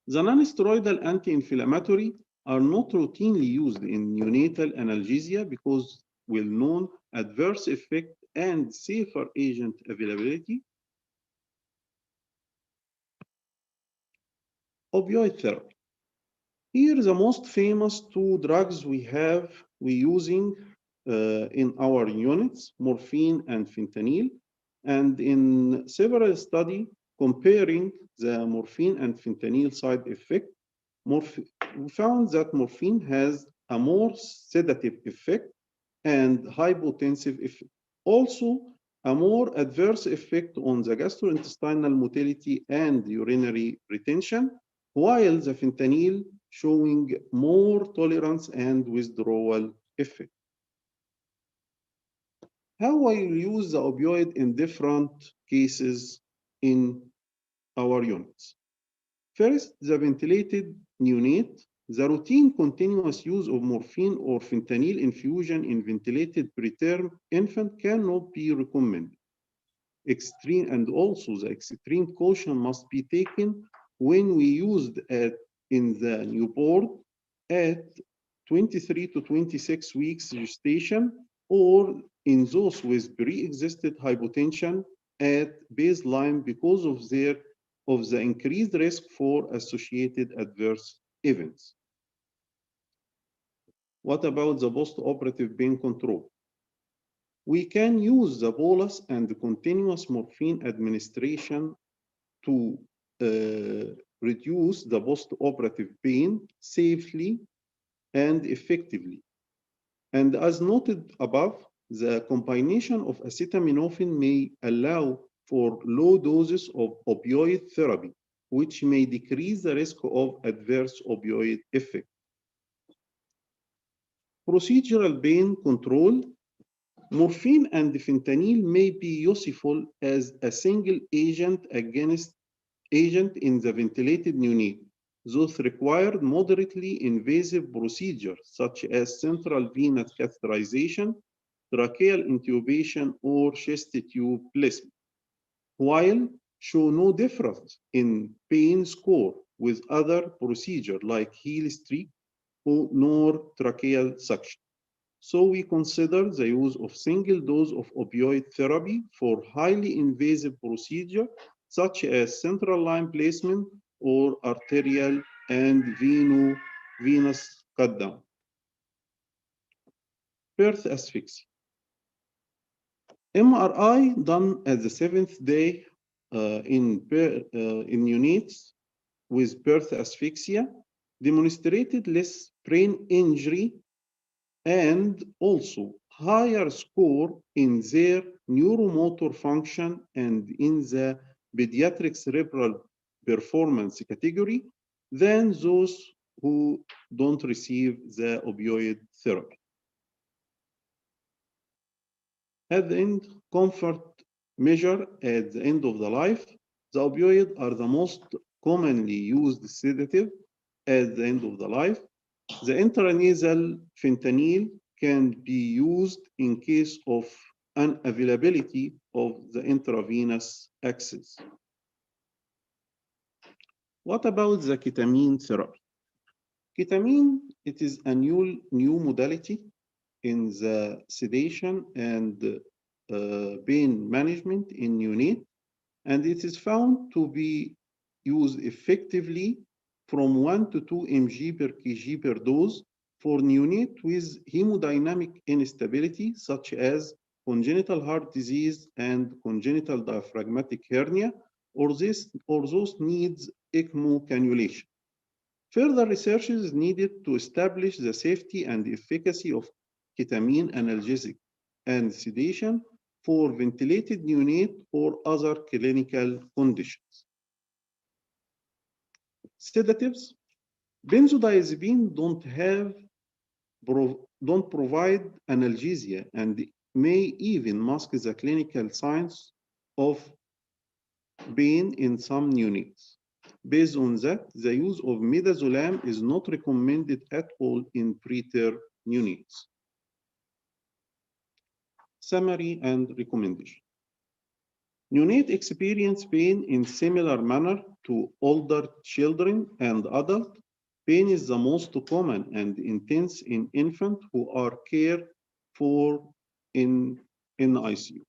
The non-steroidal anti-inflammatory are not routinely used in neonatal analgesia because well-known adverse effect and safer agent availability. Opioid therapy. Here, the most famous two drugs we using in our units, morphine and fentanyl, and in several studies comparing the morphine and fentanyl side effect, we found that morphine has a more sedative effect and hypotensive effect. Also, a more adverse effect on the gastrointestinal motility and urinary retention, while the fentanyl showing more tolerance and withdrawal effect. How I use the opioid in different cases in our units. First, the ventilated neonate. The routine continuous use of morphine or fentanyl infusion in ventilated preterm infant cannot be recommended. And also the extreme caution must be taken when we used in the newborn at 23 to 26 weeks gestation, or in those with pre-existed hypotension at baseline because of the increased risk for associated adverse events. What about the post-operative pain control? We can use the bolus and the continuous morphine administration to reduce the post-operative pain safely and effectively. And as noted above, the combination of acetaminophen may allow for low doses of opioid therapy, which may decrease the risk of adverse opioid effect. Procedural pain control. Morphine and fentanyl may be useful as a single agent against agent in the ventilated neonate. Those required moderately invasive procedures such as central venous catheterization, tracheal intubation, or chest tube placement, while show no difference in pain score with other procedures like heel streak nor tracheal suction. So we consider the use of single dose of opioid therapy for highly invasive procedure such as central line placement or arterial and venous cut down. Birth asphyxia. MRI done at the 7th day in neonates with birth asphyxia demonstrated less brain injury and also higher score in their neuromotor function and in the pediatric cerebral performance category than those who don't receive the opioid therapy. At the end, comfort measure at the end of the life, the opioids are the most commonly used sedative at the end of the life. The intranasal fentanyl can be used in case of unavailability of the intravenous access. What about the ketamine therapy? Ketamine, it is a new modality in the sedation and pain management in neonate, and it is found to be used effectively from 1 to 2 mg per kg per dose for neonate with hemodynamic instability such as congenital heart disease and congenital diaphragmatic hernia, or those needs ECMO cannulation. Further research is needed to establish the safety and efficacy of ketamine analgesic and sedation for ventilated neonate or other clinical conditions. Sedatives. Benzodiazepine don't provide analgesia and may even mask the clinical signs of pain in some neonates. Based on that, the use of midazolam is not recommended at all in preterm neonates. Summary and recommendation. Neonate experience pain in similar manner to older children and adults. Pain is the most common and intense in infants who are cared for in ICU.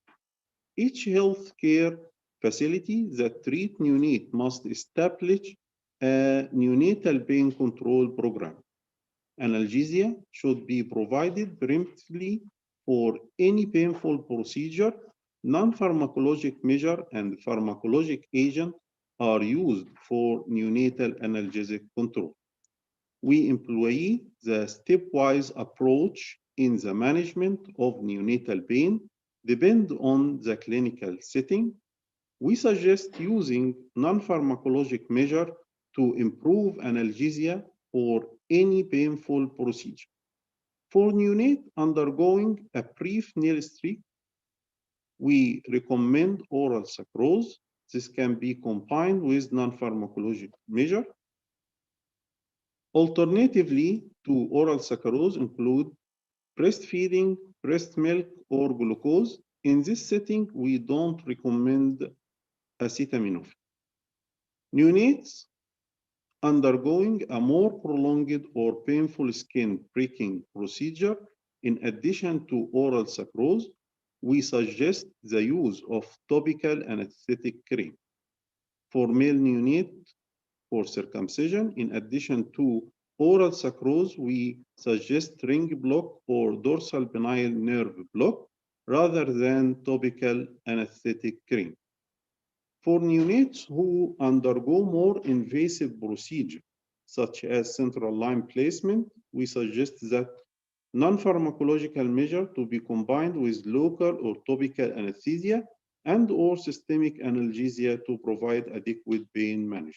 Each healthcare facility that treats neonate must establish a neonatal pain control program. Analgesia should be provided preemptively for any painful procedure. Non-pharmacologic measure and pharmacologic agent are used for neonatal analgesic control. We employ the stepwise approach in the management of neonatal pain, depend on the clinical setting. We suggest using non-pharmacologic measure to improve analgesia for any painful procedure. For neonate undergoing a brief nail streak, we recommend oral sucrose. This can be combined with non-pharmacologic measure. Alternatively to oral sucrose include breastfeeding, breast milk, or glucose. In this setting, we don't recommend acetaminophen. Neonates undergoing a more prolonged or painful skin breaking procedure, in addition to oral sucrose, we suggest the use of topical anesthetic cream. For male neonate for circumcision, in addition to oral sucrose, we suggest ring block or dorsal penile nerve block rather than topical anesthetic cream. For neonates who undergo more invasive procedure, such as central line placement, we suggest that non-pharmacological measure to be combined with local or topical anesthesia and or systemic analgesia to provide adequate pain management.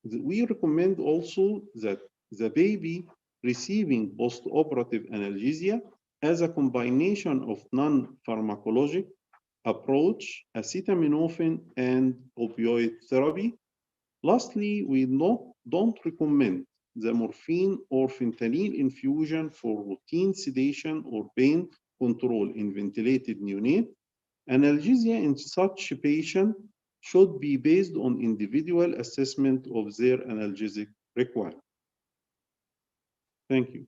We recommend also that the baby receiving post-operative analgesia as a combination of non-pharmacologic approach, acetaminophen, and opioid therapy. Lastly, we don't recommend the morphine or fentanyl infusion for routine sedation or pain control in ventilated neonate. Analgesia in such patient should be based on individual assessment of their analgesic requirement. Thank you.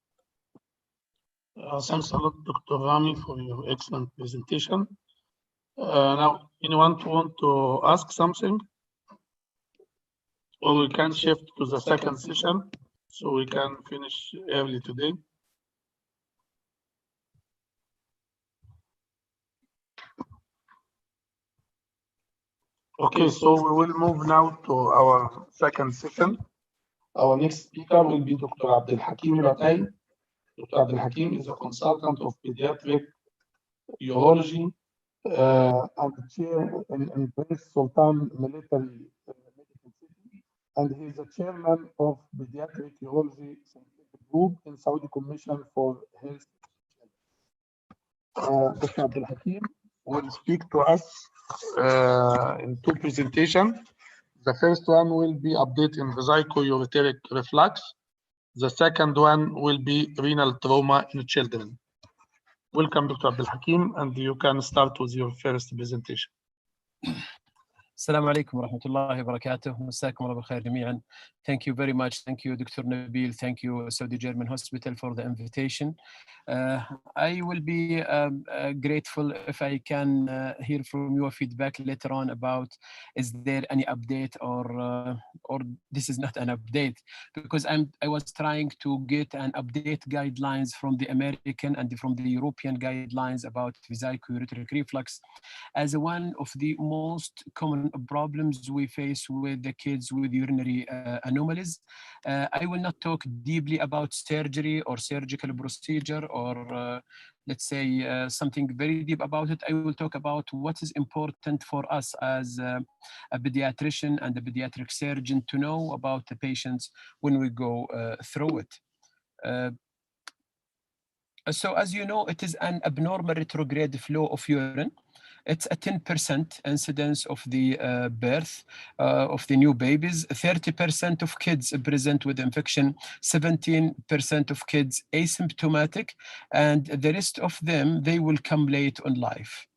Thanks a lot, Dr. Rami, for your excellent presentation. Now, anyone want to ask something? Or we can shift to the second session so we can finish early today. Okay, so we will move now to our second session. Our next speaker will be Dr. Abdelhakim Ratay. Dr. Abdelhakim is a consultant of pediatric urology and chair in Prince Sultan Military Medical City, and he is the chairman of Pediatric Urology Scientific Group in Saudi Commission for Health. Dr. Abdelhakim will speak to us in two presentations. The first one will be update in vesico-ureteric reflux. The second one will be renal trauma in children. Welcome, Dr. Abdelhakim, and you can start with your first presentation. السلام عليكم ورحمة الله وبركاته. مساكم الله بالخير جميعا. Thank you very much. Thank you, Dr. Nabil. Thank you, Saudi German Hospital, for the invitation. I will be grateful if I can hear from your feedback later on about is there any update or this is not an update, because I was trying to get an update guidelines from the American and from the European guidelines about vesico-ureteric reflux as one of the most common problems we face with the kids with urinary anomalies. I will not talk deeply about surgery or surgical procedure or let's say something very deep about it. I will talk about what is important for us as a pediatrician and a pediatric surgeon to know about the patients when we go through it. So as you know, it is an abnormal retrograde flow of urine. It's a 10% incidence of the birth of the new babies. 30% of kids present with infection, 17% of kids asymptomatic, and the rest of them, they will come late on life.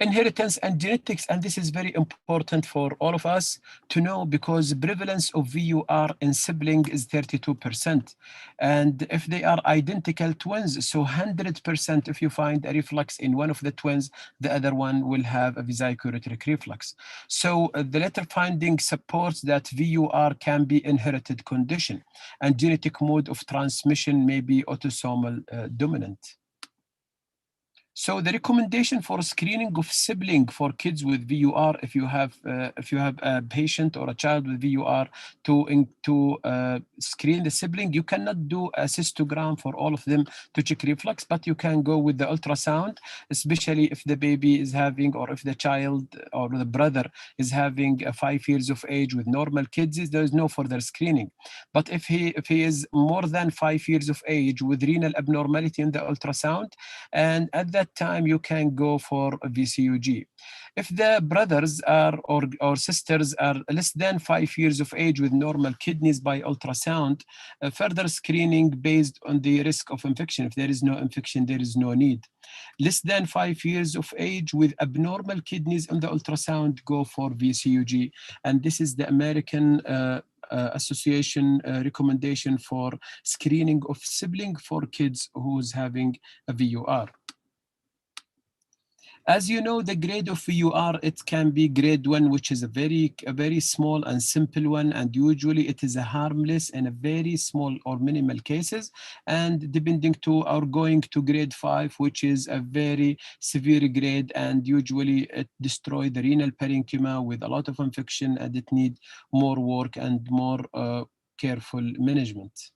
Inheritance and genetics, and this is very important for all of us to know because prevalence of VUR in sibling is 32%. And if they are identical twins, so 100% if you find a reflux in one of the twins, the other one will have a vesico-ureteric reflux. So the latter finding supports that VUR can be inherited condition and genetic mode of transmission may be autosomal dominant. So the recommendation for screening of sibling for kids with VUR, if you have a patient or a child with VUR, to screen the sibling, you cannot do a cystogram for all of them to check reflux, but you can go with the ultrasound, especially if the baby is having, or if the child or the brother is having 5 years of age with normal kidneys, there is no further screening. But if he is more than 5 years of age with renal abnormality in the ultrasound, and at that time you can go for a VCUG. If the brothers are or sisters are less than 5 years of age with normal kidneys by ultrasound, further screening based on the risk of infection. If there is no infection, there is no need. Less than 5 years of age with abnormal kidneys on the ultrasound, go for VCUG. And this is the American Association recommendation for screening of sibling for kids who's having a VUR. As you know, the grade of VUR, it can be grade 1, which is a very small and simple one, and usually it is a harmless and a very small or minimal cases, and depending to or going to grade 5, which is a very severe grade, and usually it destroys the renal parenchyma with a lot of infection, and it needs more work and more careful management.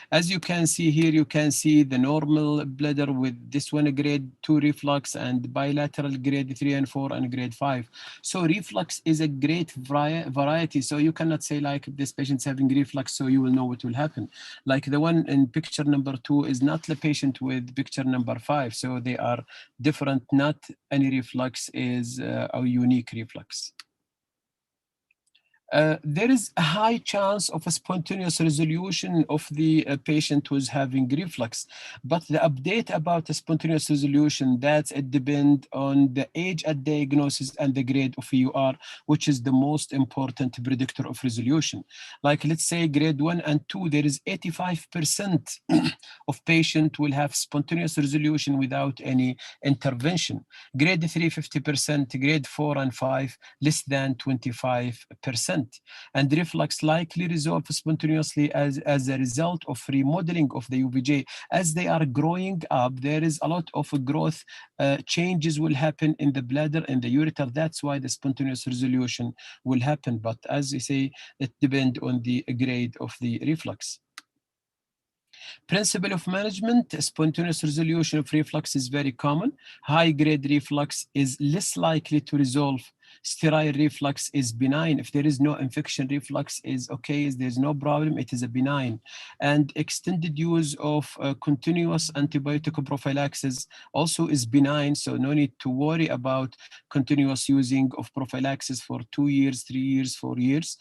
As you can see here, you can see the normal bladder with this one grade 2 reflux and bilateral grade 3 and 4 and grade 5. So reflux is a great variety. So you cannot say like this patient's having reflux, so you will know what will happen. Like the one in picture number 2 is not the patient with picture number 5. So they are different. Not any reflux is a unique reflux. There is a high chance of a spontaneous resolution of the patient who's having reflux, but the update about the spontaneous resolution, that's it depends on the age at diagnosis and the grade of EUR, which is the most important predictor of resolution. Like let's say grade 1 and 2, there is 85% of patient will have spontaneous resolution without any intervention. Grade 3, 50%, grade 4 and 5, less than 25%. And reflux likely resolve spontaneously as a result of remodeling of the UVJ. As they are growing up, there is a lot of growth changes will happen in the bladder and the ureter. That's why the spontaneous resolution will happen. But as I say, it depends on the grade of the reflux. Principle of management, spontaneous resolution of reflux is very common. High-grade reflux is less likely to resolve. Sterile reflux is benign. If there is no infection, reflux is okay. If there's no problem, it is a benign. And extended use of continuous antibiotic prophylaxis also is benign, so no need to worry about continuous using of prophylaxis for 2 years, 3 years, 4 years.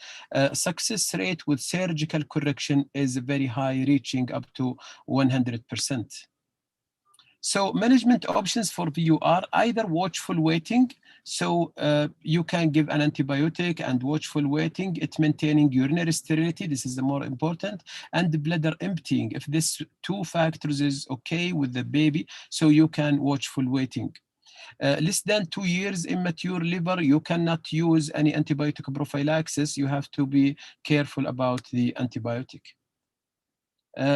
Success rate with surgical correction is very high, reaching up to 100%. So management options for VUR, either watchful waiting, so you can give an antibiotic and watchful waiting, it maintaining urinary sterility, this is the more important, and the bladder emptying. If this 2 factors is okay with the baby, so you can watchful waiting. Less than 2 years immature liver, you cannot use any antibiotic prophylaxis, you have to be careful about the antibiotic.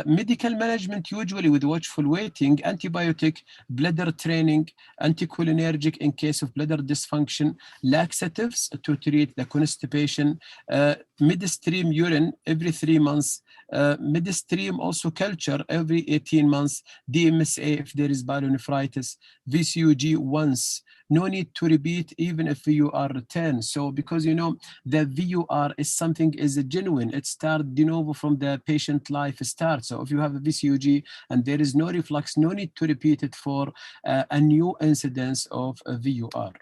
Medical management usually with watchful waiting, antibiotic, bladder training, anticholinergic in case of bladder dysfunction, laxatives to treat the constipation, midstream urine every 3 months, midstream also culture every 18 months, DMSA if there is pyelonephritis, VCUG once. No need to repeat even if VUR return. So because you know the VUR is something is a genuine, it starts de novo from the patient life start. So if you have a VCUG and there is no reflux, no need to repeat it for a new incidence of a VUR.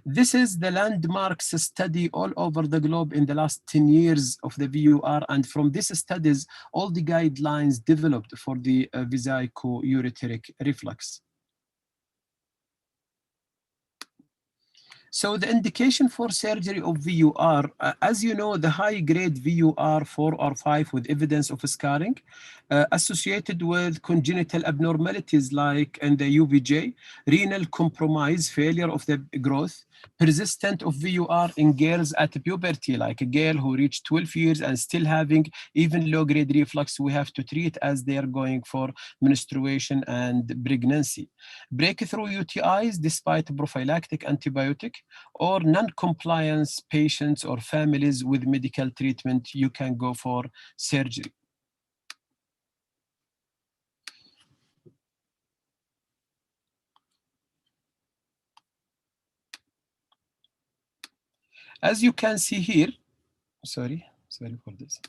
This is the landmarks study all over the globe in the last 10 years of the VUR, and from these studies, all the guidelines developed for the vesico-ureteric reflux. So the indication for surgery of VUR, as you know, the high-grade VUR 4 or 5 with evidence of scarring associated with congenital abnormalities like in the UVJ, renal compromise, failure of the growth, persistent of VUR in girls at puberty, like a girl who reached 12 years and still having even low-grade reflux, we have to treat as they are going for menstruation and pregnancy. Breakthrough UTIs despite prophylactic antibiotic, or non-compliance patients or families with medical treatment, you can go for surgery. As you can see here, sorry for this.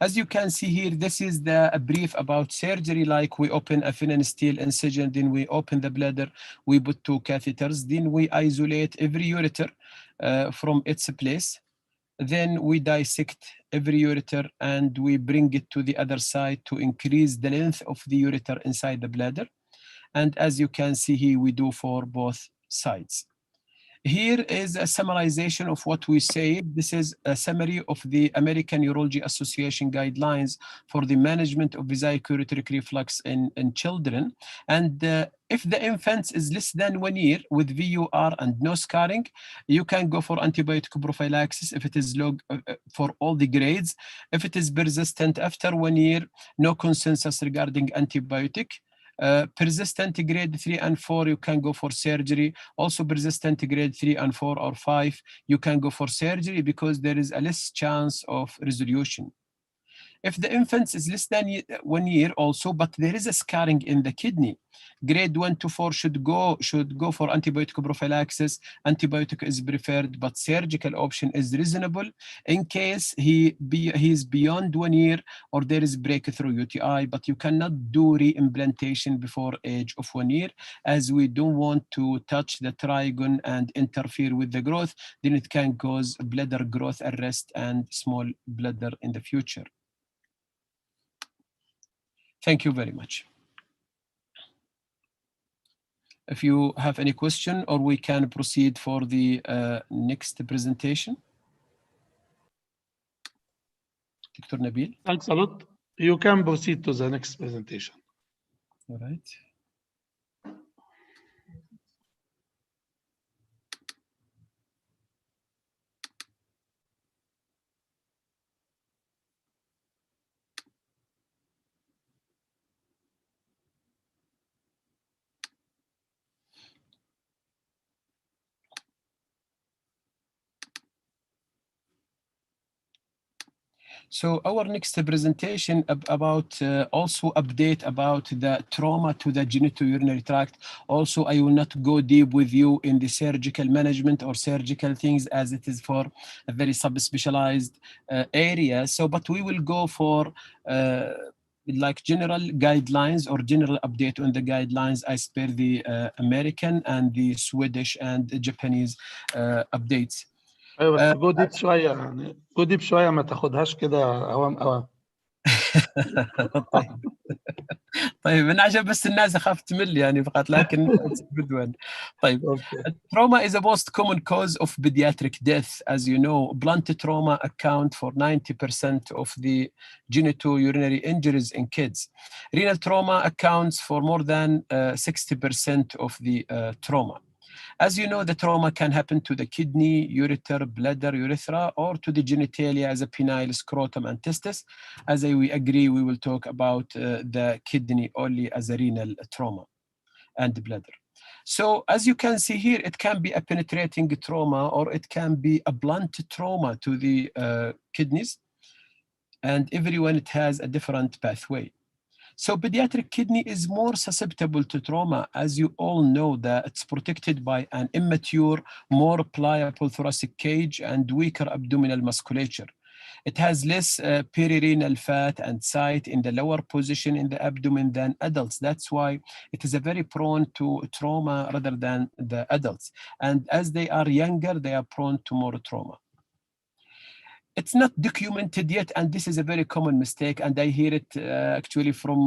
As you can see here, this is a brief about surgery, like we open a Finan steel incision, then we open the bladder, we put 2 catheters, then we isolate every ureter from its place. Then we dissect every ureter and we bring it to the other side to increase the length of the ureter inside the bladder. And as you can see here, we do for both sides. Here is a summarization of what we say. This is a summary of the American Urology Association guidelines for the management of vesico-ureteric reflux in children. And if the infant is less than 1 year with VUR and no scarring, you can go for antibiotic prophylaxis if it is low for all the grades. If it is persistent after 1 year, no consensus regarding antibiotic. Persistent grade 3 and 4, you can go for surgery. Also persistent grade 3 and 4 or 5, you can go for surgery because there is a less chance of resolution. If the infant is less than 1 year also, but there is a scarring in the kidney, grade 1 to 4 should go for antibiotic prophylaxis. Antibiotic is preferred, but surgical option is reasonable in case he is beyond 1 year or there is breakthrough UTI, but you cannot do re-implantation before age of 1 year, as we don't want to touch the trigon and interfere with the growth. Then it can cause bladder growth arrest and small bladder in the future. Thank you very much. If you have any question, or we can proceed for the next presentation. Dr. Nabil. Thanks a lot. You can proceed to the next presentation. All right. So our next presentation about also update about the trauma to the genitourinary tract. Also, I will not go deep with you in the surgical management or surgical things, as it is for a very subspecialized area. So, but we will go for like general guidelines or general update on the guidelines as per the American and the Swedish and the Japanese updates. ايوه بس جو ديب شويه، يعني جو ديب شويه، ما تاخدهاش كده اوام اوام. طيب طيب انا عشان بس الناس اخاف تمل يعني فقط، لكن good one. طيب trauma is the most common cause of pediatric death. As you know, blunt trauma account for 90% of the genitourinary injuries in kids. Renal trauma accounts for more than 60% of the trauma. As you know, the trauma can happen to the kidney, ureter, bladder, urethra, or to the genitalia as a penile, scrotum, and testis. As we agree, we will talk about the kidney only as a renal trauma and bladder. So as you can see here, it can be a penetrating trauma or it can be a blunt trauma to the kidneys. And everyone, it has a different pathway. So pediatric kidney is more susceptible to trauma. As you all know, that it's protected by an immature, more pliable thoracic cage and weaker abdominal musculature. It has less perirenal fat and site in the lower position in the abdomen than adults. That's why it is a very prone to trauma rather than the adults. And as they are younger, they are prone to more trauma. It's not documented yet, and this is a very common mistake, and I hear it actually from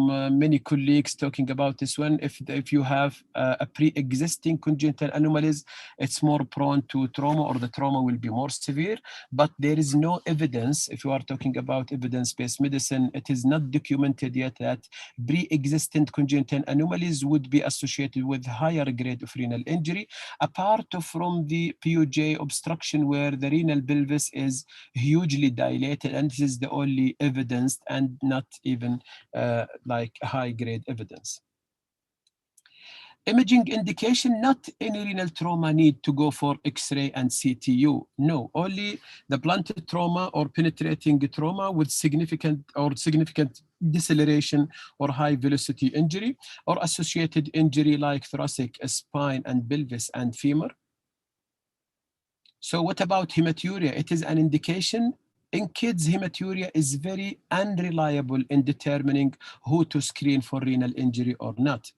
many colleagues talking about this one. If you have a pre-existing congenital anomalies, it's more prone to trauma, or the trauma will be more severe, but there is no evidence. If you are talking about evidence-based medicine, it is not documented yet that pre-existing congenital anomalies would be associated with higher grade of renal injury, apart from the PUJ obstruction, where the renal pelvis is hugely dilated, and this is the only evidence and not even like high-grade evidence. Imaging indication, not any renal trauma need to go for X-ray and CTU. No, only the blunt trauma or penetrating trauma with significant deceleration or high velocity injury, or associated injury like thoracic, spine, and pelvis and femur. So what about hematuria? It is an indication. In kids, hematuria is very unreliable in determining who to screen for renal injury or not.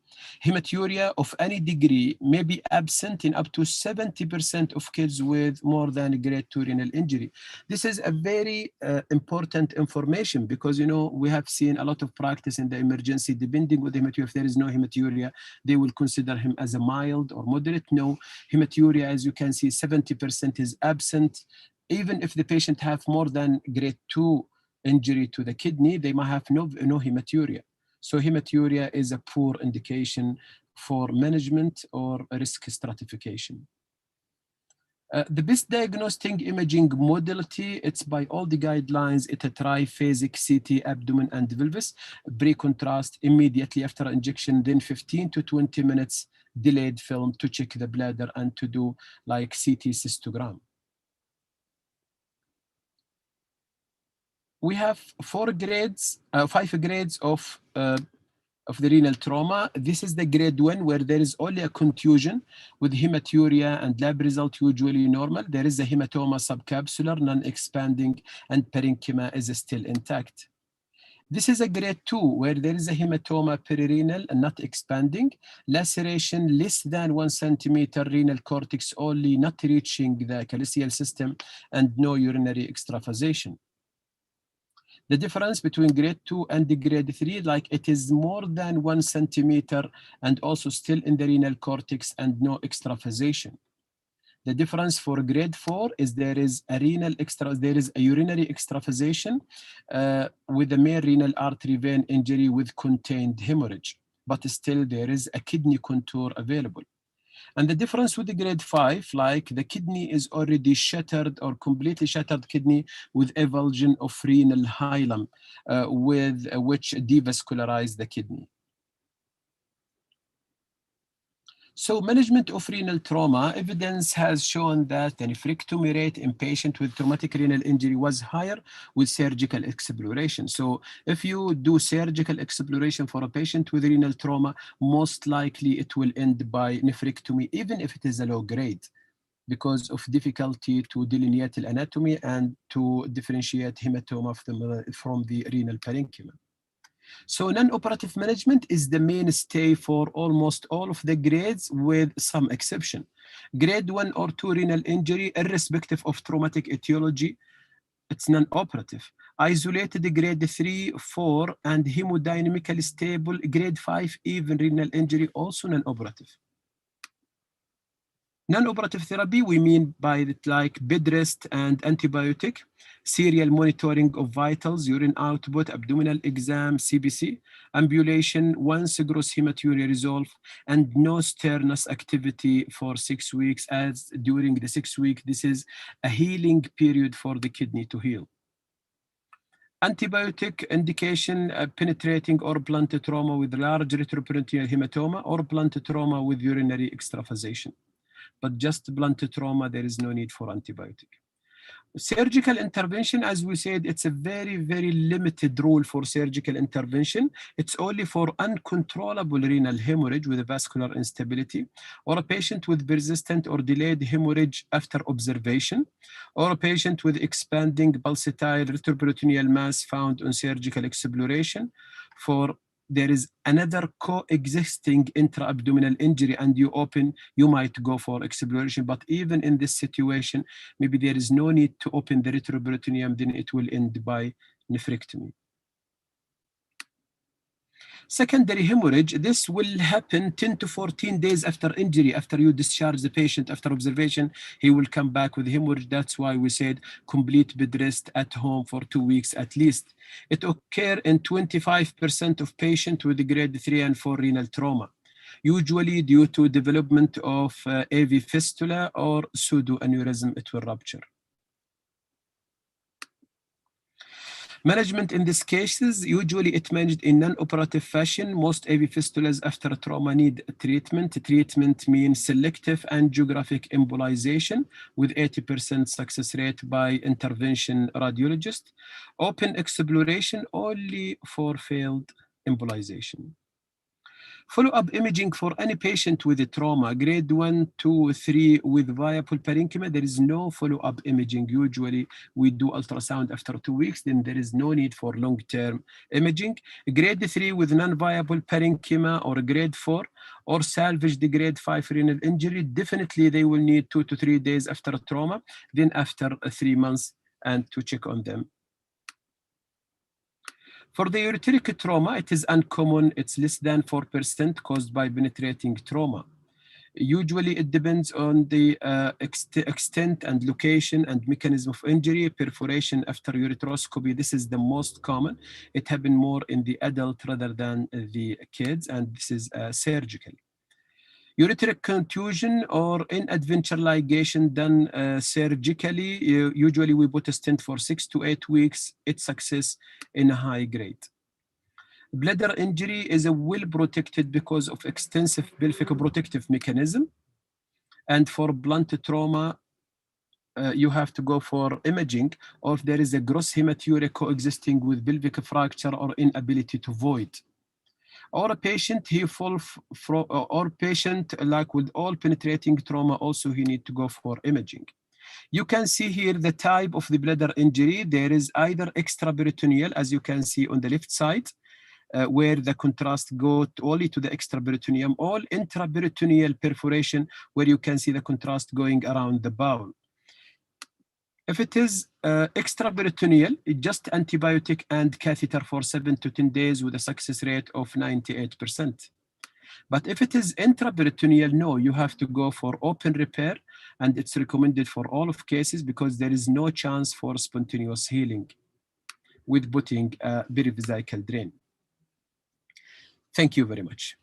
Hematuria of any degree may be absent in up to 70% of kids with more than grade 2 renal injury. This is a very important information, because, you know, we have seen a lot of practice in the emergency. Depending on the hematuria, if there is no hematuria, they will consider him as a mild or moderate. No, hematuria, as you can see, 70% is absent. Even if the patient have more than grade 2 injury to the kidney, they might have no hematuria. So hematuria is a poor indication for management or risk stratification. The best diagnostic imaging modality, it's by all the guidelines, it's a triphasic CT abdomen and pelvis, pre-contrast immediately after injection, then 15 to 20 minutes delayed film to check the bladder and to do like CT cystogram. we have 5 grades of the renal trauma. This is the grade 1, where there is only a contusion with hematuria and lab result usually normal. There is a hematoma subcapsular, non-expanding, and parenchyma is still intact. This is a grade 2, where there is a hematoma perirenal and not expanding, laceration less than 1 centimeter, renal cortex only, not reaching the calyceal system, and no urinary extravasation. The difference between grade 2 and the grade 3, like it is more than 1 centimeter and also still in the renal cortex and no extravasation. The difference for grade 4 is there is a urinary extravasation with a main renal artery vein injury with contained hemorrhage, but still there is a kidney contour available. And the difference with the grade 5, like the kidney is already shattered or completely shattered kidney with avulsion of renal hilum, with which devascularize the kidney. So management of renal trauma, evidence has shown that the nephrectomy rate in patients with traumatic renal injury was higher with surgical exploration. So if you do surgical exploration for a patient with renal trauma, most likely it will end by nephrectomy, even if it is a low grade, because of difficulty to delineate the anatomy and to differentiate hematoma from the renal parenchyma. So non-operative management is the mainstay for almost all of the grades, with some exception. Grade 1 or 2 renal injury, irrespective of traumatic etiology, it's non-operative. Isolated grade 3, 4, and hemodynamically stable grade 5, even renal injury, also non-operative. Non-operative therapy, we mean by it like bed rest and antibiotic, serial monitoring of vitals, urine output, abdominal exam, CBC, ambulation once gross hematuria resolve, and no sternus activity for 6 weeks, as during the 6 weeks, this is a healing period for the kidney to heal. Antibiotic indication, penetrating or blunt trauma with large retroperitoneal hematoma or blunt trauma with urinary extravasation. But just blunt trauma, there is no need for antibiotic. Surgical intervention, as we said, it's a very, very limited rule for surgical intervention. It's only for uncontrollable renal hemorrhage with a vascular instability, or a patient with persistent or delayed hemorrhage after observation, or a patient with expanding pulsatile retroperitoneal mass found on surgical exploration. For there is another coexisting intra-abdominal injury and you might go for exploration. But even in this situation, maybe there is no need to open the retroperitoneum, then it will end by nephrectomy. Secondary hemorrhage, this will happen 10 to 14 days after injury. After you discharge the patient, after observation, he will come back with hemorrhage. That's why we said complete bed rest at home for 2 weeks at least. It occurs in 25% of patients with grade 3 and 4 renal trauma, usually due to development of AV fistula or pseudoaneurysm. It will rupture. Management in these cases, usually it managed in non-operative fashion. Most AV fistulas after trauma need treatment. Treatment means selective angiographic embolization with 80% success rate by intervention radiologist. Open exploration only for failed embolization. Follow-up imaging for any patient with a trauma, grade 1, 2, 3 with viable parenchyma, there is no follow-up imaging. Usually we do ultrasound after 2 weeks, then there is no need for long-term imaging. Grade 3 with non-viable parenchyma, or grade 4, or salvaged grade 5 renal injury, definitely they will need 2 to 3 days after trauma, then after 3 months, and to check on them. For the ureteric trauma, it is uncommon. It's less than 4% caused by penetrating trauma. Usually it depends on the extent and location and mechanism of injury. Perforation after ureteroscopy, this is the most common. It happens more in the adult rather than the kids, and this is surgical. Ureteric contusion or in-adventure ligation done surgically, usually we put a stent for 6 to 8 weeks. It's success in a high grade. Bladder injury is a well protected because of extensive pelvic protective mechanism. And for blunt trauma, you have to go for imaging, or if there is a gross hematuria coexisting with pelvic fracture or inability to void. Or a patient or patient like with all penetrating trauma, also he need to go for imaging. You can see here the type of the bladder injury. There is either extraperitoneal, as you can see on the left side, where the contrast go only to the extraperitoneum, or intraperitoneal perforation, where you can see the contrast going around the bowel. If it is extraperitoneal, just antibiotic and catheter for 7 to 10 days with a success rate of 98%. But if it is intraperitoneal, no, you have to go for open repair, and it's recommended for all of cases because there is no chance for spontaneous healing with putting a perivesical drain. Thank you very much.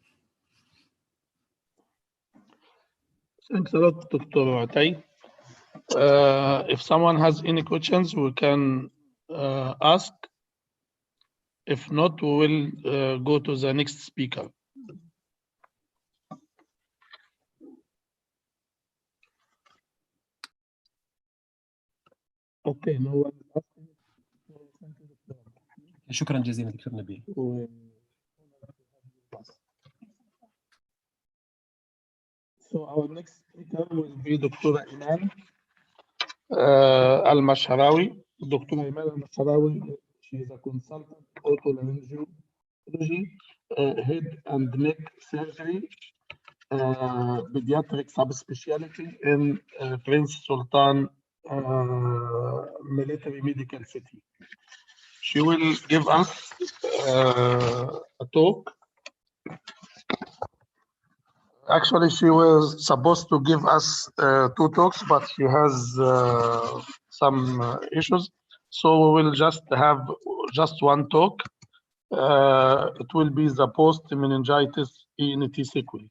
Thanks a lot, Dr. Atay. If someone has any questions, we can ask. If not, we will go to the next speaker. Okay, no one is asking. شكرا جزيلا دكتور نبيل. So our next speaker will be Dr. Iman Al-Masharawi. Dr. Iman Al-Masharawi, she is a consultant otolaryngology, head and neck surgery, pediatric subspecialty in Prince Sultan Military Medical City. She will give us a talk. Actually, she was supposed to give us 2 talks, but she has some issues. So we will just have just 1 talk. It will be the post-meningitis ENT sequelae.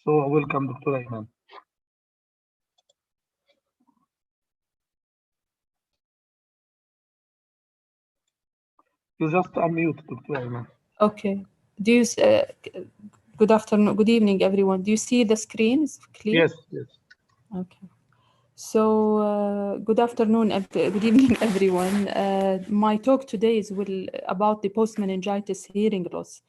So welcome, Dr. Iman. You just unmute, Dr. Iman. Okay. Do you? Good afternoon. Good evening, everyone. Do you see the screen? Is it clear? Yes, yes. Okay. So good afternoon, good evening, everyone. My talk today is about the post-meningitis hearing loss.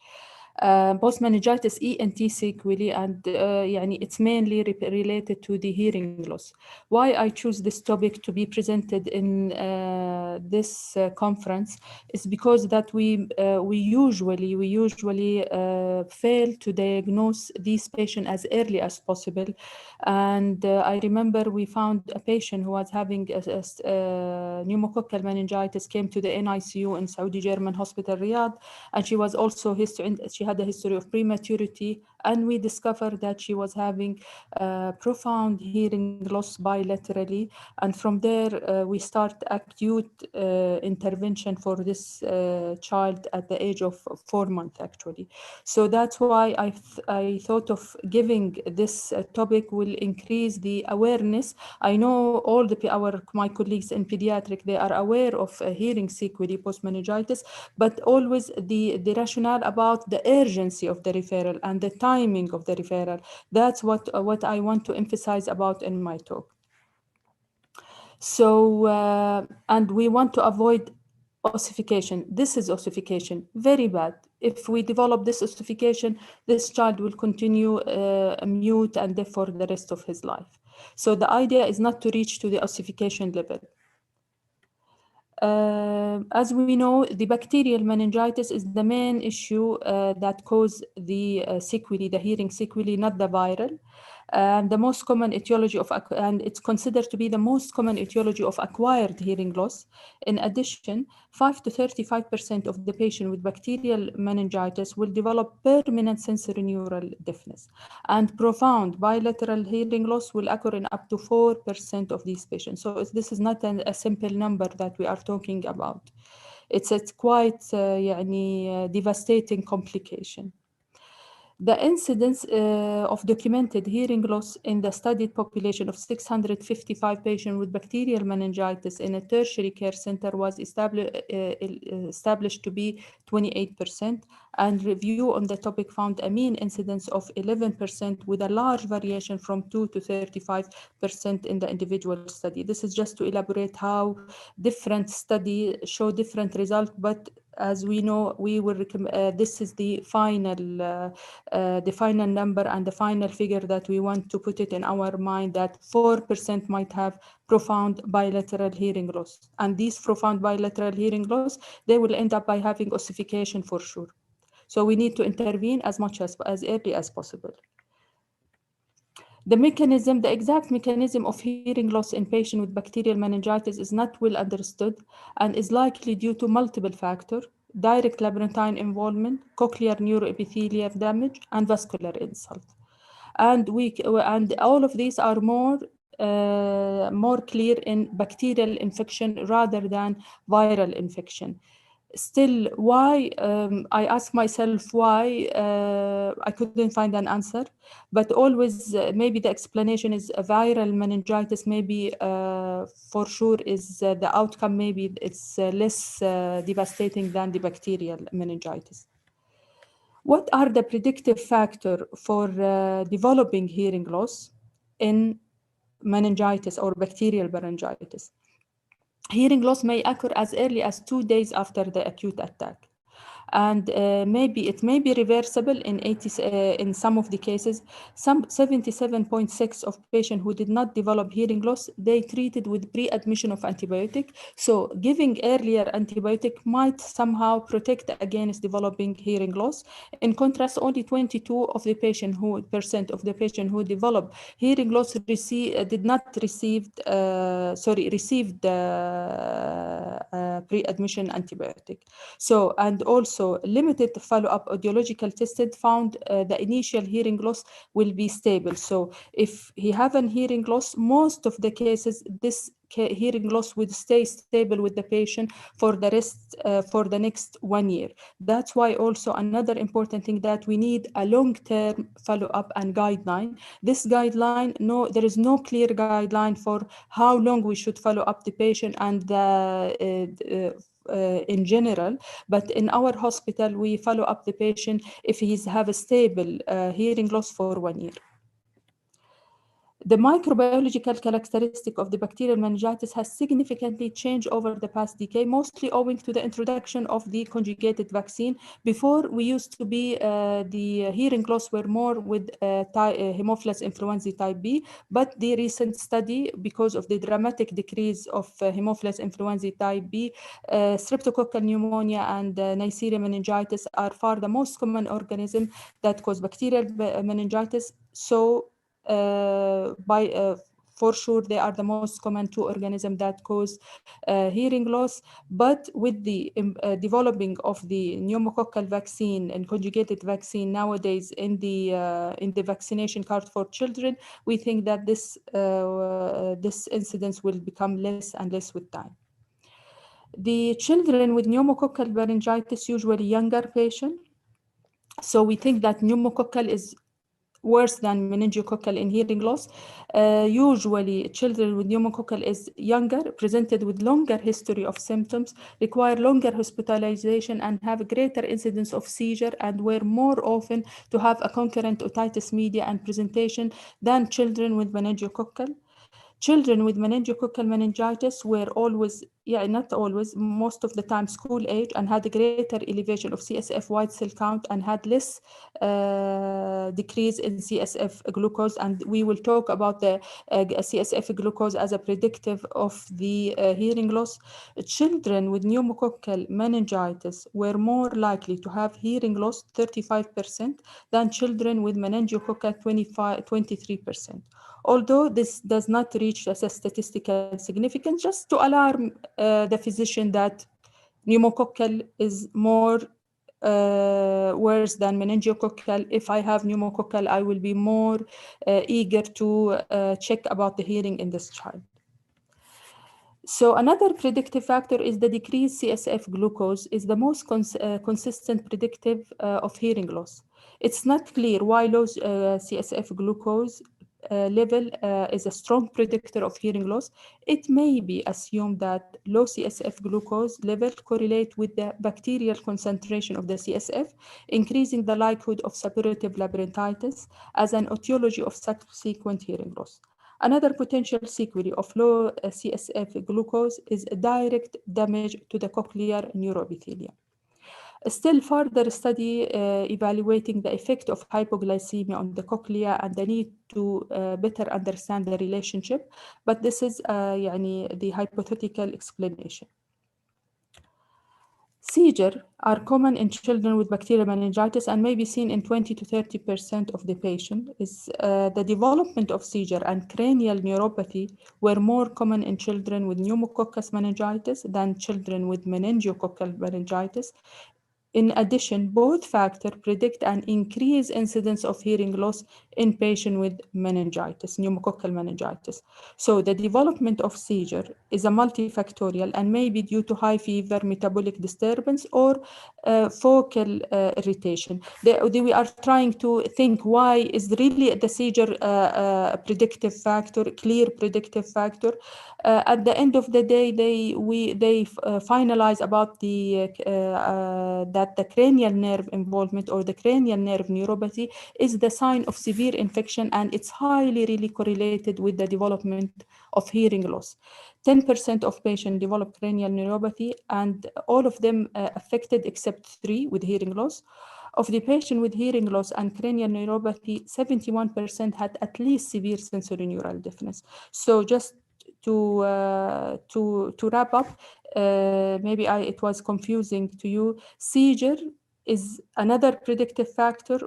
Post-meningitis ENT sequelae, and it's mainly related to the hearing loss. Why I choose this topic to be presented in this conference is because that we usually fail to diagnose these patients as early as possible. And I remember we found a patient who was having a pneumococcal meningitis, came to the NICU in Saudi German Hospital Riyadh, and she was also she had a history of prematurity, and we discovered that she was having profound hearing loss bilaterally, and from there we start acute intervention for this child at the age of 4 months actually. So that's why I thought of giving this topic will increase the awareness. I know all my colleagues in pediatric, they are aware of hearing sequelae post-meningitis, but always the rationale about the urgency of the referral and the timing of the referral. That's what I want to emphasize about in my talk. So, and we want to avoid ossification. This is ossification, very bad. If we develop this ossification, this child will continue mute and deaf for the rest of his life. So the idea is not to reach to the ossification level. As we know, the bacterial meningitis is the main issue that causes the sequelae, the hearing sequelae, not the viral. And the most common etiology and it's considered to be the most common etiology of acquired hearing loss. In addition, 5 to 35% of the patient with bacterial meningitis will develop permanent sensory neural deafness, and profound bilateral hearing loss will occur in up to 4% of these patients. So this is not a simple number that we are talking about. It's quite devastating complication. The incidence of documented hearing loss in the studied population of 655 patients with bacterial meningitis in a tertiary care center was established to be 28%, and review on the topic found a mean incidence of 11% with a large variation from 2 to 35% in the individual study. This is just to elaborate how different studies show different results, but as we know, we will this is the final number and the final figure that we want to put it in our mind, that 4% might have profound bilateral hearing loss. And these profound bilateral hearing loss, they will end up by having ossification for sure. So we need to intervene as much as early as possible. The exact mechanism of hearing loss in patients with bacterial meningitis is not well understood and is likely due to multiple factors: direct labyrinthine involvement, cochlear neuroepithelial damage, and vascular insult. And all of these are more clear in bacterial infection rather than viral infection. Still, why? I ask myself why. I couldn't find an answer, but always maybe the explanation is a viral meningitis. Maybe for sure is the outcome. Maybe it's less devastating than the bacterial meningitis. What are the predictive factors for developing hearing loss in meningitis or bacterial meningitis? Hearing loss may occur as early as 2 days after the acute attack. And maybe it may be reversible in some of the cases. Some 77.6% of patients who did not develop hearing loss, they treated with pre-admission of antibiotic. So giving earlier antibiotic might somehow protect against developing hearing loss. In contrast, only 22% of the patient who developed hearing loss received pre-admission antibiotic. So, and also limited follow-up audiological tested found the initial hearing loss will be stable. So if he have an hearing loss, most of the cases, this hearing loss would stay stable with the patient for the rest, for the next 1 year. That's why also another important thing that we need a long-term follow-up and guideline. This guideline, there is no clear guideline for how long we should follow up the patient and in general, but in our hospital, we follow up the patient if he have a stable hearing loss for 1 year. The microbiological characteristic of the bacterial meningitis has significantly changed over the past decade, mostly owing to the introduction of the conjugated vaccine. Before, we used to be, the hearing loss were more with Haemophilus influenzae type B, but the recent study, because of the dramatic decrease of Haemophilus influenzae type B, streptococcal pneumonia and Neisseria meningitis are far the most common organism that cause bacterial meningitis. So for sure, they are the most common two organisms that cause hearing loss. But with the developing of the pneumococcal vaccine and conjugated vaccine nowadays in the vaccination card for children, we think that this incidence will become less and less with time. The children with pneumococcal meningitis, usually younger patients. So we think that pneumococcal is worse than meningococcal in hearing loss. Usually, children with pneumococcal is younger, presented with longer history of symptoms, require longer hospitalization, and have a greater incidence of seizure, and were more often to have a concurrent otitis media and presentation than children with meningococcal. Children with meningococcal meningitis were always, not always, most of the time school age, and had a greater elevation of CSF white cell count and had less decrease in CSF glucose. And we will talk about the CSF glucose as a predictive of the hearing loss. Children with pneumococcal meningitis were more likely to have hearing loss, 35%, than children with meningococcal, 23%. Although this does not reach as a statistical significance, just to alarm the physician that pneumococcal is more worse than meningococcal. If I have pneumococcal, I will be more eager to check about the hearing in this child. So another predictive factor is the decreased CSF glucose is the most consistent predictive of hearing loss. It's not clear why low CSF glucose level is a strong predictor of hearing loss. It may be assumed that low CSF glucose level correlate with the bacterial concentration of the CSF, increasing the likelihood of suppurative labyrinthitis as an etiology of subsequent hearing loss. Another potential sequelae of low CSF glucose is direct damage to the cochlear neuroepithelium. Still further study evaluating the effect of hypoglycemia on the cochlea and the need to better understand the relationship, but this is the hypothetical explanation. Seizures are common in children with bacterial meningitis and may be seen in 20 to 30% of the patient. The development of seizure and cranial neuropathy were more common in children with pneumococcal meningitis than children with meningococcal meningitis. In addition, both factors predict an increased incidence of hearing loss in patients with meningitis, pneumococcal meningitis. So the development of seizure is a multifactorial and may be due to high fever, metabolic disturbance, or focal irritation. We are trying to think why is really the seizure a predictive factor, clear predictive factor. At the end of the day, they finalize about that the cranial nerve involvement or the cranial nerve neuropathy is the sign of severe infection, and it's highly really correlated with the development of hearing loss. 10% of patients develop cranial neuropathy, and all of them affected except 3 with hearing loss. Of the patient with hearing loss and cranial neuropathy, 71% had at least severe sensorineural deafness. So just to wrap up, maybe it was confusing to you. Seizure is another predictive factor,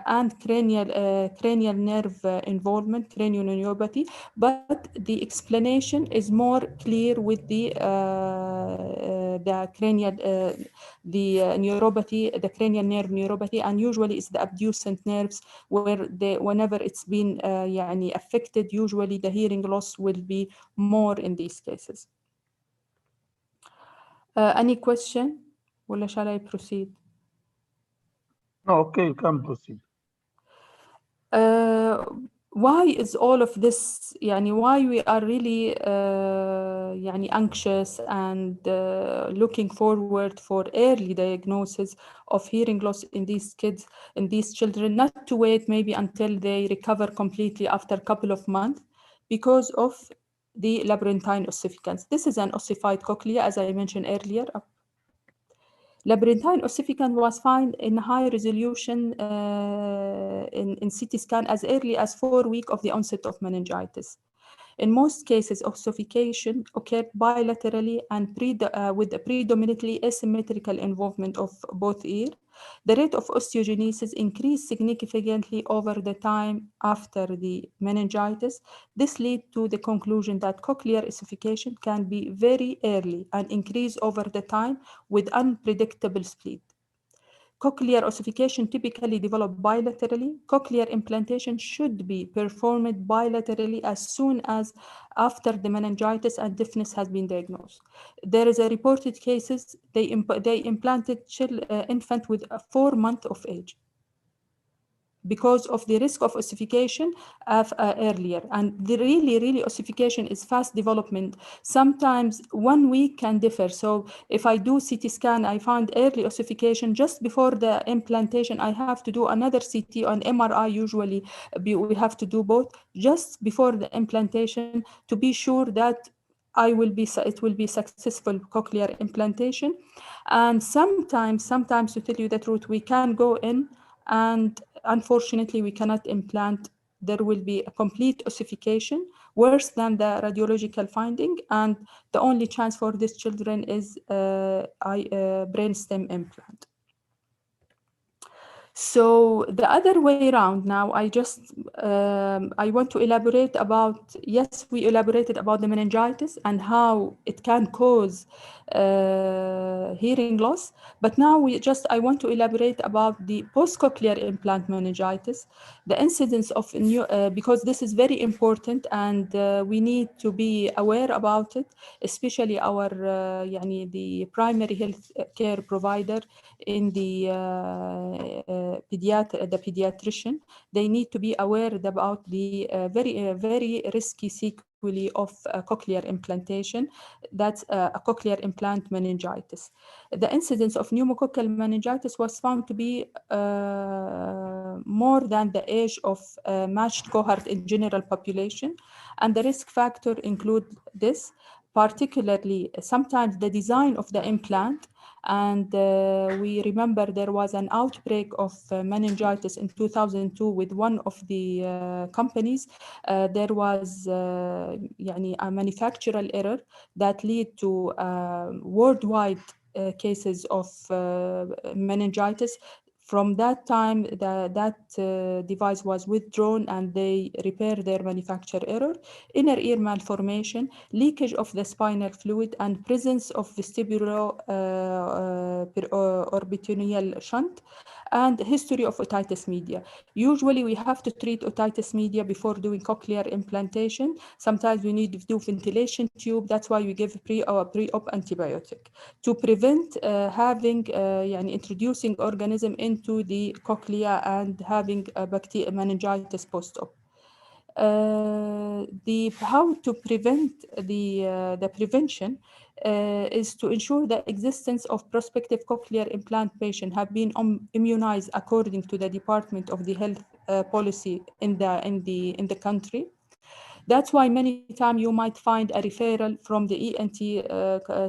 and cranial nerve involvement, craniopathy, but the explanation is more clear with the cranial, neuropathy, the cranial nerve neuropathy, and usually it's the abducent nerves where whenever it's been affected, usually the hearing loss will be more in these cases. Any question? Or shall I proceed? No, okay, you can proceed. Why is all of this, why we are really anxious and looking forward for early diagnosis of hearing loss in these kids, in these children, not to wait maybe until they recover completely after a couple of months, because of the labyrinthine ossificans. This is an ossified cochlea, as I mentioned earlier. Labyrinthine ossificans was found in high resolution in CT scan as early as 4 weeks of the onset of meningitis. In most cases, ossification occurred bilaterally and with a predominantly asymmetrical involvement of both ears. The rate of osteogenesis increased significantly over the time after the meningitis. This leads to the conclusion that cochlear ossification can be very early and increase over the time with unpredictable speed. Cochlear ossification typically develop bilaterally. Cochlear implantation should be performed bilaterally as soon as after the meningitis and deafness has been diagnosed. There is a reported cases they implanted infant with 4 months of age because of the risk of ossification earlier. And the really ossification is fast development. Sometimes 1 week can differ. So if I do CT scan, I found early ossification just before the implantation, I have to do another CT on MRI. Usually we have to do both just before the implantation to be sure that it will be successful cochlear implantation. And sometimes to tell you the truth, we can go in and unfortunately we cannot implant. There will be a complete ossification, worse than the radiological finding, and the only chance for these children is brainstem implant. So the other way around now, I want to elaborate about, yes, we elaborated about the meningitis and how it can cause hearing loss, but now I want to elaborate about the post-cochlear implant meningitis, the incidence of because this is very important and we need to be aware about it, especially our the primary health care provider in the the pediatrician, they need to be aware about the very risky sequelae of cochlear implantation. That's a cochlear implant meningitis. The incidence of pneumococcal meningitis was found to be more than the age of matched cohort in general population, and the risk factor include this, particularly sometimes the design of the implant. And we remember there was an outbreak of meningitis in 2002 with one of the companies. There was a manufactural error that led to worldwide cases of meningitis. From that time, that device was withdrawn and they repaired their manufacture error. Inner ear malformation, leakage of the spinal fluid, and presence of vestibulo-orbital shunt, and history of otitis media. Usually we have to treat otitis media before doing cochlear implantation. Sometimes we need to do ventilation tube. That's why we give pre-op antibiotic to prevent introducing organism into the cochlea and having meningitis post-op. How to prevent the prevention is to ensure the existence of prospective cochlear implant patient have been immunized according to the Department of the Health policy in the country. That's why many times you might find a referral from the ENT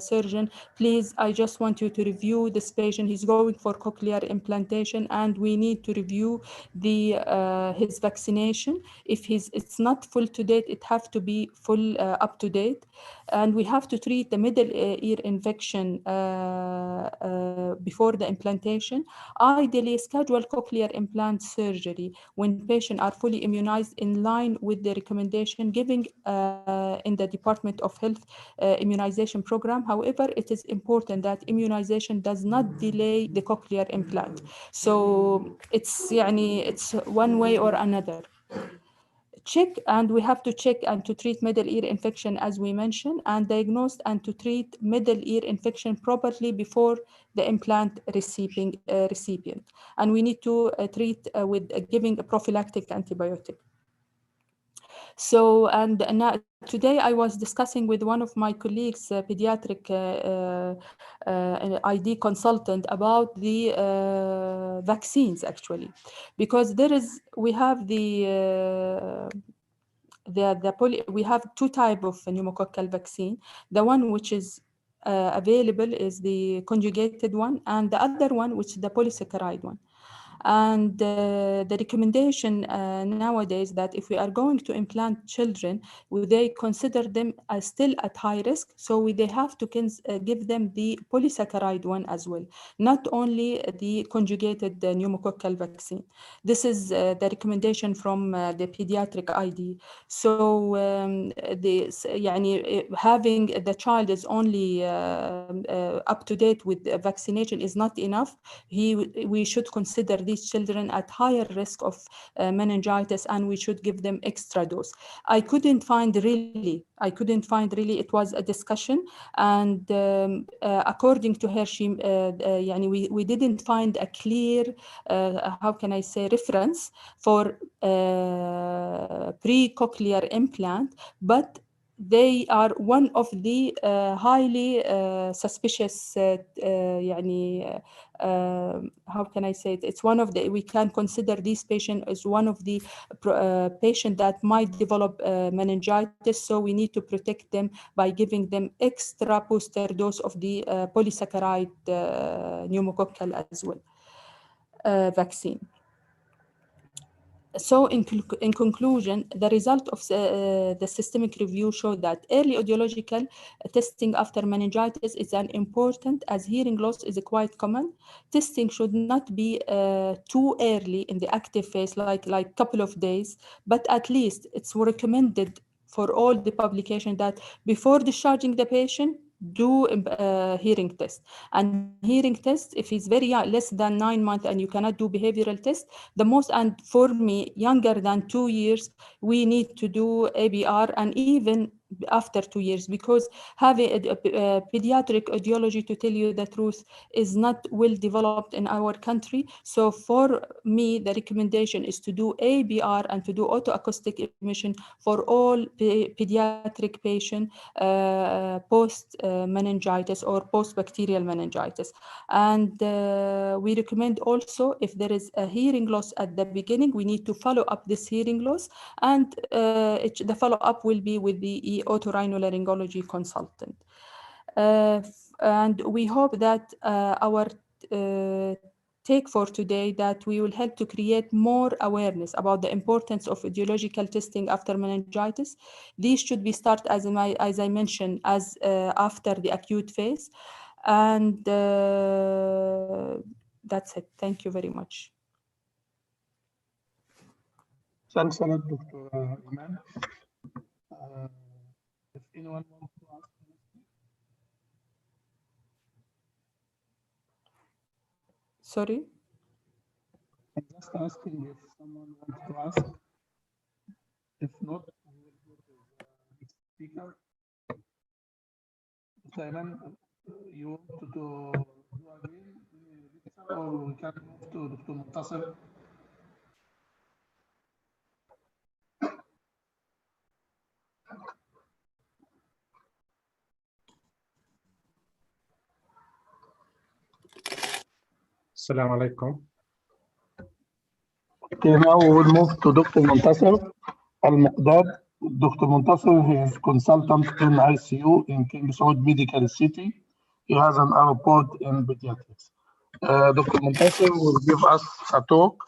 surgeon. Please, I just want you to review this patient. He's going for cochlear implantation, and we need to review his vaccination. If it's not full to date, it have to be full up to date. And we have to treat the middle ear infection before the implantation. Ideally, schedule cochlear implant surgery when patients are fully immunized in line with the recommendation given in the Department of Health immunization program. However, it is important that immunization does not delay the cochlear implant. So it's one way or another. Check, and we have to check and to treat middle ear infection as we mentioned, and diagnose and to treat middle ear infection properly before the implant recipient. And we need to treat with giving a prophylactic antibiotic. So, and now, today I was discussing with one of my colleagues, pediatric ID consultant, about the vaccines actually, because we have we have two types of pneumococcal vaccine. The one which is available is the conjugated one, and the other one which is the polysaccharide one. And the recommendation nowadays that if we are going to implant children, they consider them as still at high risk, so they have to give them the polysaccharide one as well, not only the conjugated pneumococcal vaccine. This is the recommendation from the pediatric ID. So having the child is only up to date with vaccination is not enough. We should consider these children at higher risk of meningitis, and we should give them extra dose. I couldn't find really, it was a discussion, and according to her, we didn't find a clear, how can I say, reference for pre-cochlear implant, but they are one of the highly suspicious, how can I say it? It's one of the, we can consider this patient as one of the patient that might develop meningitis, so we need to protect them by giving them extra booster dose of the polysaccharide pneumococcal as well vaccine. So in conclusion, the result of the systemic review showed that early audiological testing after meningitis is an important, as hearing loss is quite common. Testing should not be too early in the active phase, like couple of days, but at least it's recommended for all the publication that before discharging the patient, do hearing test. And hearing test, if he's very young, less than 9 months, and you cannot do behavioral test, the most, and for me, younger than 2 years, we need to do ABR, and even after 2 years, because having a pediatric audiology, to tell you the truth, is not well developed in our country. So for me, the recommendation is to do ABR and to do autoacoustic emission for all pediatric patients post meningitis or post bacterial meningitis. And we recommend also, if there is a hearing loss at the beginning, we need to follow up this hearing loss, and the follow-up will be with the otorhinolaryngology consultant. And we hope that our take for today, that we will help to create more awareness about the importance of audiological testing after meningitis. These should be started, as I mentioned, as after the acute phase. And that's it. Thank you very much. Thanks a lot, Dr. Iman. If anyone wants to ask, Sorry? I'm just asking if someone wants to ask. If not, we will go to the next speaker. Dr. Iman, you want to do again, or we can move to Dr. Muntasir? Assalamu alaikum. Okay, now we will move to Dr. Muntasir Al-Muqdad. Dr. Muntasir, he is consultant in ICU in King Saud Medical City. He has an report in pediatrics. Dr. Muntasir will give us a talk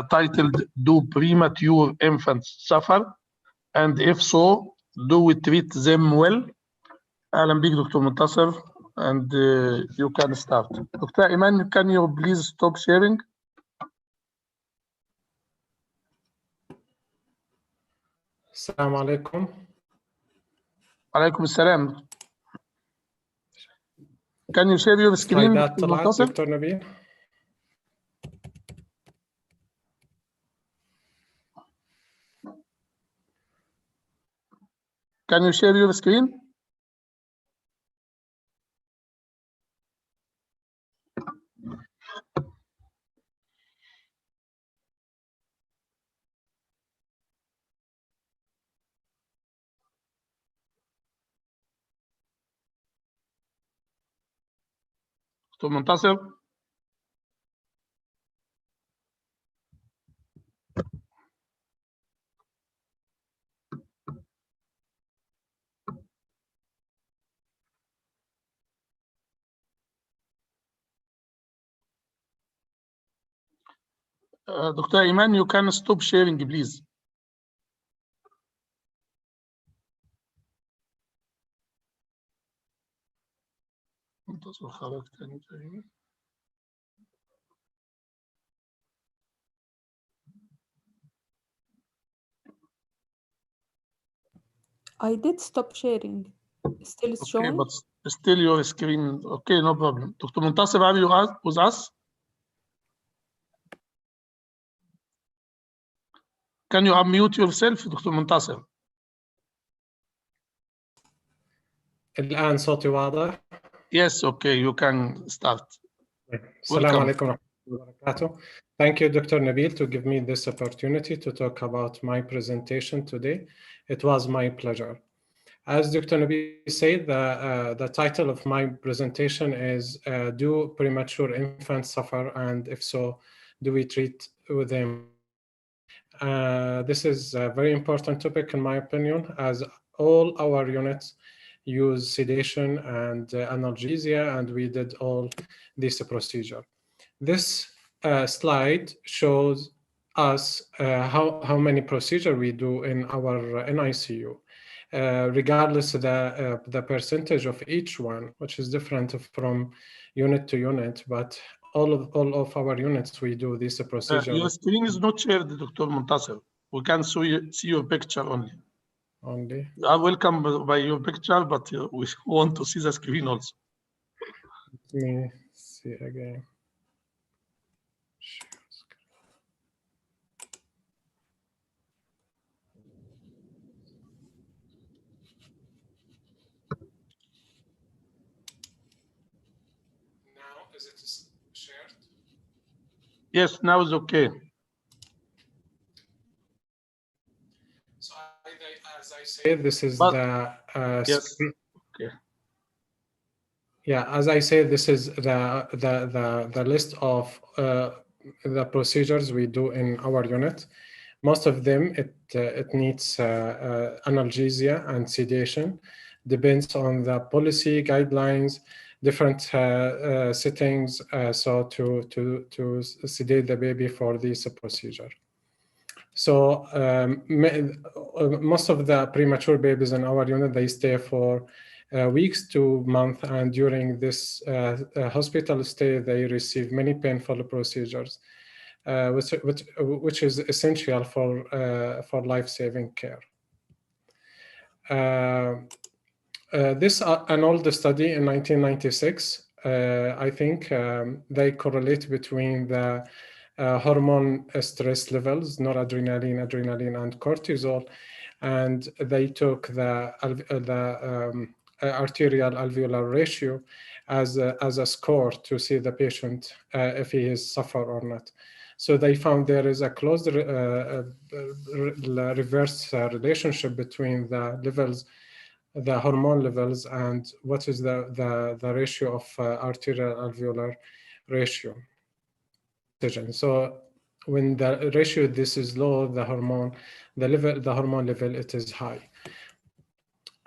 titled, "Do premature infants suffer? And if so, do we treat them well?" أهلا بك دكتور منتصر, and you can start. Dr. Iman, can you please stop sharing? Assalamu alaikum. عليكم السلام. Can you share your screen, سلايدات Dr. طلعت منتصر? دكتور نبيل. Can you share your screen? دكتور منتصر. Dr. Iman, you can stop sharing, please. منتصر خرج تاني تقريبا. I did stop sharing. Still Okay, showing? but still your screen. Okay, no problem. Dr. Muntasir, are you with us? Can you unmute yourself, Dr. Muntasir? الآن صوتي واضح. Yes, okay, you can start. Assalamu alaikum wa rahmatullahi wa barakatuh. Thank you, Dr. Nabil, to give me this opportunity to talk about my presentation today. It was my pleasure. As Dr. Nabil said, the title of my presentation is Do Premature Infants Suffer? And if so, do we treat them? This is a very important topic in my opinion, as all our units use sedation and analgesia, and we did all this procedure. This slide shows us how many procedures we do in our NICU, regardless of the percentage of each one, which is different from unit to unit, but all of our units, we do this procedure. Your screen is not shared, Dr. Muntasir. We can see your picture only. Only. I welcome by your picture, but we want to see the screen also. Let me see again. Yes, now it's okay. So as I said, this is But, the yes. Okay. yeah. As I said, this is the list of the procedures we do in our unit. Most of them it needs analgesia and sedation. Depends on the policy guidelines, different settings. So to sedate the baby for this procedure. So most of the premature babies in our unit, they stay for weeks to months, and during this hospital stay, they receive many painful procedures, which is essential for life-saving care. This an old study in 1996. I think they correlate between the hormone stress levels, noradrenaline, adrenaline, and cortisol, and they took the arterial alveolar ratio as a score to see the patient if he is suffer or not. So they found there is a close reverse relationship between the levels, the hormone levels, and what is the ratio of arterial alveolar ratio. So when the ratio this is low, the hormone level it is high.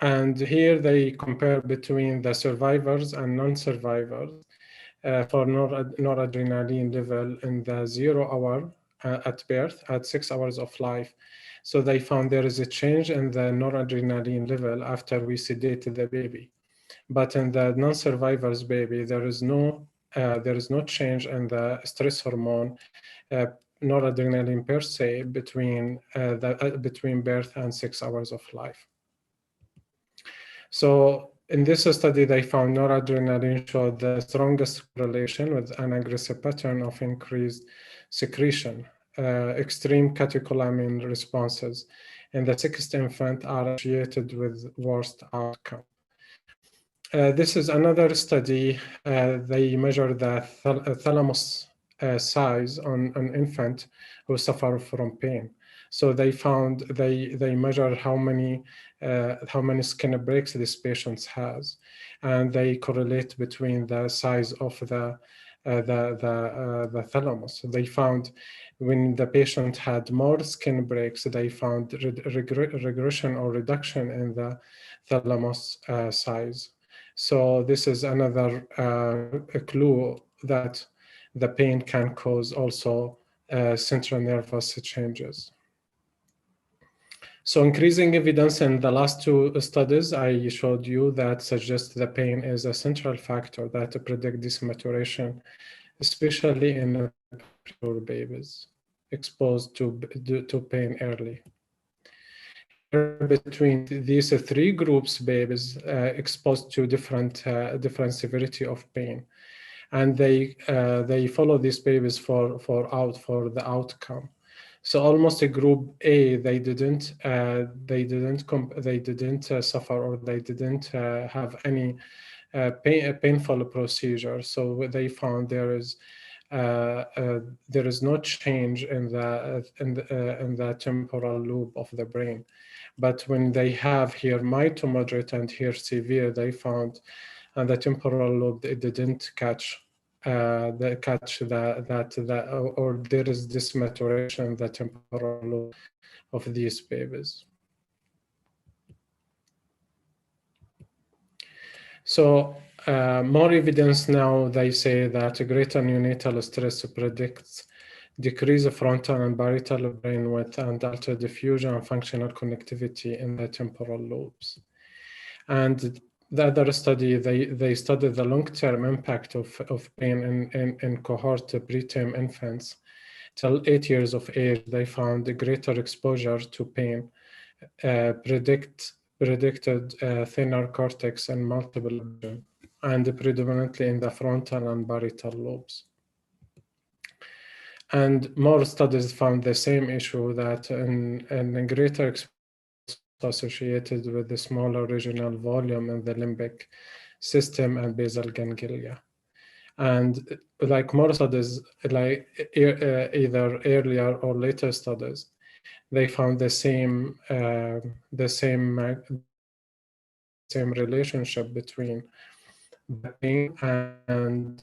And here they compare between the survivors and non-survivors for noradrenaline level in the 0 hour at birth, at 6 hours of life. So they found there is a change in the noradrenaline level after we sedated the baby. But in the non-survivors baby, there is no change in the stress hormone, noradrenaline per se, between birth and 6 hours of life. So in this study, they found noradrenaline showed the strongest correlation with an aggressive pattern of increased secretion. Extreme catecholamine responses in the sickest infant are associated with worst outcome. This is another study. They measure the thalamus size on an infant who suffer from pain. So they found they measure how many skin breaks this patient has, and they correlate between the size of the thalamus. They found when the patient had more skin breaks, they found regression or reduction in the thalamus size. So this is another clue that the pain can cause also central nervous changes. So increasing evidence in the last two studies I showed you that suggest the pain is a central factor that predict this maturation, especially in premature babies exposed to pain early. Between these three groups, babies exposed to different severity of pain, and they follow these babies for the outcome. So almost a group A, they didn't suffer, or they didn't have any painful procedure. So they found there is no change in the temporal lobe of the brain. But when they have here mild to moderate and here severe, they found the temporal lobe it didn't catch or there is this maturation in the temporal lobe of these babies. So more evidence now, they say that greater neonatal stress predicts decrease of frontal and parietal brain width and altered diffusion and functional connectivity in the temporal lobes. And the other study, they studied the long-term impact of pain in cohort preterm infants. Till 8 years of age, they found a greater exposure to pain, predicted thinner cortex and multiple vision, and predominantly in the frontal and parietal lobes. And more studies found the same issue, that in greater exposure associated with the smaller regional volume in the limbic system and basal ganglia. And like more studies, like either earlier or later studies, they found the same relationship between the pain and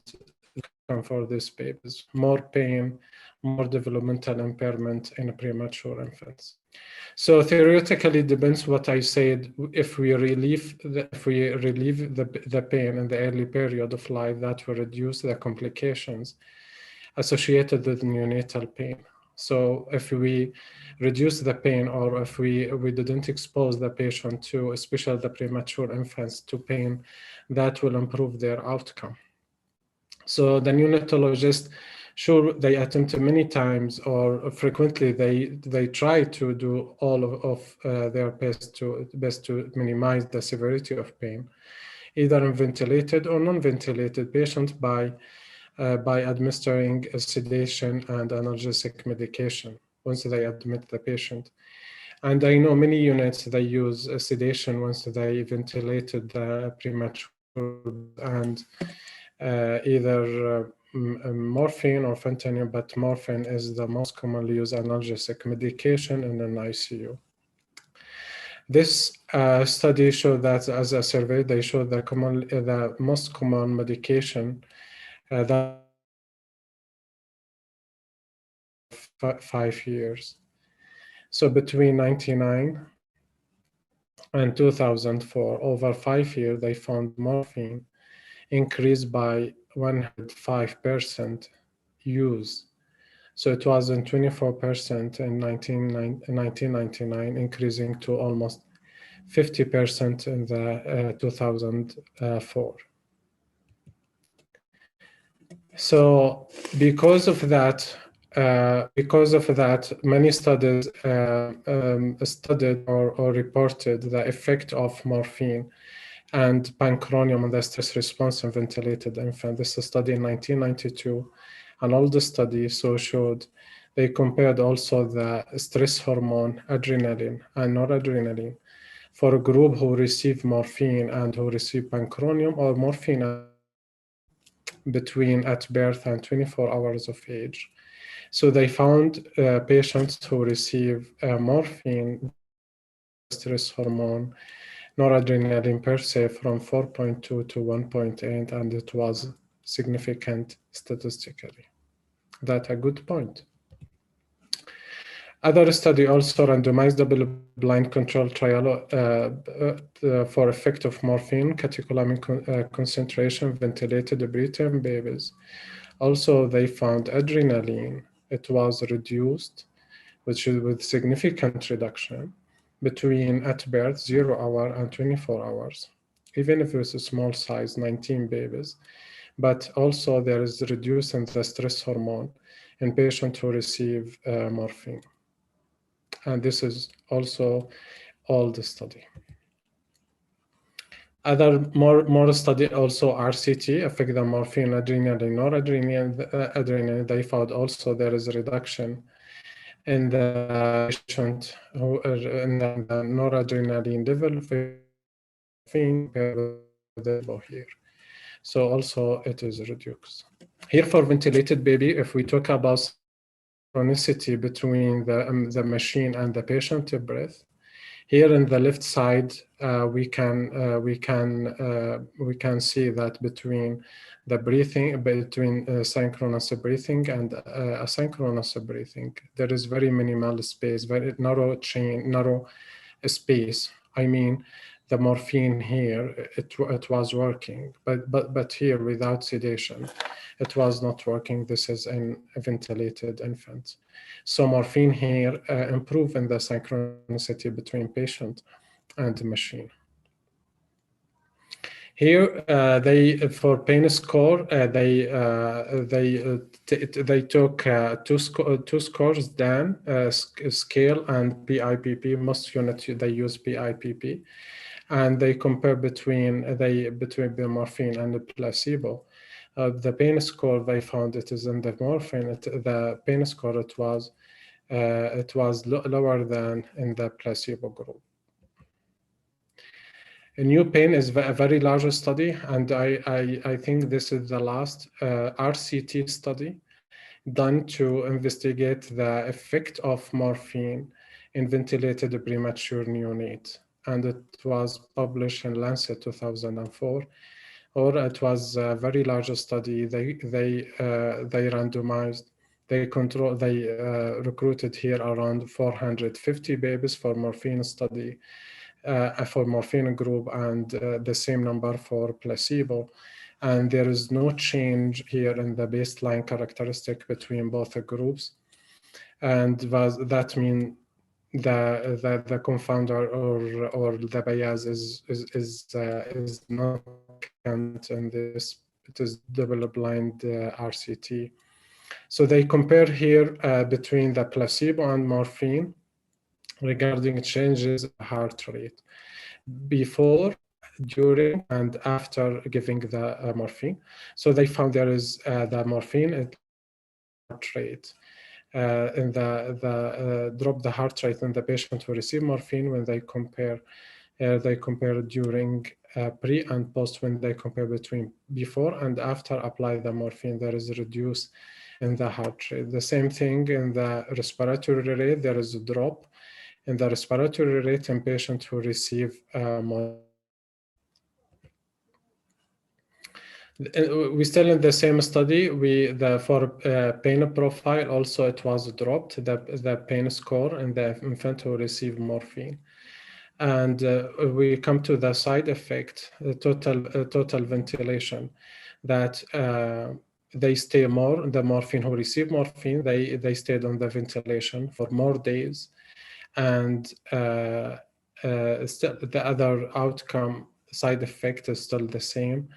for these babies. More pain, more developmental impairment in premature infants. So theoretically, depends what I said. If we relieve the pain in the early period of life, that will reduce the complications associated with neonatal pain. So if we reduce the pain, or if we didn't expose the patient to, especially the premature infants, to pain, that will improve their outcome. So the neonatologist, sure, they attempt many times or frequently they try to do all of their best to minimize the severity of pain, either in ventilated or non-ventilated patients by administering a sedation and analgesic medication once they admit the patient. And I know many units, they use a sedation once they ventilated the premature, and either morphine or fentanyl, but morphine is the most commonly used analgesic medication in an ICU. This study showed that, as a survey, they showed the most common medication that 5 years. So between 1999 and 2004, over 5 years, they found morphine increased by 105% use. So it was in 24% in 1999, increasing to almost 50% in the 2004. So because of that, many studies studied or reported the effect of morphine and pancuronium on the stress response in ventilated infant. This is a study in 1992, and all the studies showed they compared also the stress hormone, adrenaline and noradrenaline, for a group who received morphine and who received pancuronium, or morphine between at birth and 24 hours of age. So they found patients who receive morphine, stress hormone, noradrenaline per se from 4.2 to 1.8, and it was significant statistically. That's a good point. Other study also randomized double-blind control trial for effect of morphine, catecholamine concentration, ventilated preterm babies. Also, they found adrenaline. It was reduced, which is with significant reduction between at birth 0 hour and 24 hours, even if it's a small size, 19 babies. But also there is reduced in the stress hormone in patients who receive morphine. And this is also all the study. Other more study also RCT, affect the morphine, adrenaline, noradrenaline. They found also there is a reduction in the patient who in the noradrenaline level here. So also it is reduced. Here for ventilated baby, if we talk about synchronicity between the machine and the patient breath, here in the left side, we can see that between the breathing, between synchronous breathing and asynchronous breathing, there is very minimal space, very narrow space. I mean, the morphine here, it was working, but here without sedation, it was not working. This is in ventilated infants. So morphine here improve in the synchronicity between patient and machine. Here, for pain score, they took two scores, Dan scale and PIPP. Most units they use PIPP, and they compare between the morphine and the placebo. The pain score they found it is in the morphine. The pain score it was lower than in the placebo group. A new pain is a very large study, and I think this is the last RCT study done to investigate the effect of morphine in ventilated premature neonate. And it was published in Lancet 2004, or it was a very large study. They randomized, they recruited here around 450 babies for morphine study, for morphine group, and the same number for placebo. And there is no change here in the baseline characteristic between both the groups. And that means the confounder or the bias is not significant in this. It is double-blind RCT. So they compare here between the placebo and morphine regarding changes in heart rate before, during, and after giving the morphine. So they found there is the morphine heart rate. In the drop the heart rate in the patient who received morphine when they compare during pre and post. When they compare between before and after apply the morphine, there is a reduce in the heart rate. The same thing in the respiratory rate, there is a drop in the respiratory rate in patients who receive morphine. We still in the same study. For pain profile also it was dropped, the pain score in the infant who received morphine. And we come to the side effect, the total ventilation, that they stay more. The morphine who received morphine, they stayed on the ventilation for more days, and still the other outcome side effect is still the same.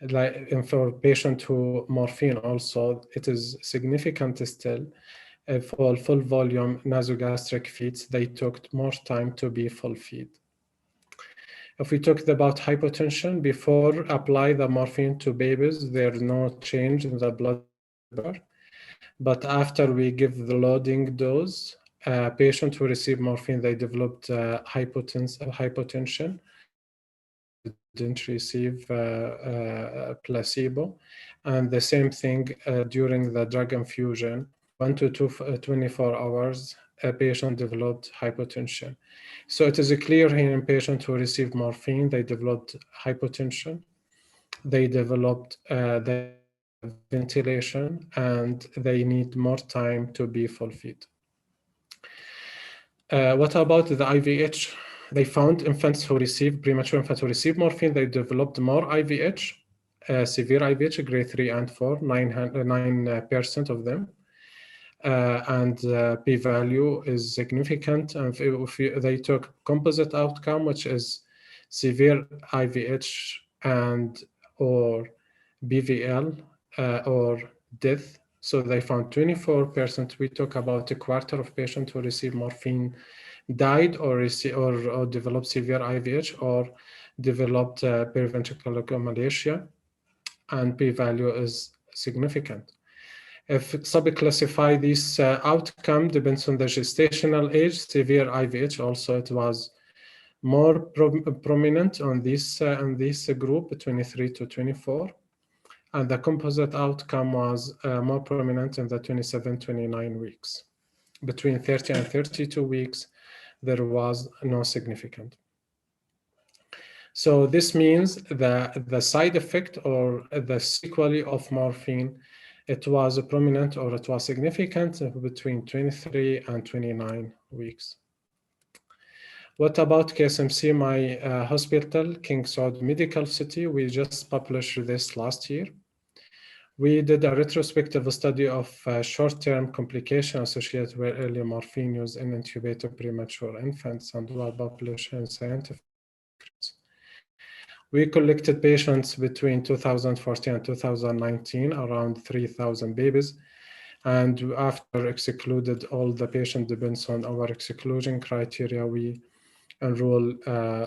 Like, and for patient who morphine also, it is significant still. For full volume nasogastric feeds, they took more time to be full feed. If we talk about hypotension, before apply the morphine to babies, there's no change in the blood pressure. But after we give the loading dose, patients who receive morphine, they developed hypotension. Didn't receive placebo, and the same thing during the drug infusion, 1 to 24 hours, a patient developed hypotension. So it is clear here in patients who received morphine, they developed hypotension, they developed the ventilation, and they need more time to be full feed. What about the IVH? They found infants who received, premature infants who received morphine, they developed more IVH, severe IVH, grade 3 and 4, 9% of them. And p-value is significant. And if they took composite outcome, which is severe IVH and or BVL or death. So they found 24%. We talk about a quarter of patients who received morphine died or developed severe IVH or developed periventricular malacia, and p-value is significant. If subclassify this outcome depends on the gestational age, severe IVH also it was more prominent on this group 23 to 24, and the composite outcome was more prominent in the 27-29 weeks. Between 30 and 32 weeks, there was no significant. So this means that the side effect or the sequelae of morphine, it was prominent or it was significant between 23 and 29 weeks. What about KSMC, my hospital, King Saud Medical City? We just published this last year. We did a retrospective study of short-term complications associated with early morphine use in intubated premature infants, and was published in scientific. We collected patients between 2014 and 2019, around 3,000 babies, and after excluded all the patient depends on our exclusion criteria, we enroll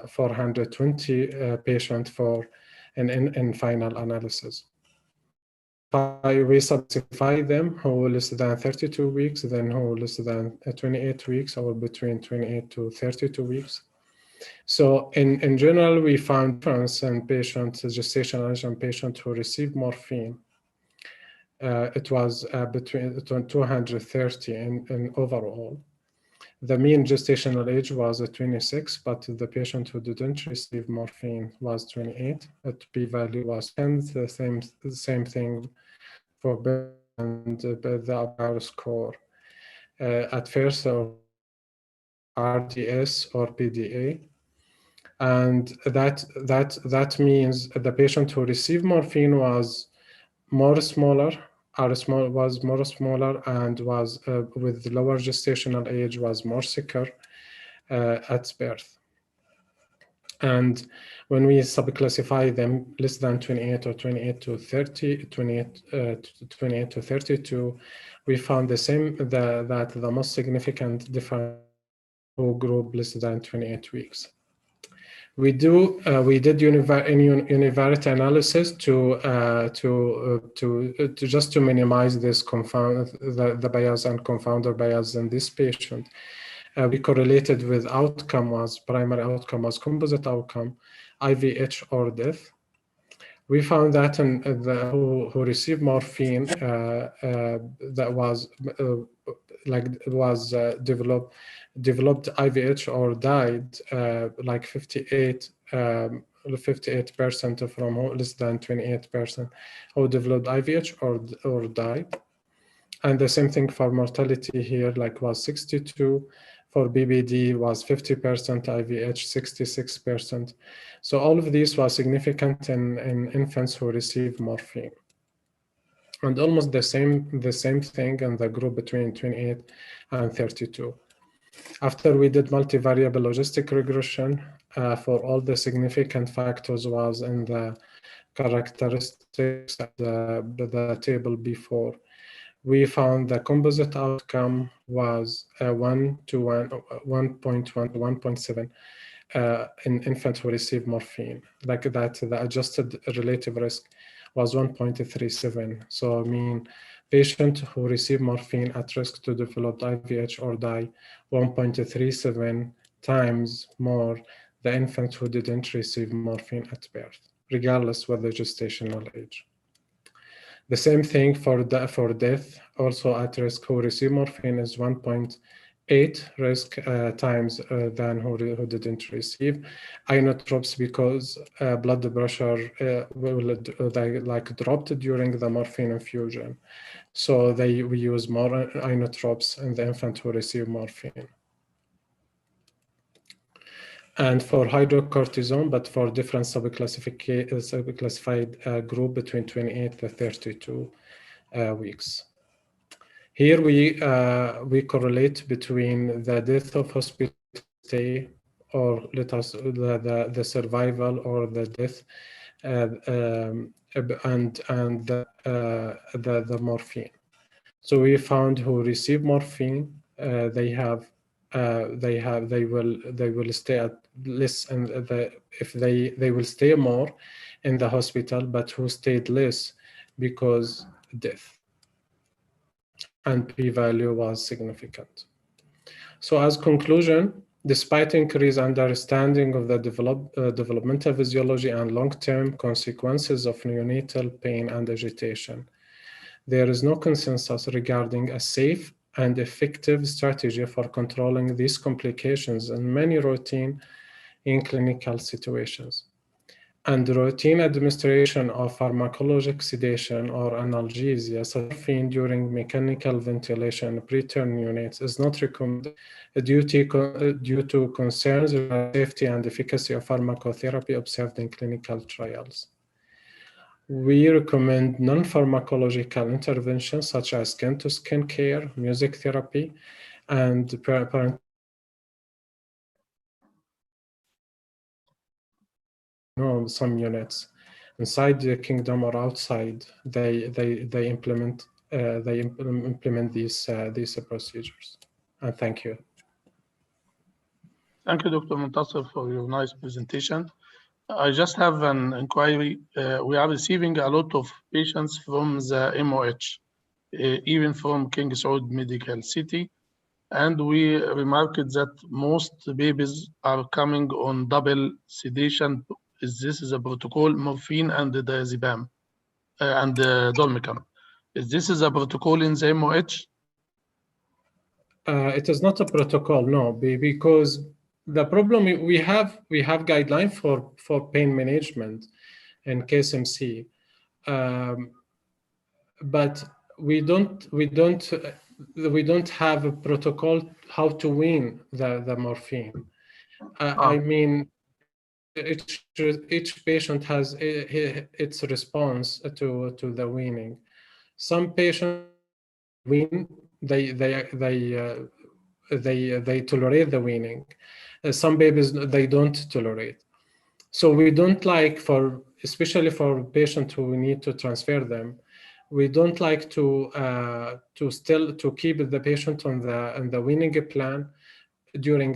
420 patients in final analysis. We specify them who less than 32 weeks, then who less than 28 weeks, or between 28 to 32 weeks. So in general, we found difference in patients, gestational age and patients who received morphine. It was between 230 in overall. The mean gestational age was 26, but the patient who didn't receive morphine was 28. The p-value was 10. The same thing for and the power score at first or RDS or PDA. And that means the patient who received morphine was more smaller, was more smaller, and was with lower gestational age, was more sicker at birth. And when we subclassify them less than 28 or 28 to 30, 28 to 32, we found the same, that the most significant difference who group less than 28 weeks. We did univariate analysis to just to minimize this the bias and confounder bias in this patient. We correlated with primary outcome was composite outcome, IVH or death. We found that in who received morphine that was developed IVH or died like 58% from less than 28% who developed IVH or died. And the same thing for mortality here, like was 62. For BBD was 50%, IVH 66%. So all of these was significant in infants who received morphine. And almost the same thing in the group between 28 and 32. After we did multivariable logistic regression for all the significant factors was in the characteristics of the table before. We found the composite outcome was 1 to 1.1 to 1.7 in infants who received morphine. Like that, the adjusted relative risk was 1.37. So I mean, patient who received morphine at risk to develop IVH or die 1.37 times more the infant who didn't receive morphine at birth, regardless of the gestational age. The same thing for death, also at risk who receive morphine is 1.8 risk times than who didn't receive. Inotropes because blood pressure dropped during the morphine infusion. So we use more inotropes in the infant who receive morphine. And for hydrocortisone, but for different subclassified group between 28 to 32 weeks. Here we correlate between the death of hospital stay, or let us the survival or the death, and the morphine. So we found who receive morphine, they will stay at less, and they will stay more in the hospital, but who stayed less because death, and p-value was significant. So as conclusion, despite increased understanding of the developmental physiology and long-term consequences of neonatal pain and agitation, there is no consensus regarding a safe and effective strategy for controlling these complications in many routine in clinical situations. And routine administration of pharmacologic sedation or analgesia, such as morphine during mechanical ventilation preterm neonates, is not recommended due to concerns about safety and efficacy of pharmacotherapy observed in clinical trials. We recommend non-pharmacological interventions such as skin-to-skin care, music therapy, and parental some units inside the kingdom or outside, they implement these procedures. And thank you. Thank you, Dr. Muntasir, for your nice presentation. I just have an inquiry. We are receiving a lot of patients from the MOH, even from King Saud Medical City. and we remarked that most babies are coming on double sedation. This is a protocol, morphine and diazepam and dormicum. This is a protocol in the MOH? It is not a protocol, no, because the problem we have guidelines for pain management in KSMC, but we don't have a protocol how to wean the morphine. I mean, each patient has its response to the weaning. Some patients wean, they tolerate the weaning. Some babies they don't tolerate. So we don't like, especially for patients who need to transfer them, we don't like to keep the patient on the weaning plan during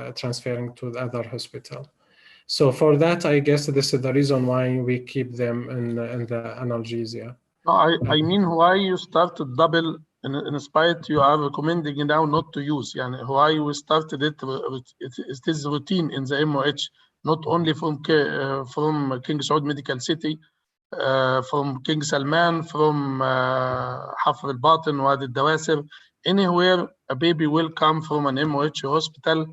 transferring to the other hospital. So for that, I guess this is the reason why we keep them in the analgesia. No, I mean, why you started double in spite you are recommending now not to use? Yani why we started it? It is routine in the MOH, not only from King Saud Medical City, from King Salman, from Hafr al-Batin, Wadi al-Dawasir. Anywhere a baby will come from an MOH hospital,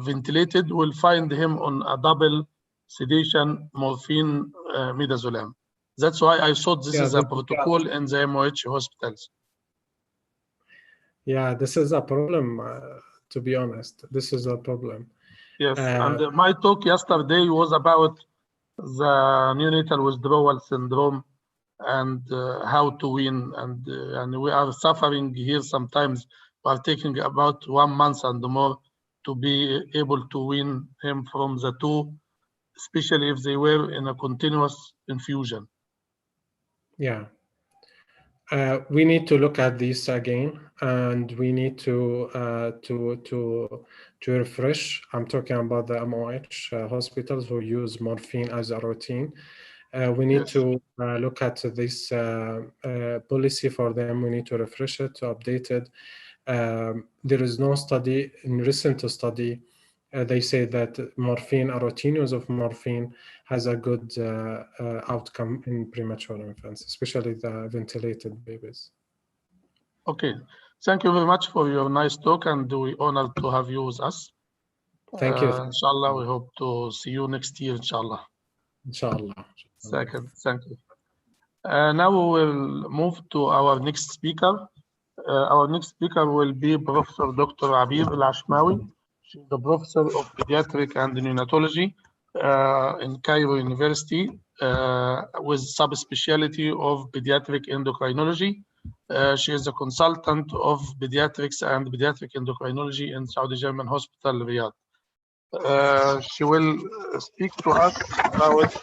ventilated, will find him on a double sedation, morphine, midazolam. That's why I thought this is a protocol in the MOH hospitals. Yeah, this is a problem, to be honest. This is a problem. Yes, and my talk yesterday was about the neonatal withdrawal syndrome and how to wean. And we are suffering here sometimes. We are taking about 1 month and more to be able to wean him from the two, especially if they were in a continuous infusion. Yeah. We need to look at this again, and we need to refresh. I'm talking about the MOH hospitals who use morphine as a routine. We need to look at this policy for them. We need to refresh it, to update it. There is no study, in recent study, they say that morphine, a routine use of morphine, has a good outcome in premature infants, especially the ventilated babies. Okay, thank you very much for your nice talk, and we're honored to have you with us. Thank you. Inshallah, we hope to see you next year, inshallah. Inshallah. Thank you. Now we will move to our next speaker. Our next speaker will be Professor Dr. Abir Al-Ashmawi. She's the Professor of Pediatric and Neonatology in Cairo University with subspecialty of Pediatric Endocrinology. She is a consultant of Pediatrics and Pediatric Endocrinology in Saudi German Hospital, Riyadh. She will speak to us about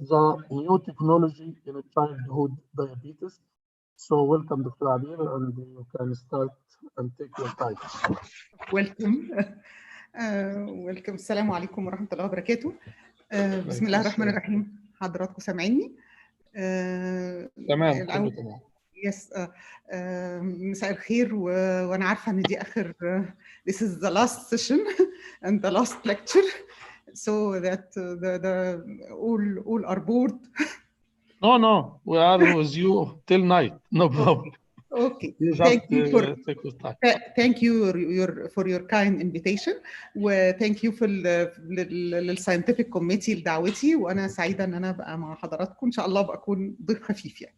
the new technology in childhood diabetes. So welcome, Dr. Abir, and you can start and take your time. Welcome. Welcome. السلام عليكم ورحمة الله وبركاته. بسم الله الرحمن الرحيم. حضراتكم سامعيني؟ تمام، كله تمام. يس. مساء الخير، وانا عارفة ان دي اخر this is the last session and the last lecture, so that the all are bored. No, we are with you till night. No problem. Okay. Thank you for your kind invitation, وthank you for للساينتفك كوميتي لدعوتي، وانا سعيده ان انا ابقى مع حضراتكم. ان شاء الله بكون ضيف خفيف يعني.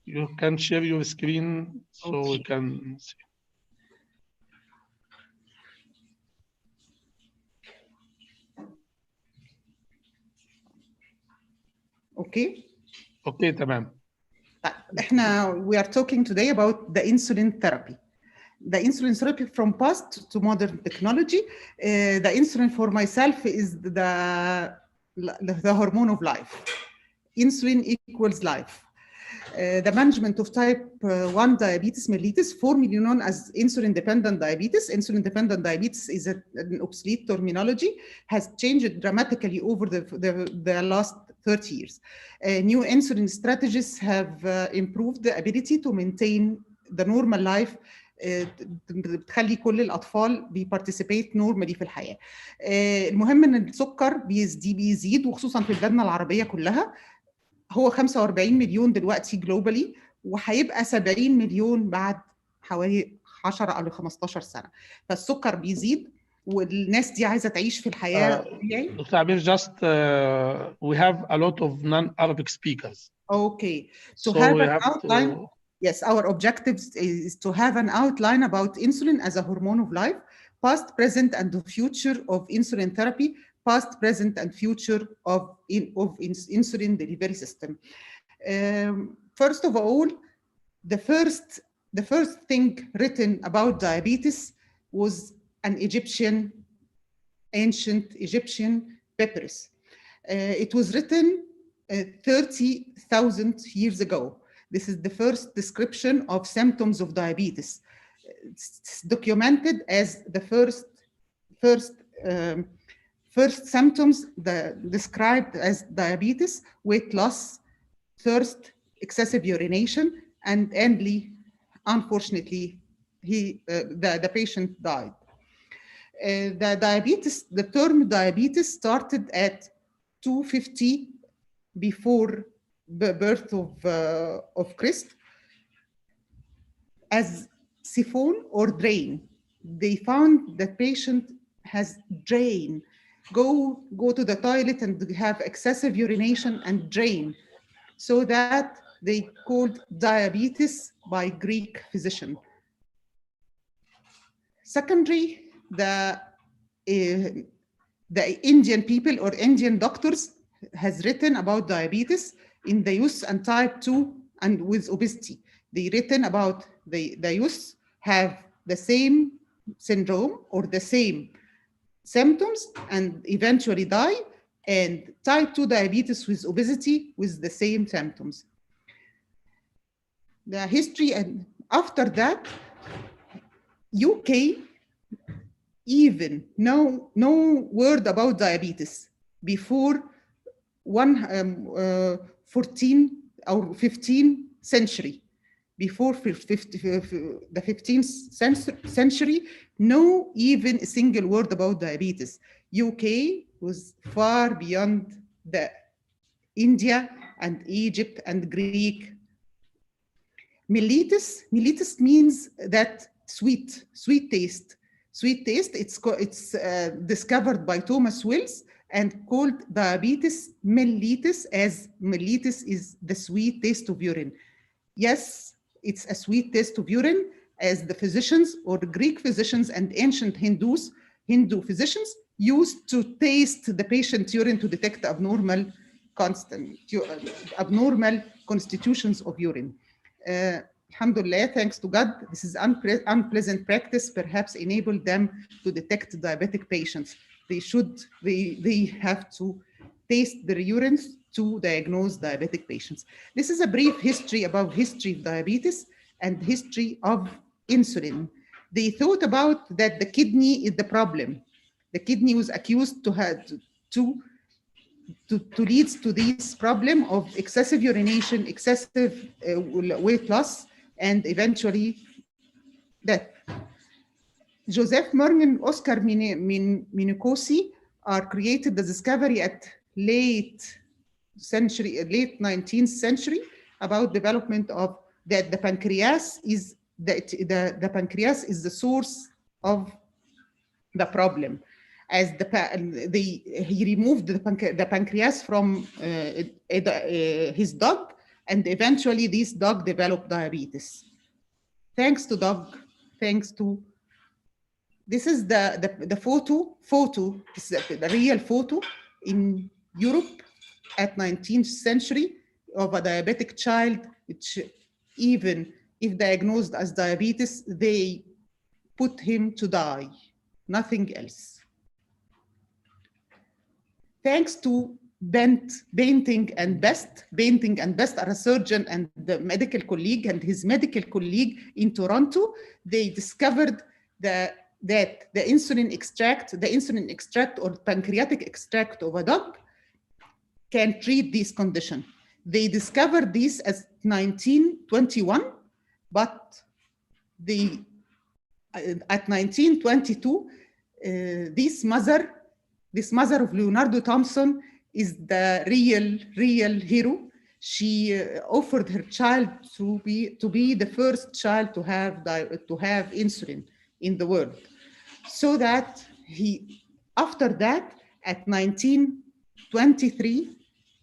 You can share your screen so we can see. Okay, تمام. We are talking today about the insulin therapy. The insulin therapy from past to modern technology. The insulin for myself is the hormone of life. Insulin equals life. The management of type 1 diabetes mellitus, formerly known as insulin-dependent diabetes. Insulin-dependent diabetes is an obsolete terminology, has changed dramatically over the last 30 years. New insulin strategies have improved the ability to maintain the normal life. بتخلي كل الأطفال بيparticipate normally في الحياة. المهم إن السكر بيزيد وخصوصا في بلادنا العربية كلها. هو 45 مليون دلوقتي جلوبالي وهيبقى 70 مليون بعد حوالي 10 أو 15 سنة. فالسكر بيزيد والناس دي عايزة تعيش في الحياة طبيعي. Dr. Abir, just we have a lot of non-Arabic speakers. Okay. So have we an have outline. to... Yes, our objective is to have an outline about insulin as a hormone of life, past, present, and the future of insulin therapy, past, present, and future of insulin delivery system. First of all, the first thing written about diabetes was an ancient Egyptian papyrus. It was written 30,000 years ago. This is the first description of symptoms of diabetes. It's documented as the first symptoms described as diabetes: weight loss, thirst, excessive urination, and endly, unfortunately, the patient died. The term diabetes started at 250 before the birth of Christ as siphon or drain. They found that patient has drain, go to the toilet and have excessive urination and drain. So that they called diabetes by Greek physician. Secondly, the Indian people or Indian doctors has written about diabetes in the youth and type 2 and with obesity. They written about the youth have the same syndrome or the same symptoms and eventually die, and type 2 diabetes with obesity with the same symptoms. The history, and after that, UK, even no word about diabetes before 14 or 15th century. Before the 15th century, no even a single word about diabetes. UK was far beyond the India and Egypt and Greek. Mellitus means that sweet taste. Sweet taste, it's discovered by Thomas Wills and called diabetes mellitus, as mellitus is the sweet taste of urine. Yes, it's a sweet taste of urine, as the physicians or the Greek physicians and ancient Hindu physicians used to taste the patient's urine to detect abnormal constitutions of urine. Alhamdulillah, thanks to God, this is unpleasant practice, perhaps enable them to detect diabetic patients. They have to taste their urines to diagnose diabetic patients. This is a brief history about history of diabetes and history of insulin. They thought about that the kidney is the problem. The kidney was accused to lead to this problem of excessive urination, excessive weight loss, and eventually death. Joseph Morgan and Oscar Minicosi are created the discovery at late 19th century about development of that the pancreas is the pancreas is the source of the problem. As he removed the pancreas from his dog, and eventually this dog developed diabetes. Thanks to dog, thanks to this is the photo. This is the real photo in Europe at 19th century of a diabetic child, which even if diagnosed as diabetes, they put him to die, nothing else. Thanks to Painting and Best are a surgeon and the medical colleague and his medical colleague in Toronto. They discovered that the insulin extract or pancreatic extract of a dog can treat this condition. They discovered this as 1921, but at 1922, this mother of Leonardo Thompson is the real hero. She offered her child to be the first child to have insulin in the world. So that after that, at 1923,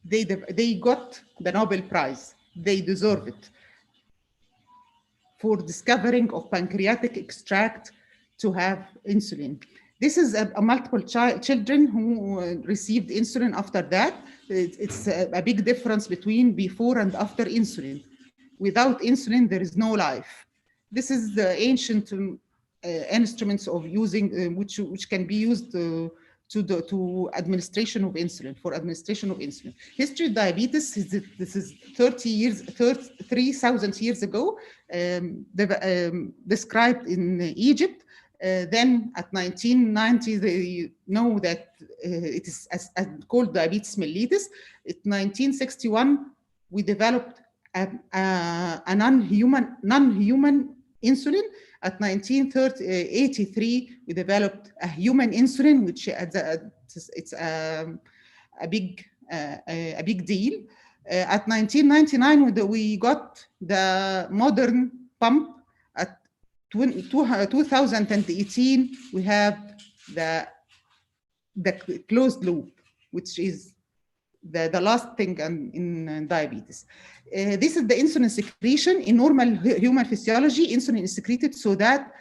they got the Nobel Prize. They deserve it for discovering of pancreatic extract to have insulin. This is a multiple children who received insulin after that. It's a big difference between before and after insulin. Without insulin, there is no life. This is the ancient instruments of using, which can be used to administration of insulin, for administration of insulin. History of diabetes, this is 3,000 years ago, described in Egypt. Then at 1990, they know that it is called diabetes mellitus. In 1961, we developed a non-human insulin. At 1983, we developed a human insulin, which it's a big deal. At 1999, we got the modern pump. At 2018, we have the closed loop, which is the last thing in diabetes. This is the insulin secretion. In normal human physiology, insulin is secreted so that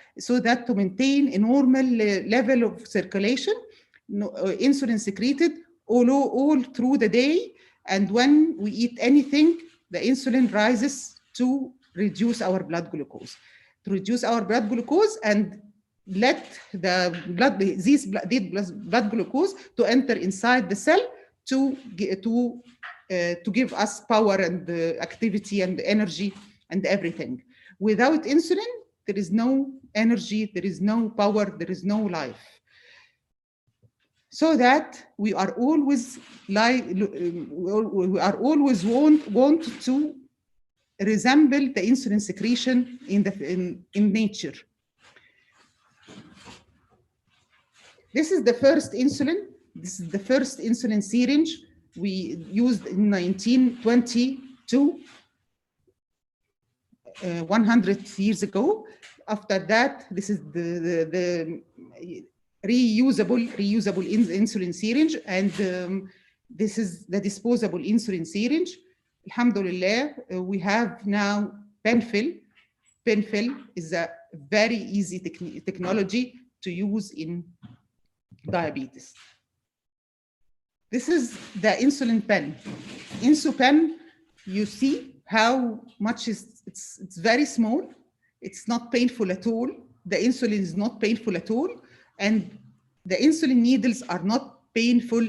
to maintain a normal level of circulation, insulin secreted all through the day. And when we eat anything, the insulin rises to reduce our blood glucose. To reduce our blood glucose and let the blood glucose to enter inside the cell to give us power and activity and energy and everything. Without insulin, there is no energy, there is no power, there is no life. So that we are always want to resemble the insulin secretion in nature. This is the first insulin. This is the first insulin syringe we used in 1922, 100 years ago. After that, this is the reusable insulin syringe, and this is the disposable insulin syringe. Alhamdulillah, we have now pen fill. Pen fill is a very easy technology to use in diabetes. This is the insulin pen. InsuPen, you see how much it's very small. It's not painful at all. The insulin is not painful at all. And the insulin needles are not painful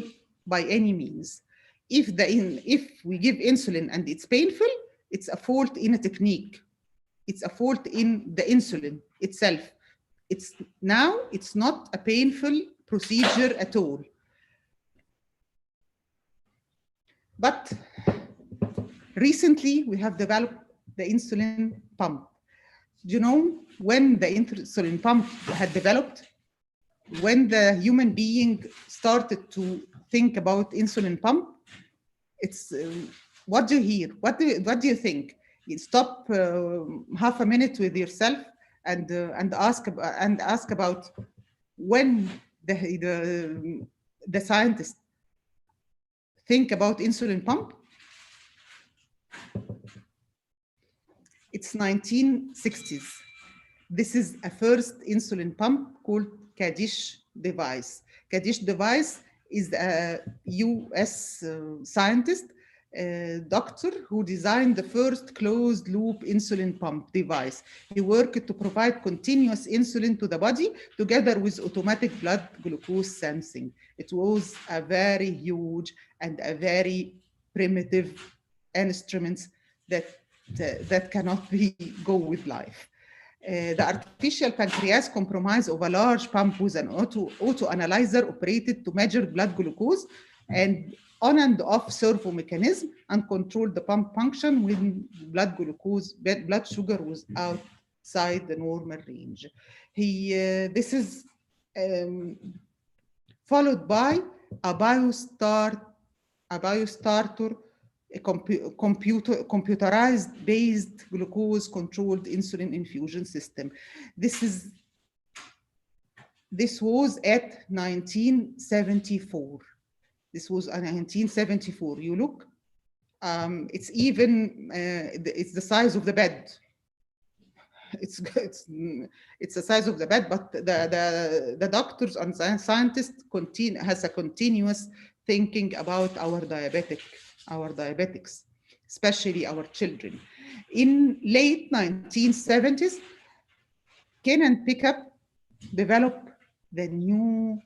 by any means. If we give insulin and it's painful, it's a fault in a technique. It's a fault in the insulin itself. It's not a painful procedure at all. But recently, we have developed the insulin pump. Do you know when the insulin pump had developed? When the human being started to think about insulin pump, it's what do you hear? What do you think? You stop half a minute with yourself and ask about when the scientists think about insulin pump. It's 1960s. This is a first insulin pump called Kadish device. Kadish device is a US scientist doctor who designed the first closed-loop insulin pump device. He worked to provide continuous insulin to the body together with automatic blood glucose sensing. It was a very huge and a very primitive instrument that cannot go with life. The artificial pancreas comprised of a large pump with an auto analyzer operated to measure blood glucose and on and off servo mechanism and control the pump function when blood sugar was outside the normal range. This is followed by a biostarter, a computerized based glucose controlled insulin infusion system. This was at 1974. This was in 1974. You look, it's even, it's the size of the bed. It's the size of the bed, but the doctors and scientists has a continuous thinking about our diabetics, especially our children. In late 1970s, Ken and Pickup developed the new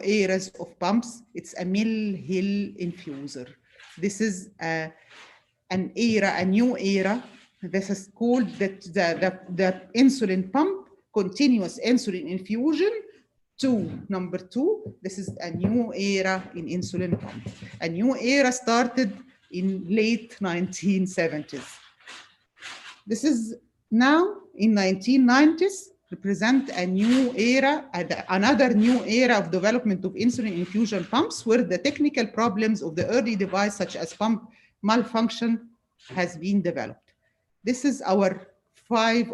eras of pumps. It's a Mill-Hill infuser. This is a new era. This is called the insulin pump, continuous insulin infusion. Number two, this is a new era in insulin pump. A new era started in late 1970s. This is now in 1990s, represent a new era, another new era of development of insulin infusion pumps, where the technical problems of the early device, such as pump malfunction, has been developed. This is our five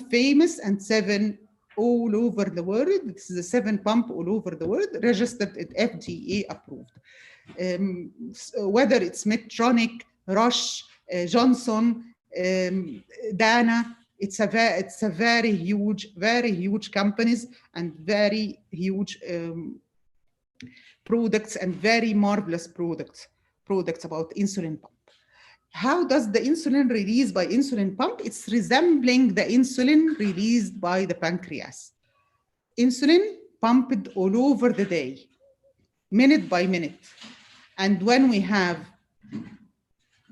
famous and 7 all over the world. This is a 7 pump all over the world, registered at FDA approved. Whether it's Medtronic, Roche, Johnson, Dana, it's a very huge companies and very huge products and very marvelous products about insulin pump. How does the insulin released by insulin pump? It's resembling the insulin released by the pancreas. Insulin pumped all over the day, minute by minute. And when we have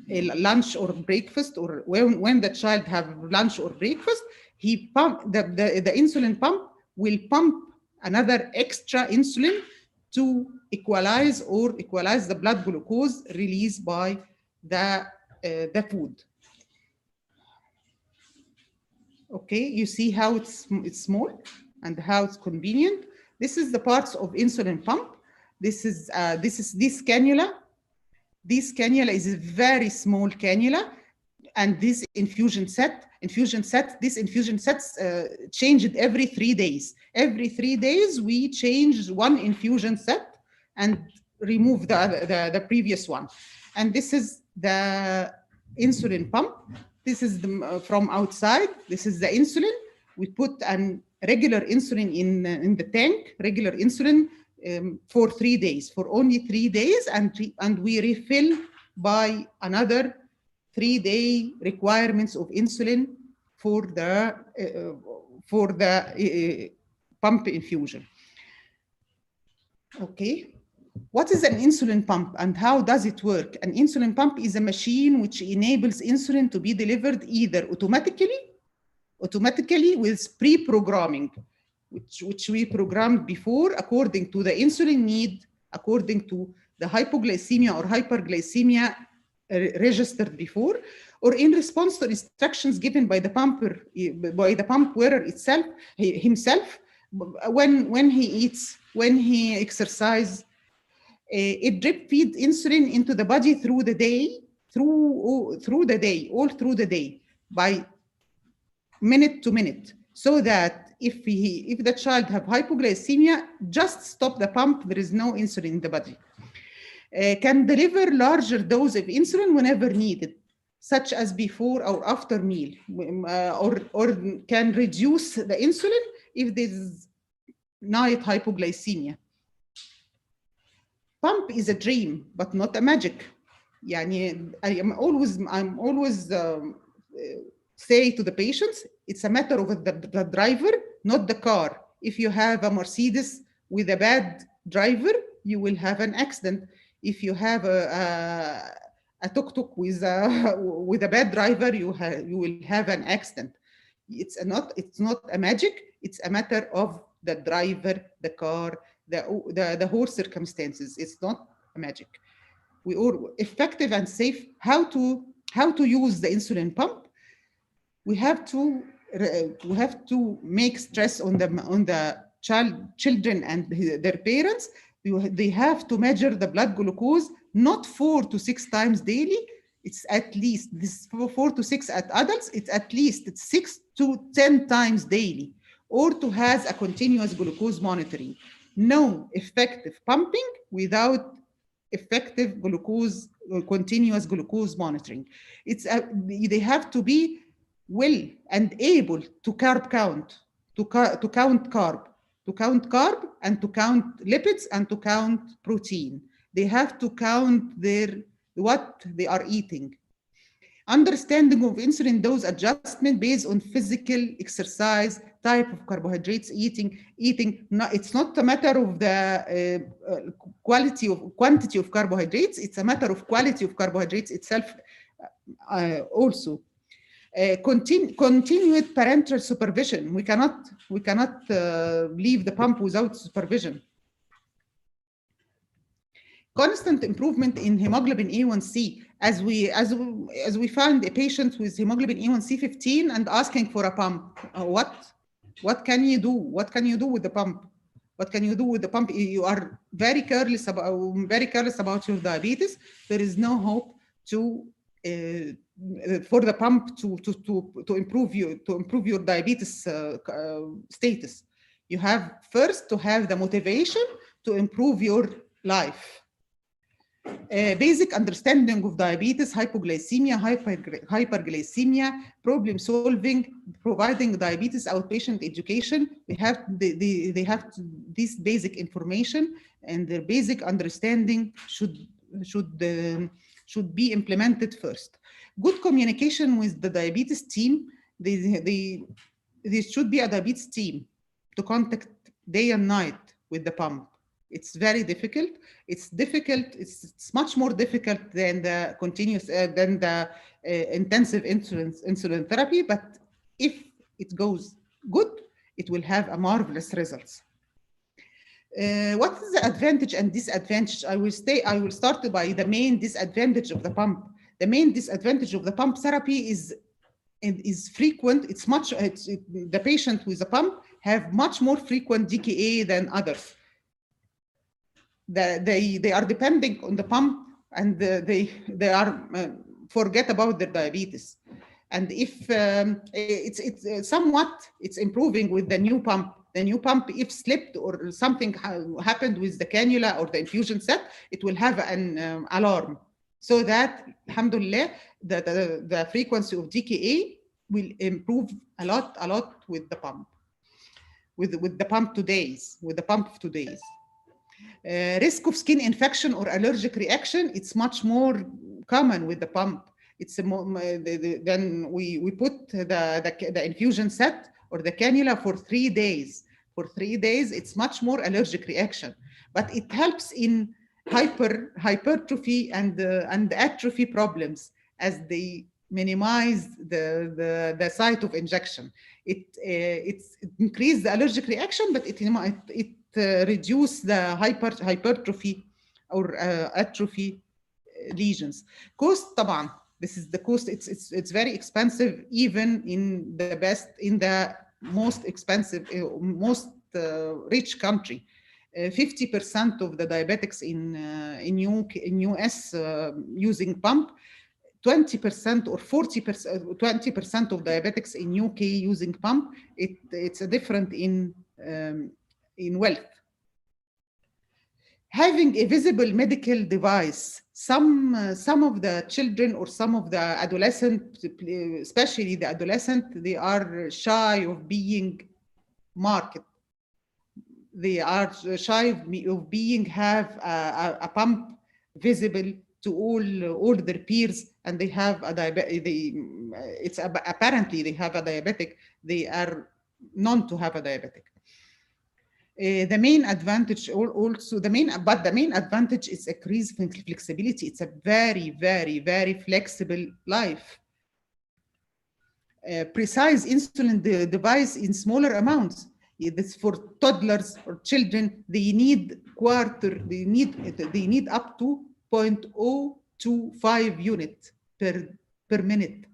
a lunch or breakfast, or when the child have lunch or breakfast, the insulin pump will pump another extra insulin to equalize the blood glucose released by the food. Okay, you see how it's small and how it's convenient. This is the parts of insulin pump. This cannula. This cannula is a very small cannula, and this infusion sets changed every 3 days. Every 3 days, we change one infusion set and remove the previous one. And this is the insulin pump. This is from outside. This is the insulin. We put a regular insulin in the tank, regular insulin for 3 days, for only 3 days, and we refill by another 3-day requirements of insulin for the pump infusion. Okay. What is an insulin pump and how does it work? An insulin pump is a machine which enables insulin to be delivered either automatically with pre-programming, which we programmed before according to the insulin need, according to the hypoglycemia or hyperglycemia registered before, or in response to instructions given by the pump wearer himself, when he eats, when he exercises. It drip feeds insulin into the body through the day, all through the day, by minute to minute, so that if the child have hypoglycemia, just stop the pump. There is no insulin in the body. Can deliver larger dose of insulin whenever needed, such as before or after meal, or can reduce the insulin if there is night hypoglycemia. Pump is a dream, but not a magic. يعني I'm always say to the patients, it's a matter of the driver, not the car. If you have a Mercedes with a bad driver, you will have an accident. If you have a tuk-tuk with a bad driver, you will have an accident. It's not a magic. It's a matter of the driver, the car, the whole circumstances. It's not a magic. We are effective and safe. How to use the insulin pump? We have to make stress on the children and their parents. They have to measure the blood glucose not 4 to 6 times daily. It's at least this 4 to 6 at adults. It's at least 6 to 10 times daily, or to have a continuous glucose monitoring. No effective pumping without effective continuous glucose monitoring. They have to be well and able to count carb, and to count lipids, and to count protein. They have to count what they are eating. Understanding of insulin dose adjustment based on physical exercise, type of carbohydrates eating. It's not a matter of the quantity of carbohydrates. It's a matter of quality of carbohydrates itself also. Continued parental supervision. We cannot leave the pump without supervision. Constant improvement in hemoglobin A1C. As we find a patient with hemoglobin A1C 15 and asking for a pump, what can you do? What can you do with the pump? What can you do with the pump? You are very careless about your diabetes. There is no hope for the pump to improve your diabetes status. You have first to have the motivation to improve your life. Basic understanding of diabetes, hypoglycemia, hyperglycemia, problem solving, providing diabetes outpatient education. They have this basic information, and their basic understanding should be implemented first. Good communication with the diabetes team. There should be a diabetes team to contact day and night with the pump. It's very difficult. It's much more difficult than the intensive insulin therapy. But if it goes good, it will have a marvelous results. What is the advantage and disadvantage? I will start by the main disadvantage of the pump. The main disadvantage of the pump therapy is frequent. The patient with a pump have much more frequent DKA than others. They are depending on the pump, and they are forget about their diabetes. And if it's improving with the new pump. The new pump, if slipped or something happened with the cannula or the infusion set, it will have an alarm, so that, alhamdulillah, the frequency of DKA will improve a lot with the pump. With the pump of today's. Risk of skin infection or allergic reaction, it's much more common with the pump. Then we put the infusion set or the cannula for 3 days. For 3 days, it's much more allergic reaction, but it helps in hypertrophy and atrophy problems, as they minimize the site of injection. It increases the allergic reaction, but it reduce the hypertrophy or atrophy lesions. Cost, طبعا, this is the cost. It's very expensive, even in the most expensive, most rich country. 50% of the diabetics in US using pump. 20% or 40%, 20% of diabetics in UK using pump. It's a different in wealth. Having a visible medical device. Some of the children or some of the adolescent, especially the adolescent, they are shy of being marked. they are shy of being have a pump visible to all their peers, and they have a it's apparently they have a diabetic. They are known to have a diabetic. The main advantage also the main advantage is increased flexibility. It's a very, very, very flexible life. Precise insulin device in smaller amounts. This for toddlers or children. They need they need up to 0.025 unit per minute.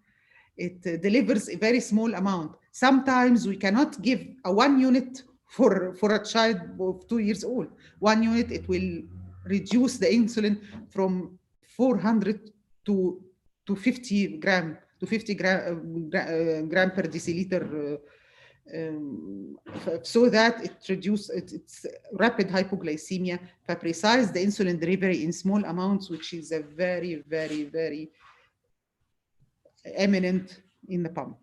It delivers a very small amount. Sometimes we cannot give a 1 unit for a child of 2 years old. 1 unit, it will reduce the insulin from 400 to 50 gram gram per deciliter, so that it reduces its rapid hypoglycemia. For precise the insulin delivery in small amounts, which is a very, very, very eminent in the pump.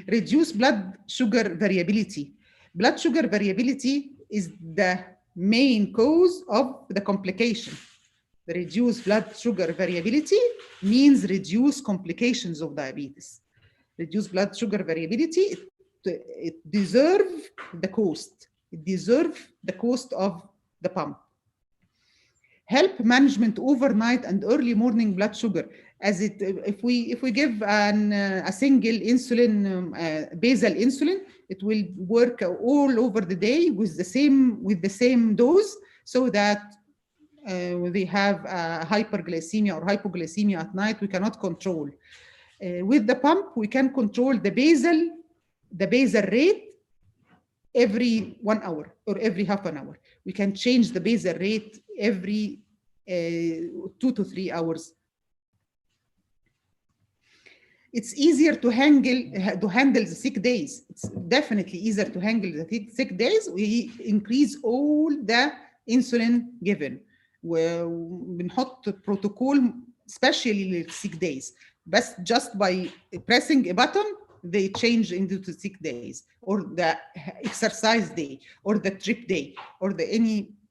Reduce blood sugar variability. Blood sugar variability is the main cause of the complication. The reduced blood sugar variability means reduced complications of diabetes. Reduced blood sugar variability, it deserves the cost. It deserves the cost of the pump. Help management overnight and early morning blood sugar. As if we give a single insulin, basal insulin, it will work all over the day with the same dose, so that they have hyperglycemia or hypoglycemia at night. We cannot control. With the pump, we can control the basal rate every 1 hour or every half an hour. We can change the basal rate every 2 to 3 hours. It's easier to handle the sick days. It's definitely easier to handle the sick days. We increase all the insulin given. وبنحط protocol especially sick days. But just by pressing a button, they change into the sick days, or the exercise day, or the trip day, or the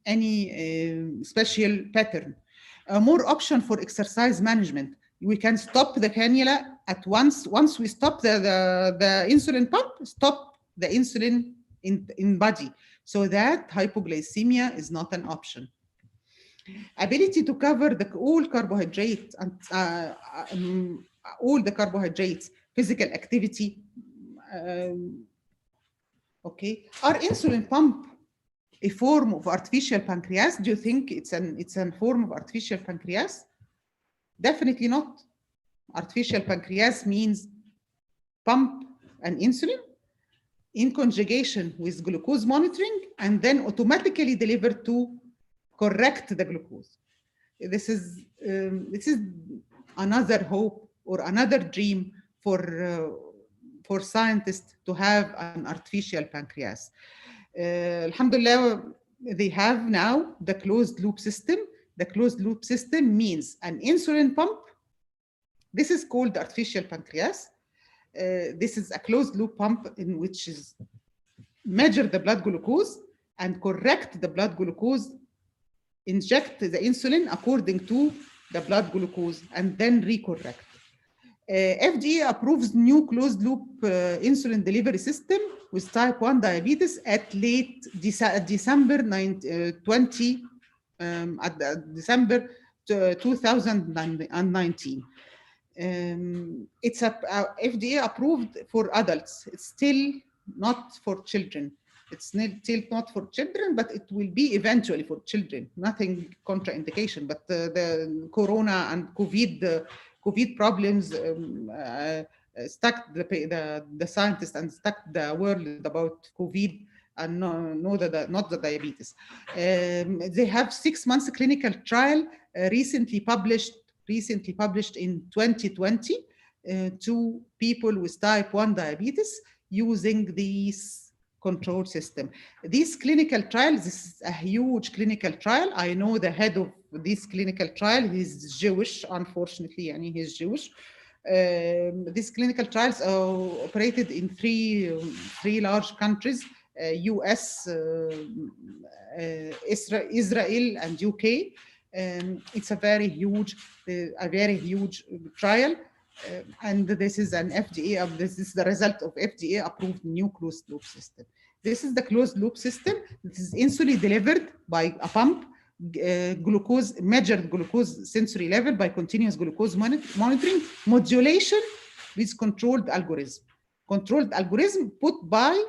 any special pattern. More option for exercise management. We can stop the cannula at once. Once we stop the insulin pump, stop the insulin in body, so that hypoglycemia is not an option. Ability to cover all carbohydrates and all the carbohydrates, physical activity. Okay, are insulin pump a form of artificial pancreas? Do you think it's a form of artificial pancreas? Definitely not. Artificial pancreas means pump an insulin in conjugation with glucose monitoring, and then automatically deliver to correct the glucose. This is another hope or another dream for scientists to have an artificial pancreas. Alhamdulillah, they have now the closed loop system. The closed loop system means an insulin pump. This is called artificial pancreas. This is a closed loop pump in which is measure the blood glucose and correct the blood glucose, inject the insulin according to the blood glucose, and then recorrect. FDA approves new closed loop insulin delivery system with type 1 diabetes at late December 2019. It's FDA approved for adults. It's still not for children. It's still not for children, but it will be eventually for children. Nothing contraindication, but the Corona and COVID problems stuck the scientists and stuck the world about COVID and not the diabetes. They have 6 months clinical trial recently published in 2020 to people with type 1 diabetes using these control system. These clinical trials, this is a huge clinical trial. I know the head of this clinical trial. He's Jewish, unfortunately, and he's Jewish. These clinical trials are operated in three large countries, US, Israel, and UK. It's a very huge trial, and this is an FDA. This is the result of FDA approved new closed loop system. This is the closed loop system. This is insulin delivered by a pump, glucose, measured glucose sensory level by continuous glucose monitoring, modulation with controlled algorithm. Controlled algorithm put by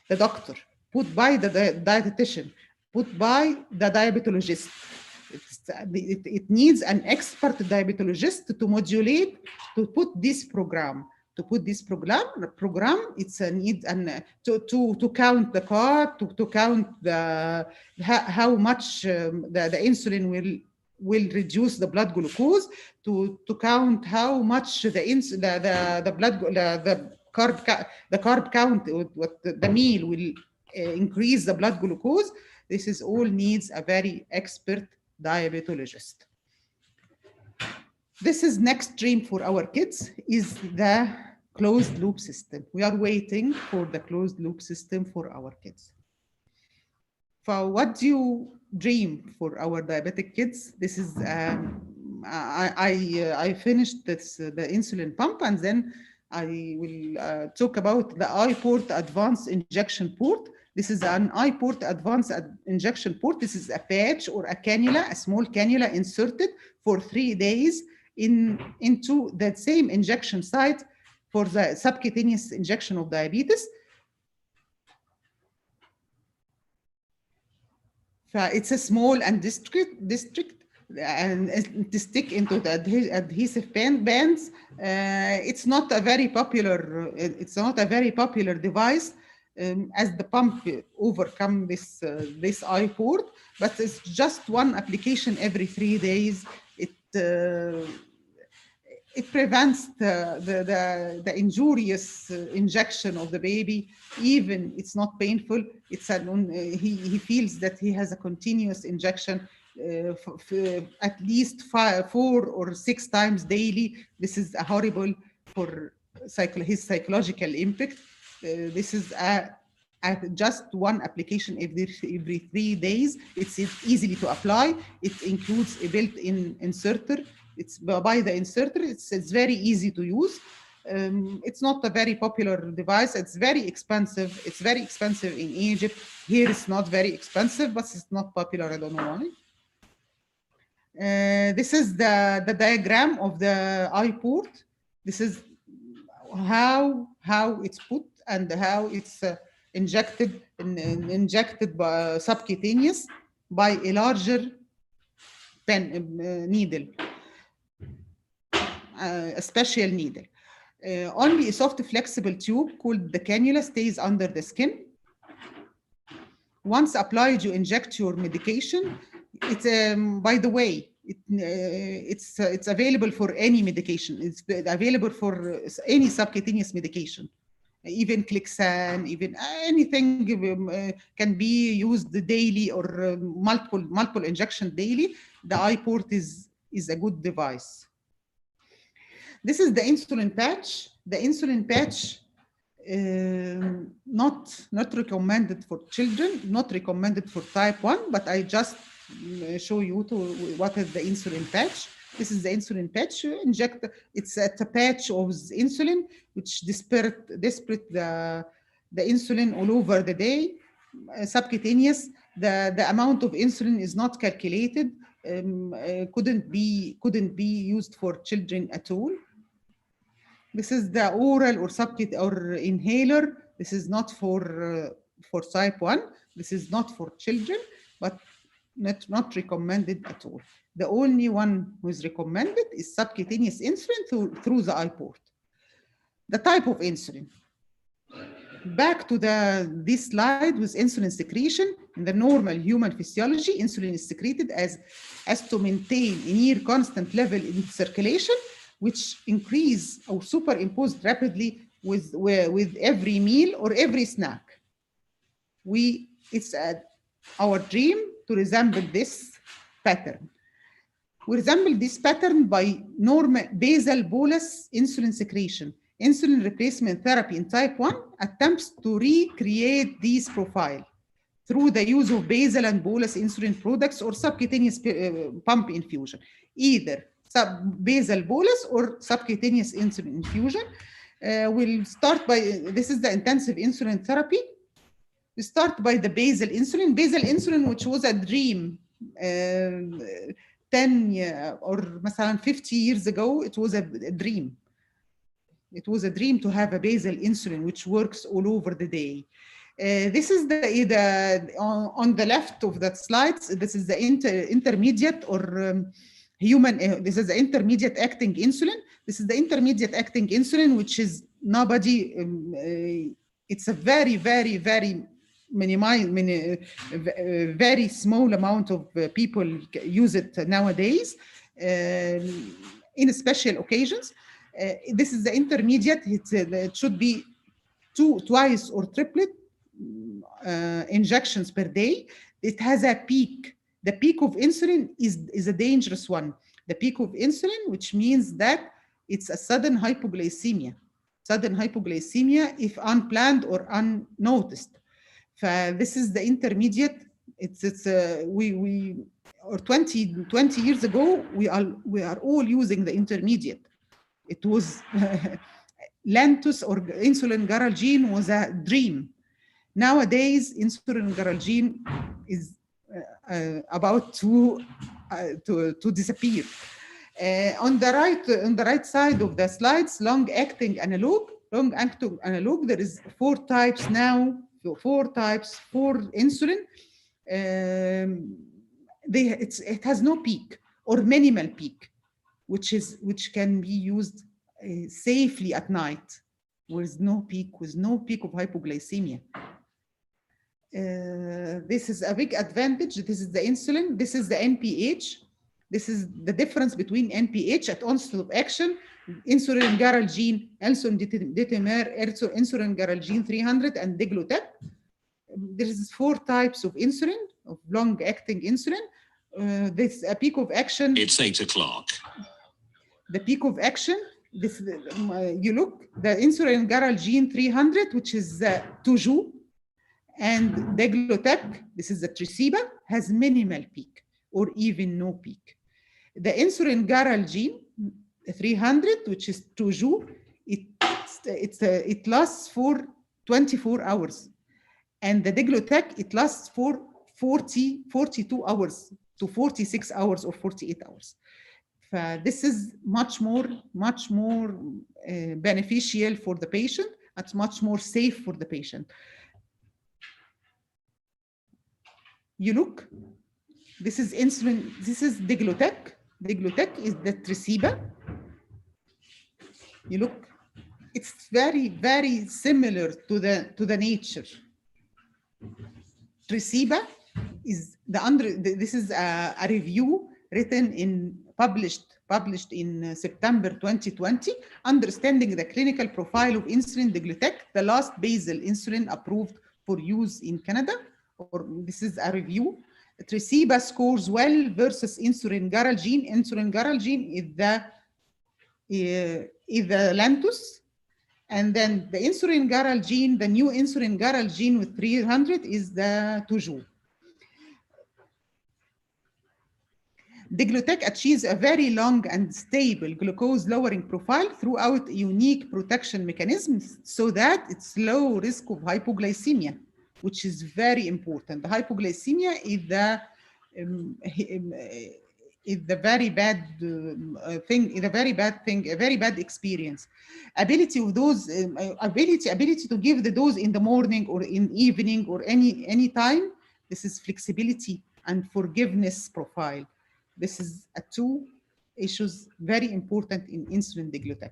the doctor, put by the dietitian, put by the diabetologist. It needs an expert diabetologist to modulate, to put this program. To put this program, it's a need and to count the carb, to count the how much the insulin will reduce the blood glucose, to count how much the carb count, what the meal will increase the blood glucose. This is all needs a very expert diabetologist. This is next dream for our kids is the closed loop system. We are waiting for the closed loop system for our kids. For what do you dream for our diabetic kids? This is I finished this the insulin pump, and then I will talk about the iPort advanced injection port. This is an iPort advanced injection port. This is a patch or a cannula, a small cannula inserted for 3 days into that same injection site for the subcutaneous injection of diabetes. It's a small and district and to stick into the adhesive bands. It's not a very popular. It's not a very popular device as the pump overcome this iPort, but it's just one application every 3 days. It prevents the injurious injection of the baby. Even it's not painful. It's he feels that he has a continuous injection at least 4 or 6 times daily. This is horrible for his psychological impact. This is just one application every 3 days. It's easily to apply. It includes a built-in inserter. It's by the inserter. It's very easy to use. It's not a very popular device. It's very expensive. It's very expensive in Egypt. Here it's not very expensive, but it's not popular. I don't know why. This is the diagram of the iPort. This is how it's put and how it's injected by subcutaneous by a larger needle, a special needle. Only a soft flexible tube called the cannula stays under the skin. Once applied, you inject your medication. It's by the way, it's available for any medication. It's available for any subcutaneous medication, even Clexane, even anything can be used daily or multiple injection daily. The iPort is a good device. This is the insulin patch. The insulin patch not recommended for children, not recommended for type 1, but I just show you what is the insulin patch. This is the insulin patch. You inject. It's a patch of insulin which disperse the insulin all over the day. Subcutaneous. The amount of insulin is not calculated. Couldn't be used for children at all. This is the oral or or inhaler. This is not for type 1. This is not for children, but not recommended at all. The only one who is recommended is subcutaneous insulin through the iPort. The type of insulin. Back to this slide with insulin secretion. In the normal human physiology, insulin is secreted as to maintain a near constant level in circulation, which increase or superimposed rapidly with every meal or every snack. It's our dream to resemble this pattern. We resemble this pattern by normal basal bolus insulin secretion. Insulin replacement therapy in type 1 attempts to recreate this profile through the use of basal and bolus insulin products or subcutaneous pump infusion, either basal bolus or subcutaneous insulin infusion. We'll start by, this is the intensive insulin therapy. We start by the basal insulin, which was a dream 10 or 50 years ago. It was a dream. It was a dream to have a basal insulin which works all over the day. This is on the left of that slides. This is the intermediate or human. This is the intermediate acting insulin. This is the intermediate acting insulin, which is nobody. It's a very, very, very very small amount of people use it nowadays in special occasions. This is the intermediate. It should be twice or triplet injections per day. It has a peak. The peak of insulin is a dangerous one. The peak of insulin, which means that it's a sudden hypoglycemia. Sudden hypoglycemia if unplanned or unnoticed. This is the intermediate. Or 20 years ago, we are all using the intermediate. It was Lantus or insulin glargine was a dream. Nowadays, insulin glargine is about to disappear. On the right side of the slides, long-acting analog. Long-acting analog. There is 4 types now. 4 types for insulin. It has no peak or minimal peak, which can be used safely at night with no peak of hypoglycemia. This is a big advantage. This is the insulin. This is the NPH. This is the difference between NPH at onset of action, insulin glargine, insulin detemir, insulin glargine 300, and deglutep. There is 4 types of insulin, of long-acting insulin. This a peak of action. It's 8 o'clock. The peak of action. This you look the insulin glargine 300, which is Toujou, and deglutep. This is the Tresiba, has minimal peak or even no peak. The insulin glargine 300, which is Toujou, it lasts for 24 hours. And the deglutec, it lasts for 42 hours to 46 hours or 48 hours. This is much more beneficial for the patient. It's much more safe for the patient. You look, this is insulin, this is deglutec. Deglutec is the Tresiba. You look, it's very, very similar to the nature. Tresiba is this is a review written in published in September 2020, understanding the clinical profile of insulin deglutec, the last basal insulin approved for use in Canada. Or this is a review. Tresiba scores well versus insulin glargine. Insulin glargine is the Lantus. And then the insulin glargine, the new insulin glargine with 300 is the Toujou. Deglutec achieves a very long and stable glucose lowering profile throughout a unique protection mechanism so that it's low risk of hypoglycemia, which is very important. The hypoglycemia is the very bad thing, a very bad experience. Ability of those, ability to give the dose in the morning or in evening or any time. This is flexibility and forgiveness profile. This is 2 issues very important in insulin deglutec.